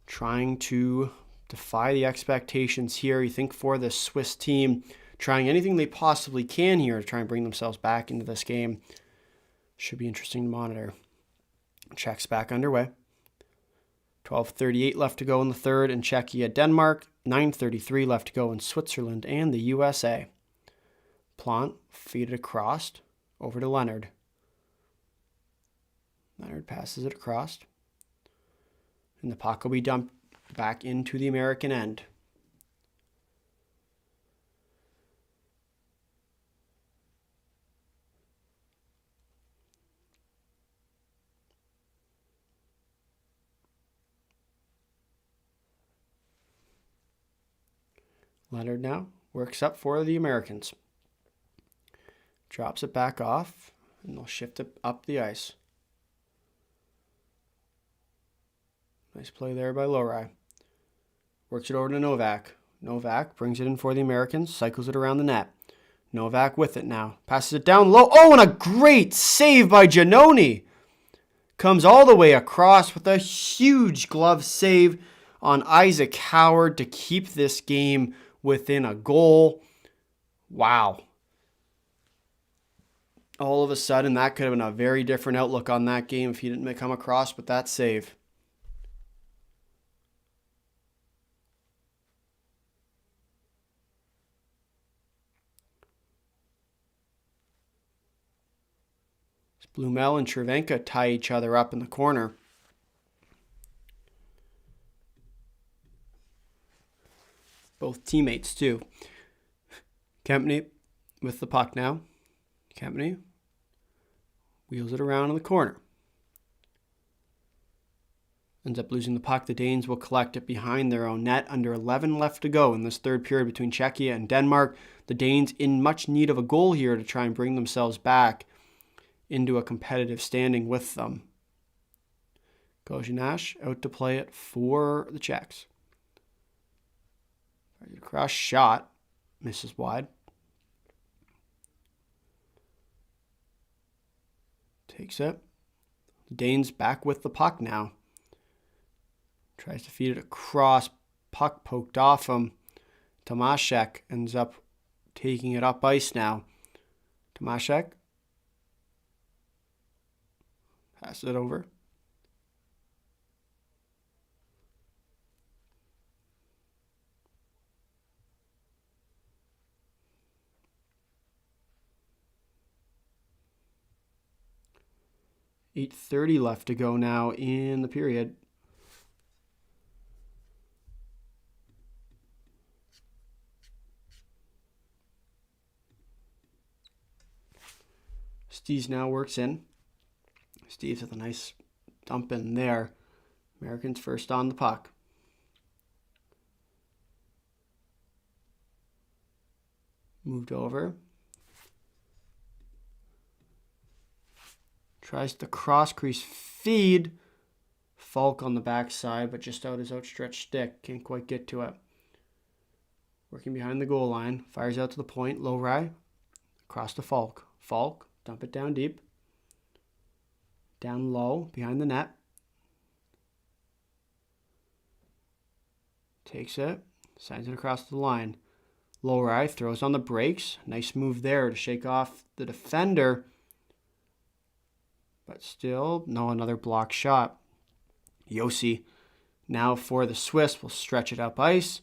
Trying to defy the expectations here. You think for the Swiss team, trying anything they possibly can here to try and bring themselves back into this game. Should be interesting to monitor. Czechs back underway. 12:38 left to go in the third in Czechia, Denmark. 9:33 left to go in Switzerland and the USA. Plant feed it across. Over to Leonard. Leonard passes it across. And the puck will be dumped back into the American end. Leonard now works up for the Americans. Drops it back off, and they'll shift it up the ice. Nice play there by Lowry. Works it over to Novak. Novak brings it in for the Americans, cycles it around the net. Novak with it now. Passes it down low. Oh, and a great save by Giannoni. Comes all the way across with a huge glove save on Isaac Howard to keep this game within a goal. Wow. All of a sudden, that could have been a very different outlook on that game if he didn't come across with that save. Blumel and Cervenka tie each other up in the corner. Both teammates, too. Kempney with the puck now. Kempney wheels it around in the corner. Ends up losing the puck. The Danes will collect it behind their own net. Under 11 left to go in this third period between Czechia and Denmark. The Danes in much need of a goal here to try and bring themselves back into a competitive standing with them. Gojinash out to play it for the Czechs. Cross shot. Misses wide. Takes it. The Danes back with the puck now. Tries to feed it across. Puck poked off him. Tomaszek ends up taking it up ice now. Tomaszek passes it over. .8:30 left to go now in the period. Steves now works in. Steves with a nice dump in there. Americans first on the puck. Moved over. Tries the cross crease feed. Falk on the backside, but just out his outstretched stick. Can't quite get to it. Working behind the goal line. Fires out to the point. Lowry. Across to Falk. Falk. Dump it down deep. Down low. Behind the net. Takes it. Sends it across the line. Lowry throws on the brakes. Nice move there to shake off the defender. But still, no, another block shot. Yossi now for the Swiss will stretch it up ice.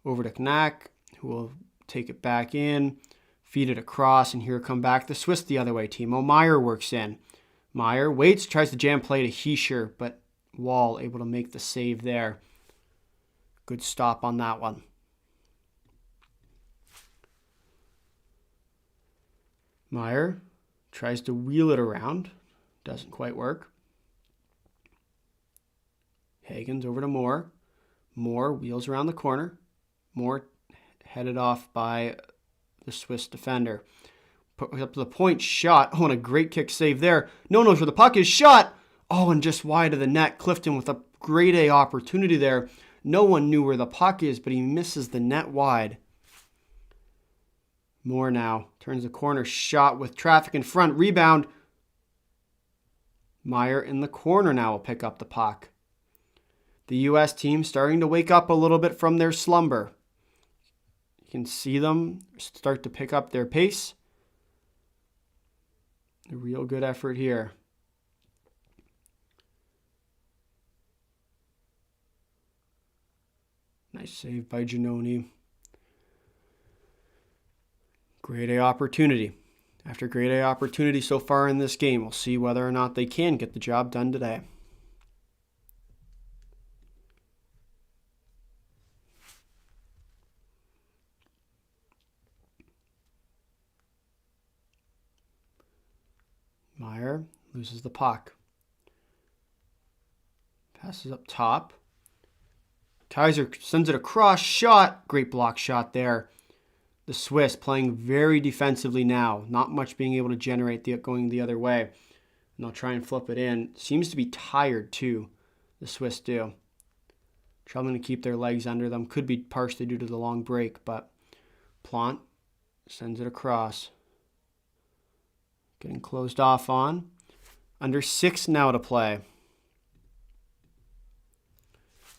Over to Knack, who will take it back in. Feed it across, and here come back the Swiss the other way. Timo Meier works in. Meier waits, tries to jam play to Hischier, but Wall able to make the save there. Good stop on that one. Meier tries to wheel it around. Doesn't quite work. Hagens over to Moore. Moore wheels around the corner. Moore headed off by the Swiss defender. Put up to the point, shot. Oh, and a great kick save there. No one knows where the puck is. Shot. Oh, and just wide of the net. Clifton with a grade A opportunity there. No one knew where the puck is, but he misses the net wide. Moore now turns the corner. Shot with traffic in front. Rebound. Meier in the corner now will pick up the puck. The U.S. team starting to wake up a little bit from their slumber. You can see them start to pick up their pace. A real good effort here. Nice save by Giannoni. Great A opportunity. After grade A opportunity so far in this game, we'll see whether or not they can get the job done today. Meyer loses the puck. Passes up top. Kaiser sends it across. Shot. Great block shot there. The Swiss playing very defensively now. Not much being able to generate going the other way. And they'll try and flip it in. Seems to be tired too. The Swiss do. Trying to keep their legs under them. Could be partially due to the long break, but Plant sends it across. Getting closed off on. Under 6 now to play.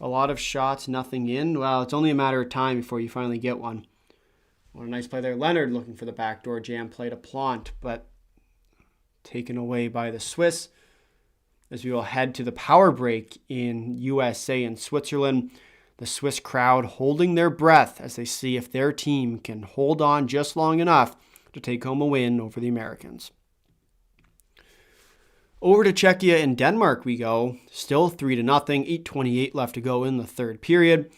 A lot of shots, nothing in. Well, it's only a matter of time before you finally get one. What a nice play there. Leonard looking for the backdoor jam play to Plant, but taken away by the Swiss. As we will head to the power break in USA and Switzerland. The Swiss crowd holding their breath as they see if their team can hold on just long enough to take home a win over the Americans. Over to Czechia and Denmark we go. Still 3-0, 8:28 left to go in the third period.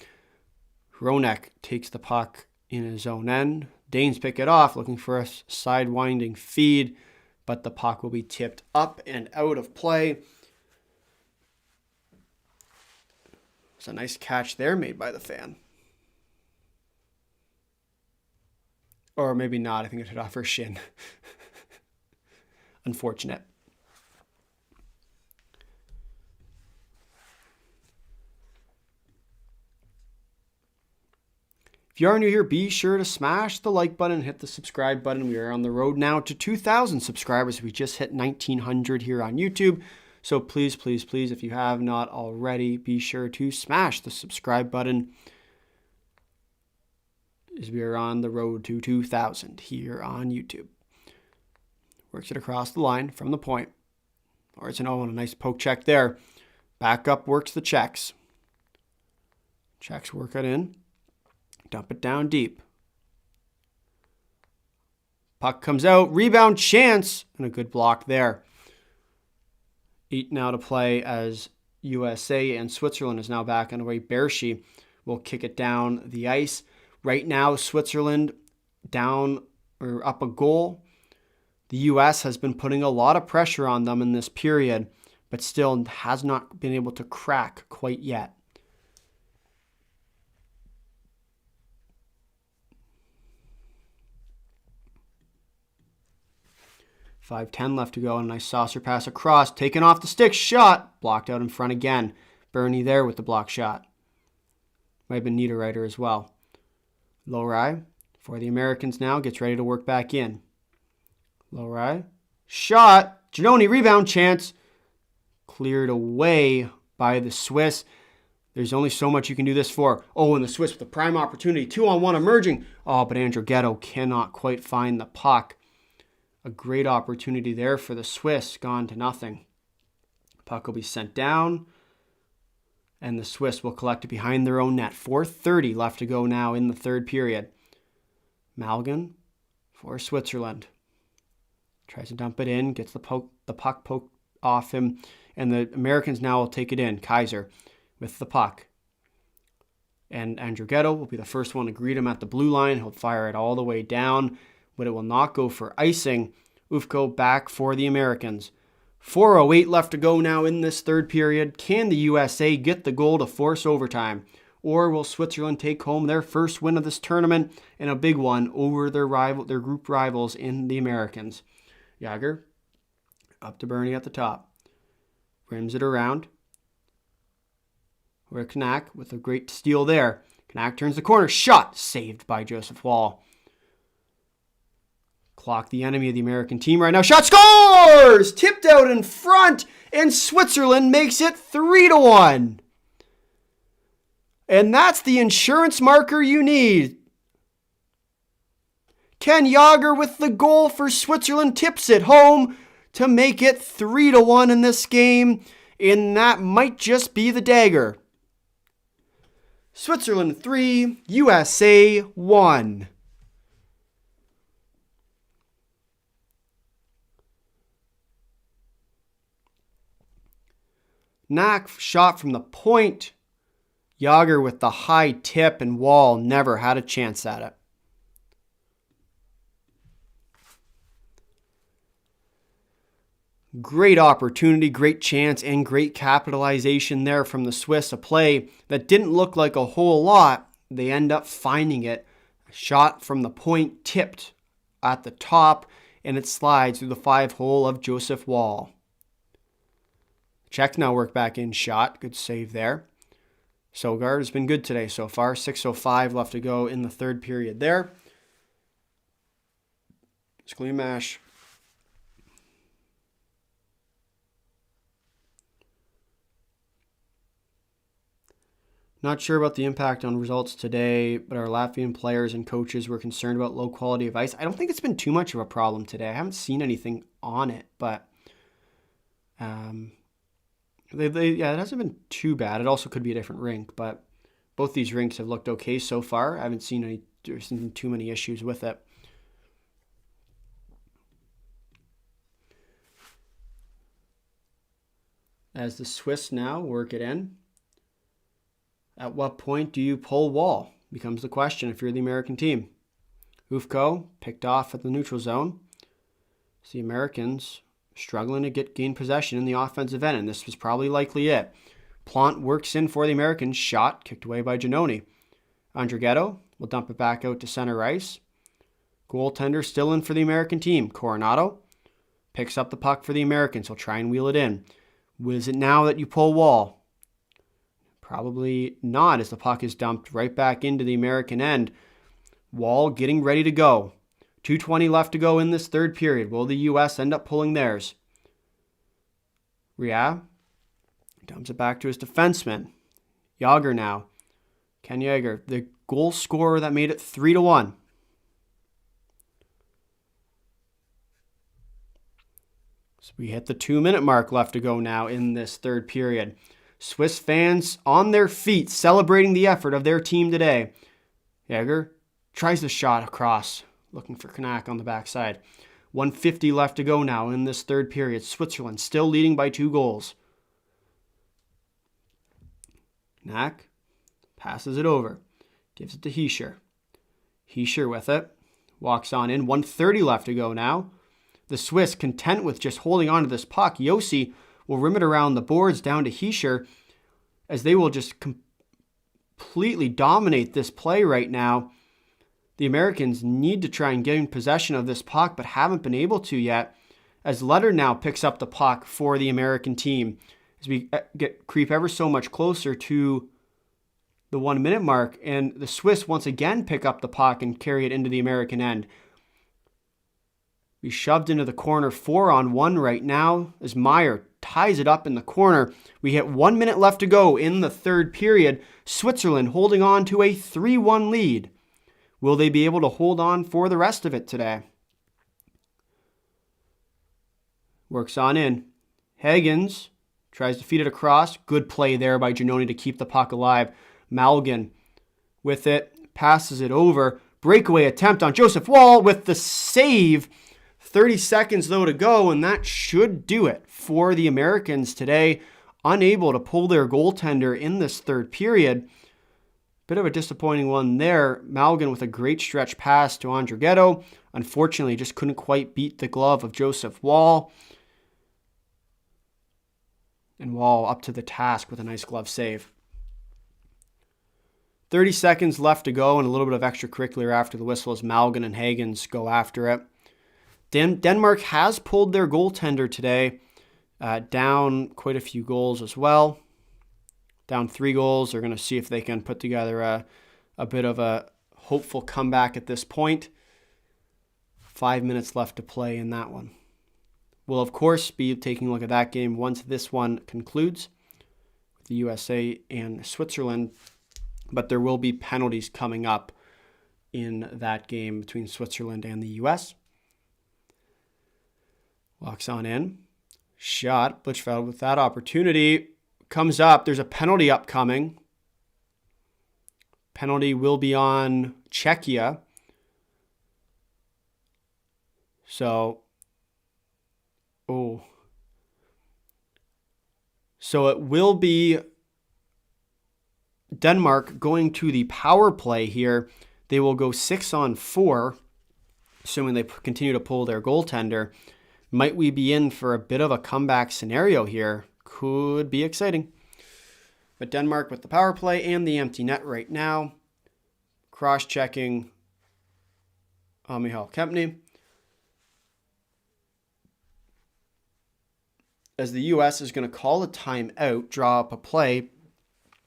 Hronek takes the puck in his own end. Danes pick it off, looking for a side-winding feed, but the puck will be tipped up and out of play. It's a nice catch there made by the fan. Or maybe not. I think it hit off her shin. Unfortunate. If you are new here, be sure to smash the like button and hit the subscribe button. We are on the road now to 2,000 subscribers. We just hit 1,900 here on YouTube. So please, please, please, if you have not already, be sure to smash the subscribe button as we are on the road to 2,000 here on YouTube. Works it across the line from the point. Or it's an O and a nice poke check there. Back up works the checks. Checks work it in. Dump it down deep. Puck comes out. Rebound chance. And a good block there. 8 now to play as USA and Switzerland is now back underway. Bershi will kick it down the ice. Right now, Switzerland down or up a goal. The US has been putting a lot of pressure on them in this period, but still has not been able to crack quite yet. 5:10 left to go, and a nice saucer pass across. Taken off the stick, shot. Blocked out in front again. Bernie there with the block shot. Might have been Niederreiter as well. Lowry for the Americans now. Gets ready to work back in. Lowry. Shot. Giannoni rebound chance. Cleared away by the Swiss. There's only so much you can do this for. Oh, and the Swiss with a prime opportunity. 2-on-1 emerging. Oh, but Andrew Ghetto cannot quite find the puck. A great opportunity there for the Swiss. Gone to nothing. Puck will be sent down. And the Swiss will collect it behind their own net. 4:30 left to go now in the third period. Malgin for Switzerland. Tries to dump it in. Gets the puck poked off him. And the Americans now will take it in. Kaiser with the puck. And Andrew Ghetto will be the first one to greet him at the blue line. He'll fire it all the way down, but it will not go for icing. Ufko back for the Americans. 4:08 left to go now in this third period. Can the USA get the goal to force overtime? Or will Switzerland take home their first win of this tournament and a big one over their group rivals in the Americans? Yager up to Bernie at the top. Rims it around. Where Knack with a great steal there. Knack turns the corner. Shot saved by Joseph Wall. Clock the enemy of the American team right now. Shot scores! Tipped out in front, and Switzerland makes it 3-1. And that's the insurance marker you need. Ken Yager with the goal for Switzerland tips it home to make it 3-1 in this game, and that might just be the dagger. Switzerland 3, USA 1. Knack shot from the point. Jager with the high tip, and Wall never had a chance at it. Great opportunity, great chance, and great capitalization there from the Swiss. A play that didn't look like a whole lot. They end up finding it. A shot from the point tipped at the top, and it slides through the 5-hole of Joseph Wall. Czech now work back in shot. Good save there. Sogard has been good today so far. 6:05 left to go in the third period there. Clean mash. Not sure about the impact on results today, but our Latvian players and coaches were concerned about low quality of ice. I don't think it's been too much of a problem today. I haven't seen anything on it, but it hasn't been too bad. It also could be a different rink, but both these rinks have looked okay so far. I haven't seen too many issues with it. As the Swiss now work it in. At what point do you pull Wall? Becomes the question if you're the American team. Ufko picked off at the neutral zone. It's the Americans struggling to gain possession in the offensive end, and this was probably likely it. Plant works in for the Americans. Shot kicked away by Giannoni. Andrighetto will dump it back out to center ice. Goaltender still in for the American team. Coronado picks up the puck for the Americans. He'll try and wheel it in. Was it now that you pull Wall? Probably not, as the puck is dumped right back into the American end. Wall getting ready to go. 2:20 left to go in this third period. Will the U.S. end up pulling theirs? Ria dumps it back to his defenseman. Jager now. Ken Jager, the goal scorer that made it 3-1. So we hit the 2-minute mark left to go now in this third period. Swiss fans on their feet celebrating the effort of their team today. Jager tries the shot across, looking for Knack on the backside. 1:50 left to go now in this third period. Switzerland still leading by 2 goals. Knack passes it over, gives it to Hischier. Hischier with it, walks on in. 1:30 left to go now. The Swiss content with just holding on to this puck. Yossi will rim it around the boards down to Hischier, as they will just completely dominate this play right now. The Americans need to try and gain possession of this puck, but haven't been able to yet, as Letter now picks up the puck for the American team. As we creep ever so much closer to the 1-minute mark, and the Swiss once again pick up the puck and carry it into the American end. We shoved into the corner 4-on-1 right now as Meyer ties it up in the corner. We hit 1 minute left to go in the third period. Switzerland holding on to a 3-1 lead. Will they be able to hold on for the rest of it today? Works on in. Higgins tries to feed it across. Good play there by Giannoni to keep the puck alive. Malgin with it, passes it over. Breakaway attempt on Joseph Wall with the save. 30 seconds, though, to go, and that should do it for the Americans today. Unable to pull their goaltender in this third period. Bit of a disappointing one there. Malgin with a great stretch pass to Andrighetto. Unfortunately, just couldn't quite beat the glove of Joseph Wall. And Wall up to the task with a nice glove save. 30 seconds left to go and a little bit of extracurricular after the whistle as Malgin and Higgins go after it. Denmark has pulled their goaltender today, down quite a few goals as well. Down 3 goals. They're going to see if they can put together a bit of a hopeful comeback at this point. 5 minutes left to play in that one. We'll, of course, be taking a look at that game once this one concludes with the USA and Switzerland. But there will be penalties coming up in that game between Switzerland and the U.S. Walks on in. Shot. Blichfeld with that opportunity. Comes up. There's a penalty upcoming. Penalty will be on Czechia. So So it will be Denmark going to the power play here. They will go 6-on-4, assuming they continue to pull their goaltender. Might we be in for a bit of a comeback scenario here? Could be exciting. But Denmark with the power play and the empty net right now. Cross-checking Michael Kempny. As the U.S. is going to call a timeout, draw up a play.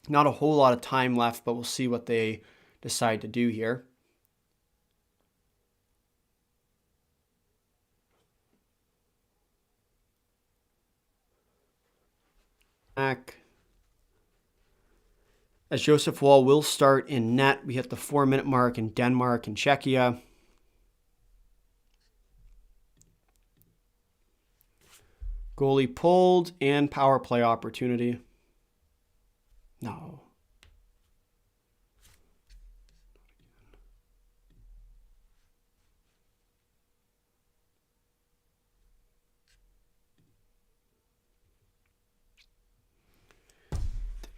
Not a whole lot of time left, but we'll see what they decide to do here. Back. As Joseph Wall will start in net, we hit the 4-minute mark in Denmark and Czechia. Goalie pulled and power play opportunity. No. Did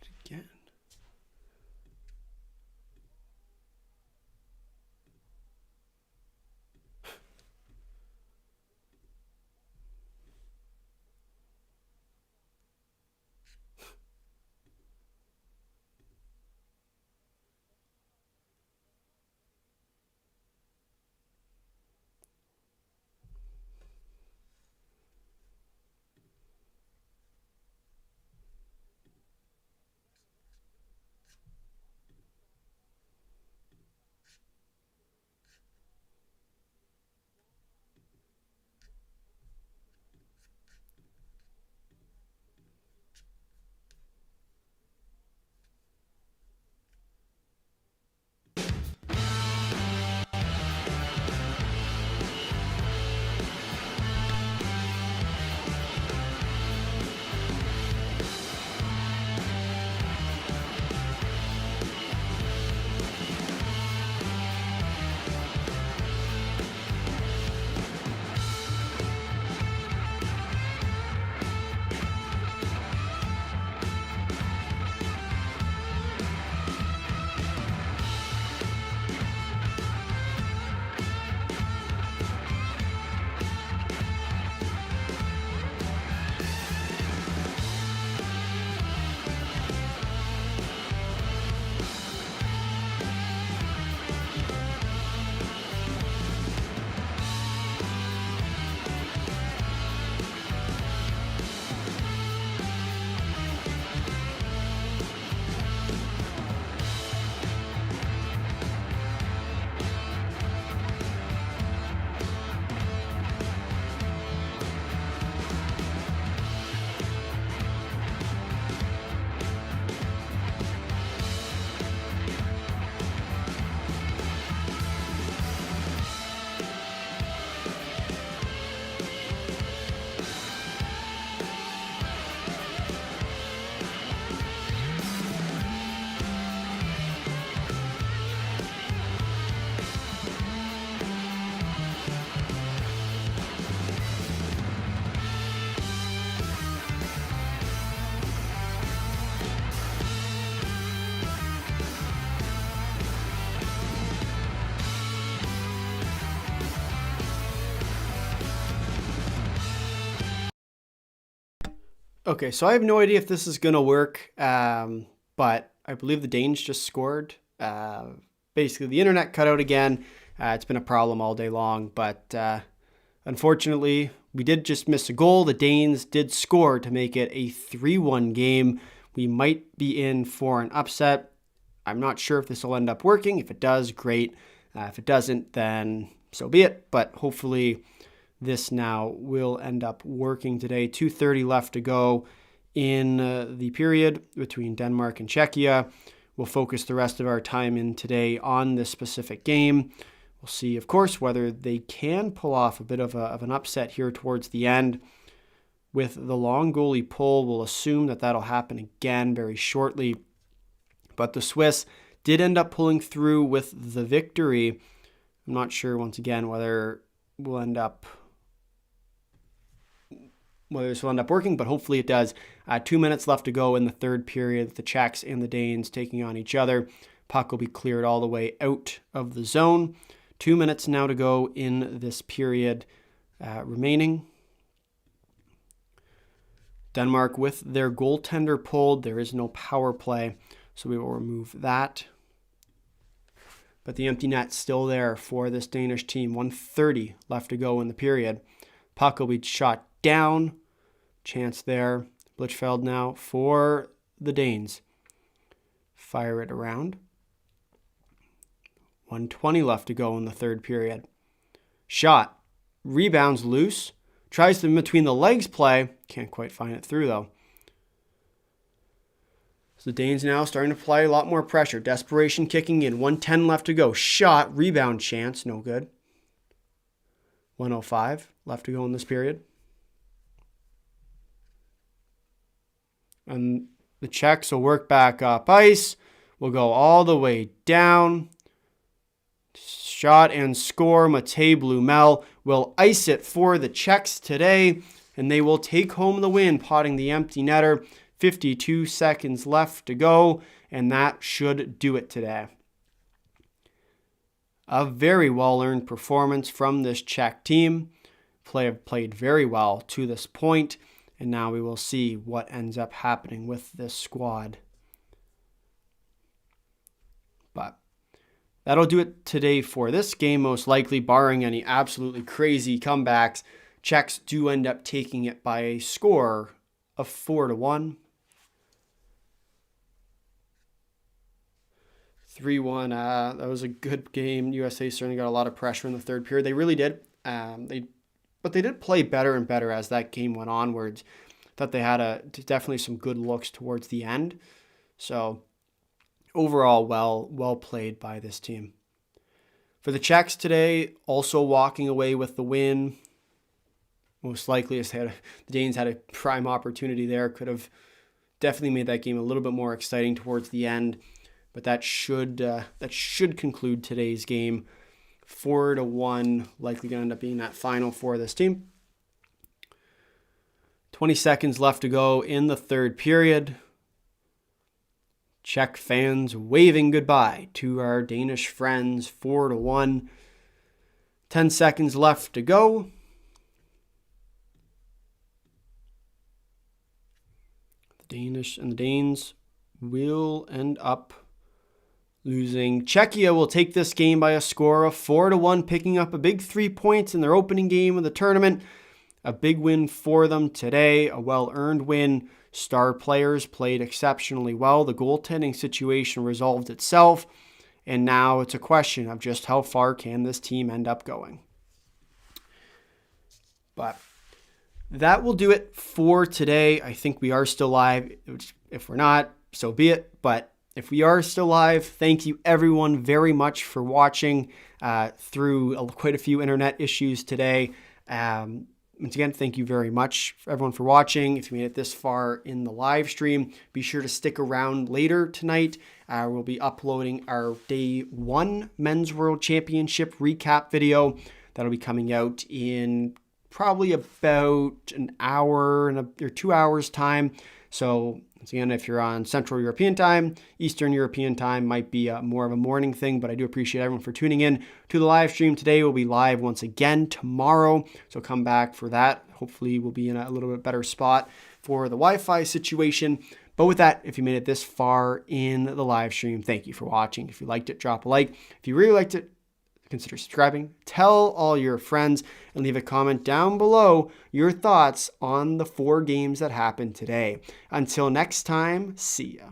it again. Okay, so I have no idea if this is going to work, but I believe the Danes just scored. Basically, the internet cut out again. It's been a problem all day long, but unfortunately, we did just miss a goal. The Danes did score to make it a 3-1 game. We might be in for an upset. I'm not sure if this will end up working. If it does, great. If it doesn't, then so be it. But hopefully this now will end up working today. 2:30 left to go in the period between Denmark and Czechia. We'll focus the rest of our time in today on this specific game. We'll see, of course, whether they can pull off a bit of an upset here towards the end. With the long goalie pull, we'll assume that that'll happen again very shortly. But the Swiss did end up pulling through with the victory. I'm not sure, once again, whether we'll end up whether this will end up working, but hopefully it does. 2 minutes left to go in the third period. The Czechs and the Danes taking on each other. Puck will be cleared all the way out of the zone. 2 minutes now to go in this period remaining. Denmark with their goaltender pulled. There is no power play, so we will remove that. But the empty net's still there for this Danish team. 1:30 left to go in the period. Puck will be shot down. Chance there. Blichfeld now for the Danes. Fire it around. 1:20 left to go in the third period. Shot. Rebounds loose. Tries to between the legs play. Can't quite find it through though. So the Danes now starting to apply a lot more pressure. Desperation kicking in. 1:10 left to go. Shot. Rebound chance. No good. 1:05 left to go in this period. And the Czechs will work back up ice. We'll go all the way down. Shot and score. Matej Blumel will ice it for the Czechs today, and they will take home the win, potting the empty netter. 52 seconds left to go, and that should do it today. A very well-earned performance from this Czech team. Have played very well to this point, and now we will see what ends up happening with this squad. But that'll do it today for this game, most likely, barring any absolutely crazy comebacks. Czechs do end up taking it by a score of 4-1. 3-1. That was a good game. USA certainly got a lot of pressure in the third period. They really did. But they did play better and better as that game went onwards. Thought they had definitely some good looks towards the end. So overall, well played by this team. For the Czechs today, also walking away with the win. Most likely, the Danes had a prime opportunity there. Could have definitely made that game a little bit more exciting towards the end. But that should conclude today's game. 4-1, likely going to end up being that final for this team. 20 seconds left to go in the third period. Czech fans waving goodbye to our Danish friends. 4-1. 10 seconds left to go. The Danes will end up losing. Czechia will take this game by a score of 4-1, picking up a big 3 points in their opening game of the tournament. A big win for them today, a well-earned win. Star players played exceptionally well. The goaltending situation resolved itself, and now it's a question of just how far can this team end up going. But that will do it for today. I think we are still live. If we're not, so be it. But if we are still live, thank you everyone very much for watching through quite a few internet issues today. Once again, thank you very much everyone for watching. If you made it this far in the live stream, be sure to stick around later tonight. We'll be uploading our Day 1 Men's World Championship recap video. That'll be coming out in probably about an hour or 2 hours time. So once again, if you're on Central European time, Eastern European time might be more of a morning thing, but I do appreciate everyone for tuning in to the live stream today. We'll be live once again tomorrow, so come back for that. Hopefully we'll be in a little bit better spot for the Wi-Fi situation. But with that, if you made it this far in the live stream, thank you for watching. If you liked it, drop a like. If you really liked it, consider subscribing, tell all your friends, and leave a comment down below your thoughts on the 4 games that happened today. Until next time, see ya.